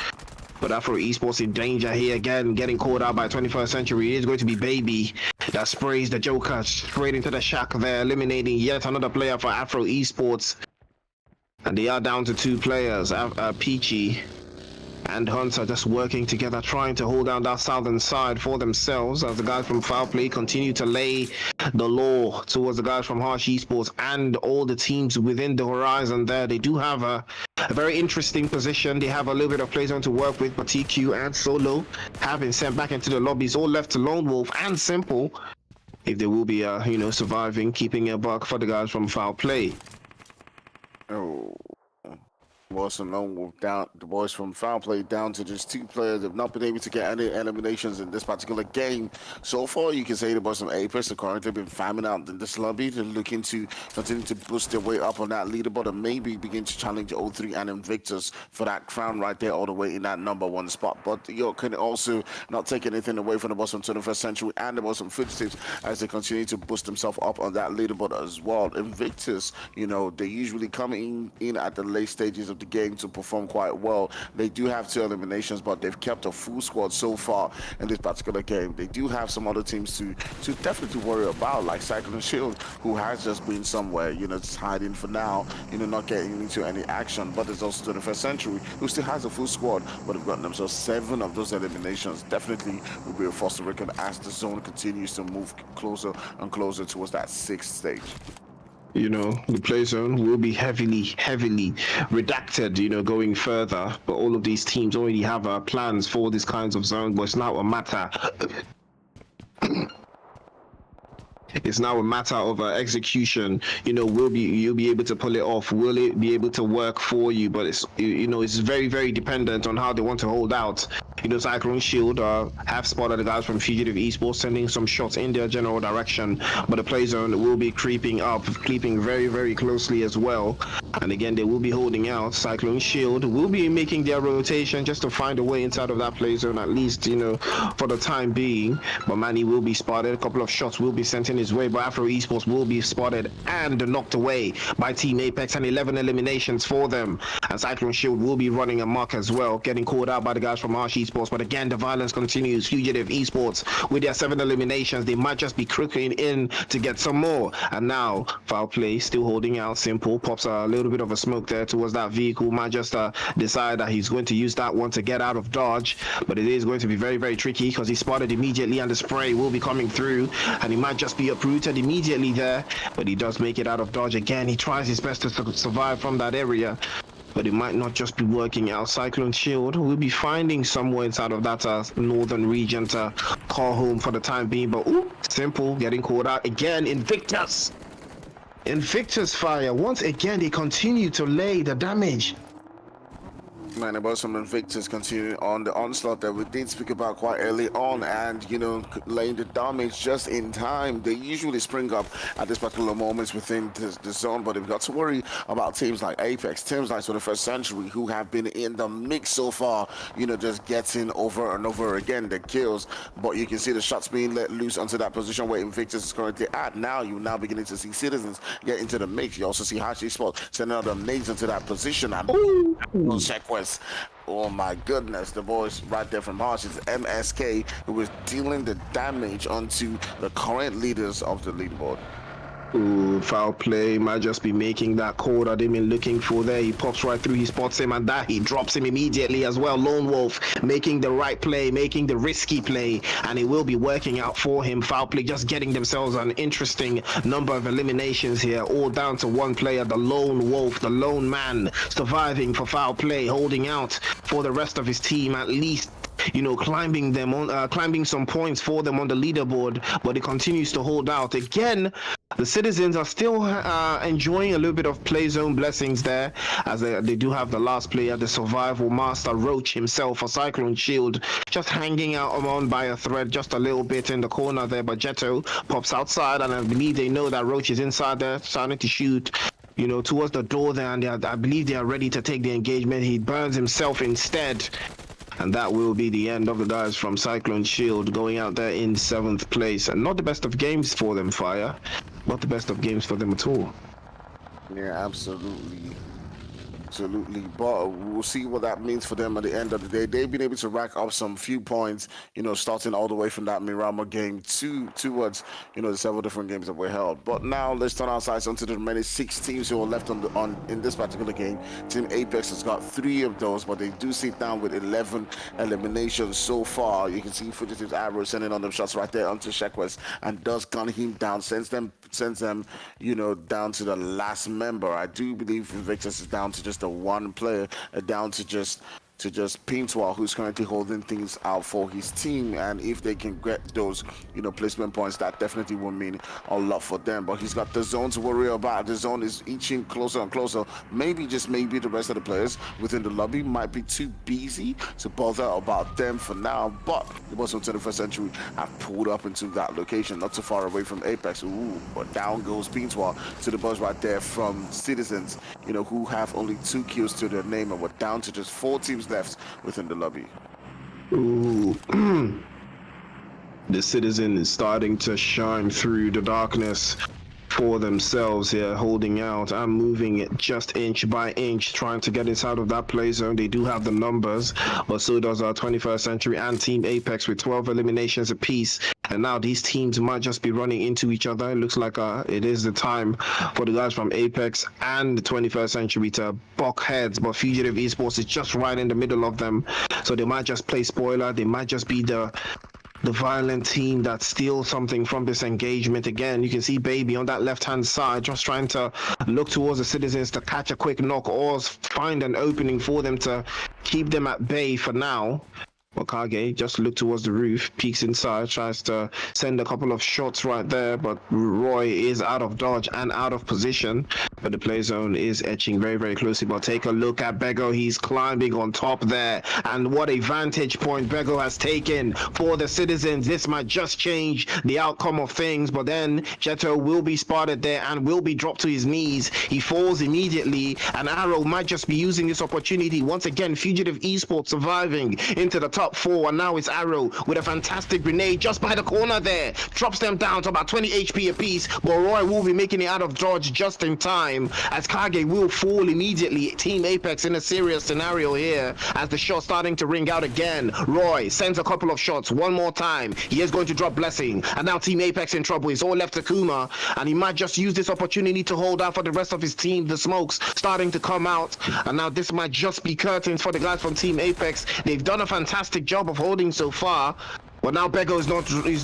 But Afro Esports in danger here again, getting caught out by 21st Century. It is going to be Baby that sprays the Joker straight into the shack there, eliminating yet another player for Afro Esports. And they are down to 2 players, Peachy and Hunter, just working together, trying to hold down that southern side for themselves, as the guys from Fowl Play continue to lay the law towards the guys from Harsh Esports and all the teams within the horizon there. They do have a very interesting position. They have a little bit of play zone to work with, but TQ and Solo have been sent back into the lobbies, all left to Lone Wolf and Simple, if they will be, surviving, keeping a buck for the guys from Fowl Play. Oh. Was alone down the boys from Foul Play down to just 2 players. Have not been able to get any eliminations in this particular game so far. You can say the boys from Apex have currently been farming out in this lobby. They're looking to continue to boost their way up on that leaderboard and maybe begin to challenge 03 and Invictus for that crown right there, all the way in that #1 spot. But you can also not take anything away from the boys from 21st Century and the boys from Fugitives as they continue to boost themselves up on that leaderboard as well. Invictus, they usually come in at the late stages of the game to perform quite well. They do have 2 eliminations, but they've kept a full squad so far in this particular game. They do have some other teams to definitely worry about, like Cyclone Shield, who has just been somewhere, just hiding for now, not getting into any action. But there's also 21st Century, who still has a full squad, but have gotten themselves 7 of those eliminations. Definitely will be a force to reckon as the zone continues to move closer and closer towards that 6th stage. You know, the play zone will be heavily redacted, you know, going further. But all of these teams already have plans for these kinds of zones. But it's now a matter. It's now a matter of execution. You know, you'll be able to pull it off? Will it be able to work for you? But it's, you know, it's very dependent on how they want to hold out. You know, Cyclone Shield have spotted the guys from Fugitive Esports sending some shots in their general direction, but the play zone will be creeping very closely as well. And again, they will be holding out. Cyclone Shield will be making their rotation just to find a way inside of that play zone, at least, you know, for the time being. But Manny will be spotted. A couple of shots will be sent in his way, but Afro Esports will be spotted and knocked away by Team Apex, and 11 eliminations for them. And Cyclone Shield will be running amok as well, getting called out by the guys from Arch Esports. But again, the violence continues. Fugitive Esports with their 7 eliminations, they might just be crooking in to get some more. And now Foul Play still holding out. Simple pops a little bit of a smoke there towards that vehicle, might just decide that he's going to use that one to get out of dodge. But it is going to be very tricky because he's spotted immediately, and the spray will be coming through, and he might just be uprooted immediately there. But he does make it out of dodge again. He tries his best to survive from that area, but it might not just be working out. Cyclone Shield will be finding somewhere inside of that northern region to call home for the time being. But Simple getting caught out again. Invictus fire. Once again, they continue to lay the damage. Man, about some Invictus continuing on the onslaught that we did speak about quite early on, and, you know, laying the damage just in time. They usually spring up at this particular moments within the zone, but they've got to worry about teams like Apex, teams like 21st Century, who have been in the mix so far, you know, just getting over and over again the kills. But you can see the shots being let loose onto that position where Invictus is currently at. Now you're now beginning to see Sidizens get into the mix. You also see Habitual Esports sending out the nades into that position, and check West. Oh my goodness, the boys right there from Harsh is MSK, who is dealing the damage onto the current leaders of the leaderboard. Foul Play might just be making that call that they've been looking for there. He pops right through, he spots him, and that he drops him immediately as well. Lone Wolf making the right play, making the risky play, and it will be working out for him. Foul Play just getting themselves an interesting number of eliminations here, all down to one player, the Lone Wolf, the lone man, surviving for Foul Play, holding out for the rest of his team, at least, you know, climbing some points for them on the leaderboard. But it continues to hold out. Again, the Citizens are still enjoying a little bit of play zone blessings there, as they do have the last player, the survival master Roach himself for Cyclone Shield, just hanging out on by a thread just a little bit in the corner there. But Jetto pops outside, and I believe they know that Roach is inside there, starting to shoot, you know, towards the door there, and I believe they are ready to take the engagement. He burns himself instead. And that will be the end of the guys from Cyclone Shield going out there in 7th place. And not the best of games for them, Fire. Not the best of games for them at all. Yeah, absolutely. But we'll see what that means for them at the end of the day. They've been able to rack up some few points, you know, starting all the way from that Miramar game towards, you know, the several different games that were held. But now let's turn our sights onto the remaining 6 teams who are left in this particular game. Team Apex has got 3 of those, but they do sit down with 11 eliminations so far. You can see Fugitives Arrow sending on them shots right there onto Shekwest, and does gun him down, sends them, you know, down to the last member. I do believe Invictus is down to just the one player, down to just Pintoir, who's currently holding things out for his team. And if they can get those, you know, placement points, that definitely will mean a lot for them. But he's got the zone to worry about. The zone is inching closer and closer. Maybe the rest of the players within the lobby might be too busy to bother about them for now. But the boys from 21st Century have pulled up into that location, not too far away from Apex. But down goes Pintoir to the boys right there from Citizens, you know, who have only 2 kills to their name, and we're down to just 4 teams left within the lobby. The Citizen is starting to shine through the darkness for themselves here, holding out and moving it just inch by inch, trying to get inside of that play zone. They do have the numbers, but so does our 21st Century and Team Apex with 12 eliminations apiece. And now these teams might just be running into each other. It looks like it is the time for the guys from Apex and the 21st Century to buck heads, but Fugitive Esports is just right in the middle of them. So they might just play spoiler. They might just be the the violent team that steals something from this engagement. Again, you can see Baby on that left-hand side just trying to look towards the Citizens to catch a quick knock or find an opening for them to keep them at bay for now. Okage just look towards the roof, peeks inside, tries to send a couple of shots right there, but Roy is out of dodge and out of position. But the play zone is etching very, very closely. But take a look at Bego. He's climbing on top there. And what a vantage point Bego has taken for the Citizens. This might just change the outcome of things. But then Jetto will be spotted there and will be dropped to his knees. He falls immediately. And Arrow might just be using this opportunity. Once again, Fugitive Esports surviving into the top 4, and now it's Arrow with a fantastic grenade just by the corner there. Drops them down to about 20 HP apiece, but Roy will be making it out of dodge just in time as Kage will fall immediately. Team Apex in a serious scenario here as the shot starting to ring out again. Roy sends a couple of shots one more time. He is going to drop Blessing, and now Team Apex in trouble. It's all left to Kuma, and he might just use this opportunity to hold out for the rest of his team. The smokes starting to come out, and now this might just be curtains for the guys from Team Apex. They've done a fantastic job of holding so far, but now Bego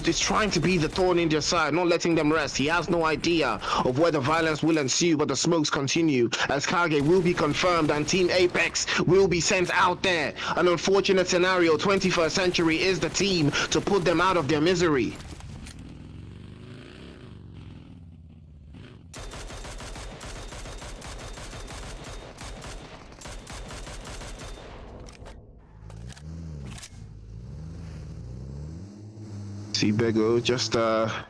is trying to be the thorn in their side, not letting them rest. He has no idea of where the violence will ensue, but the smokes continue as Kage will be confirmed and Team Apex will be sent out there. An unfortunate scenario. 21st Century is the team to put them out of their misery. See Bego just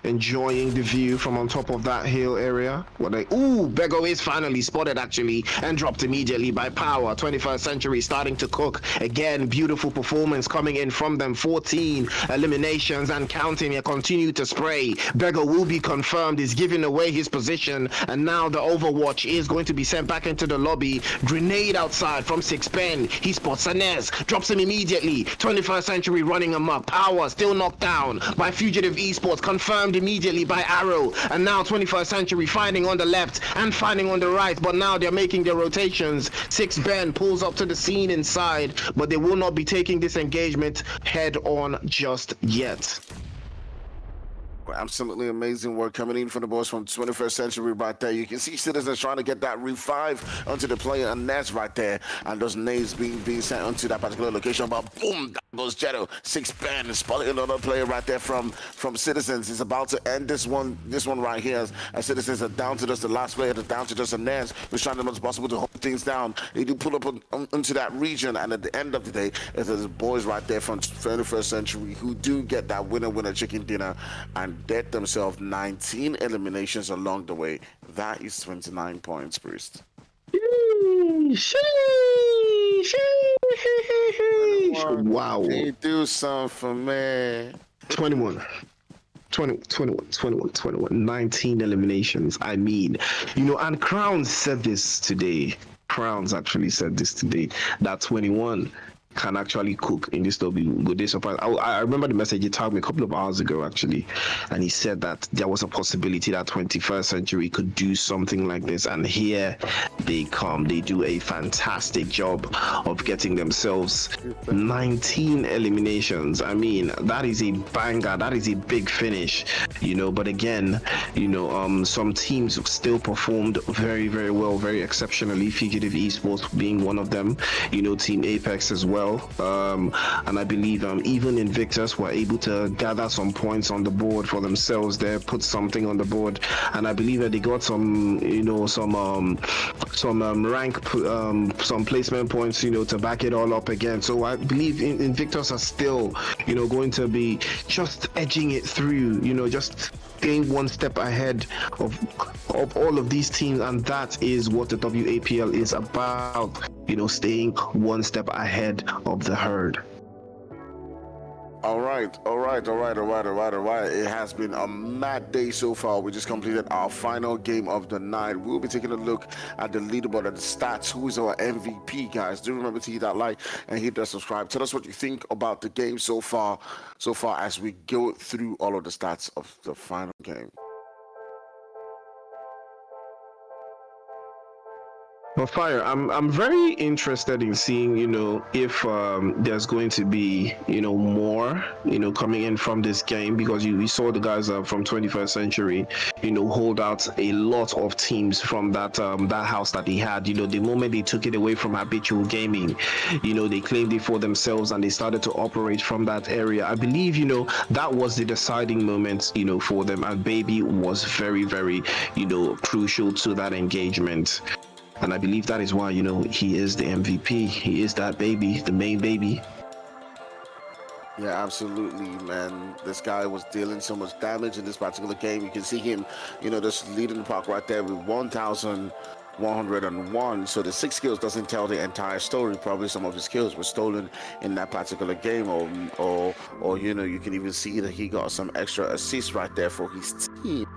enjoying the view from on top of that hill area. Bego is finally spotted actually and dropped immediately by Power. 21st Century starting to cook. Again, beautiful performance coming in from them. 14 eliminations and counting. They continue to spray. Bego will be confirmed. He's giving away his position, and now the Overwatch is going to be sent back into the lobby. Grenade outside from 6Ben. He spots Sanez, drops him immediately. 21st Century running amok. Power still knocked down by Fugitive Esports, confirmed immediately by Arrow, and now 21st Century finding on the left and finding on the right, but now they're making their rotations. 6Ben pulls up to the scene inside, but they will not be taking this engagement head on just yet. Absolutely amazing work coming in from the boys from 21st Century right there. You can see Citizens trying to get that revive onto the player and Nets right there, and those nades being sent onto that particular location. But boom, that goes Jetto. 6Ben spotting another player right there from Citizens. He's about to end this one right here as Citizens are down to just the last player, down to just a Nets, who's trying as much as possible to hold things down. They do pull up into that region, and at the end of the day, it's the boys right there from 21st Century who do get that winner chicken dinner and get themselves 19 eliminations along the way. That is 29 points, Priest. Wow. Can you do something for me? 21. 19 eliminations. I mean, and Crowns said this today. Crowns actually said this today. That 21 can actually cook in this lobby. Would they surprise? I remember the message he tagged me a couple of hours ago actually, and he said that there was a possibility that 21st Century could do something like this, and here they come. They do a fantastic job of getting themselves 19 eliminations. I mean, that is a banger. That is a big finish, but again, some teams still performed very, very well, very exceptionally. Fugitive Esports being one of them, Team Apex as well. And I believe even Invictus were able to gather some points on the board for themselves there, put something on the board, and I believe that they got some rank, some placement points, to back it all up again. So I believe Invictus are still, going to be just edging it through, just staying one step ahead of all of these teams, and that is what the WAPL is about, staying one step ahead of the herd. All right. It has been a mad day so far. We just completed our final game of the night. We'll be taking a look at the leaderboard, at the stats. Who is our MVP, guys? Do remember to hit that like and hit that subscribe. Tell us what you think about the game so far as we go through all of the stats of the final game. Well, Fire, I'm very interested in seeing, if there's going to be, more, coming in from this game, because we saw the guys from 21st Century, hold out a lot of teams from that house that they had. The moment they took it away from Habitual Gaming, they claimed it for themselves and they started to operate from that area. I believe, that was the deciding moment, for them, and Baby was very, very, crucial to that engagement. And I believe that is why, he is the MVP. He is that baby, the main baby. Yeah, absolutely, man. This guy was dealing so much damage in this particular game. You can see him, just leading the pack right there with 1,101. So the 6 kills doesn't tell the entire story. Probably some of his kills were stolen in that particular game, or you can even see that he got some extra assists right there for his team,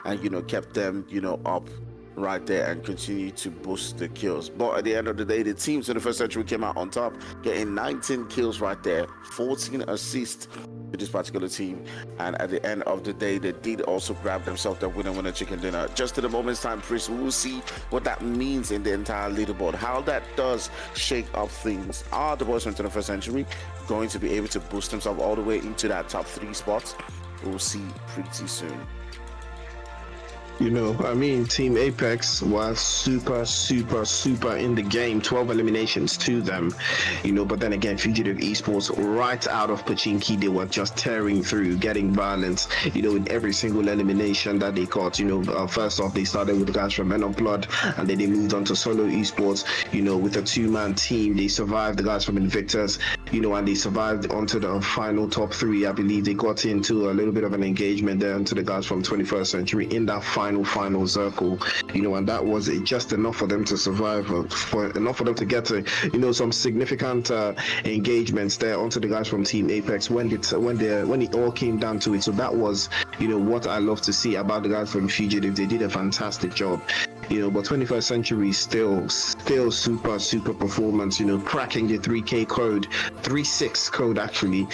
and kept them, up right there and continue to boost the kills. But at the end of the day, the team to the first century came out on top, getting 19 kills right there, 14 assists to this particular team. And at the end of the day, they did also grab themselves the winner chicken dinner. Just in a moment's time, Chris, we will see what that means in the entire leaderboard, how that does shake up things. Are the boys from 21st century going to be able to boost themselves all the way into that top 3 spots? We'll see pretty soon. Team Apex was super in the game. 12 eliminations to them, but then again, Fugitive Esports, right out of Pachinki, they were just tearing through, getting violence, in every single elimination that they caught. First off, they started with the guys from Men of Blood, and then they moved on to Solo Esports, with a 2-man team. They survived the guys from Invictus, and they survived onto the final top 3. I believe they got into a little bit of an engagement there into the guys from 21st Century in that final circle, and that was just enough for them to survive, enough for them to get to, some significant engagements there onto the guys from Team Apex when it all came down to it. So that was, what I love to see about the guys from Fugitive. They did a fantastic job. But 21st Century still super performance, cracking the 3K code, 3-6 code actually,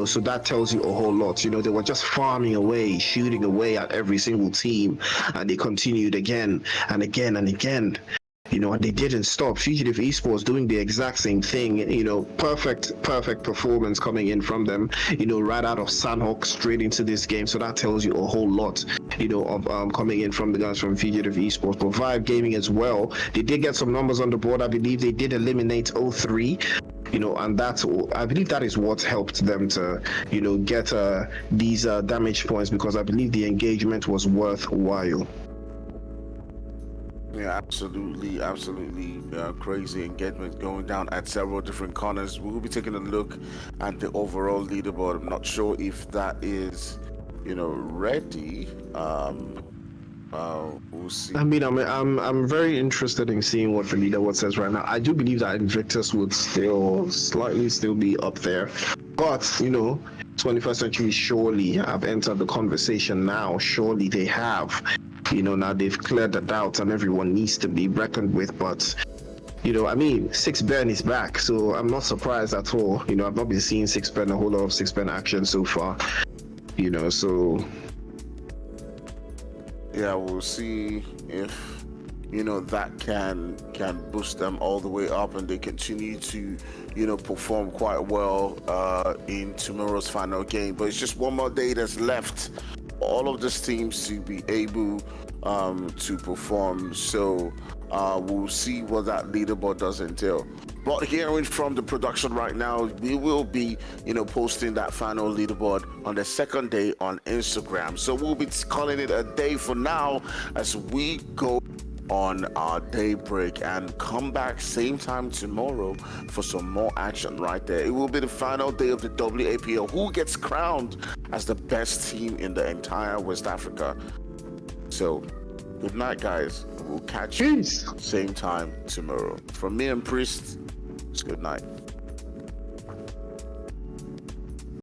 so that tells you a whole lot. They were just farming away, shooting away at every single team, and they continued again and again and again. And they didn't stop. Fugitive Esports doing the exact same thing, perfect performance coming in from them, right out of Sanhok straight into this game. So that tells you a whole lot, of coming in from the guys from Fugitive Esports. But Vibe Gaming as well, they did get some numbers on the board. I believe they did eliminate 03. And that's, I believe that is what helped them to, get these damage points, because I believe the engagement was worthwhile. Yeah, absolutely crazy engagement going down at several different corners. We will be taking a look at the overall leaderboard. I'm not sure if that is, ready. We'll see. I'm very interested in seeing what the leaderboard says right now. I do believe that Invictus would still be up there, but 21st Century surely have entered the conversation now. Surely they have. Now they've cleared the doubts and everyone needs to be reckoned with. But, 6Ben is back, so I'm not surprised at all. I've not been seeing 6Ben, a whole lot of 6Ben action so far. So... yeah, we'll see if that can boost them all the way up, and they continue to perform quite well in tomorrow's final game. But it's just one more day that's left for all of these teams to be able to perform. So we'll see what that leaderboard does entail. But hearing from the production right now, we will be, posting that final leaderboard on the second day on Instagram. So we'll be calling it a day for now as we go on our day break and come back same time tomorrow for some more action right there. It will be the final day of the WAPL. Who gets crowned as the best team in the entire West Africa? So good night, guys. We'll catch you same time tomorrow. From me and Priest, it's good night.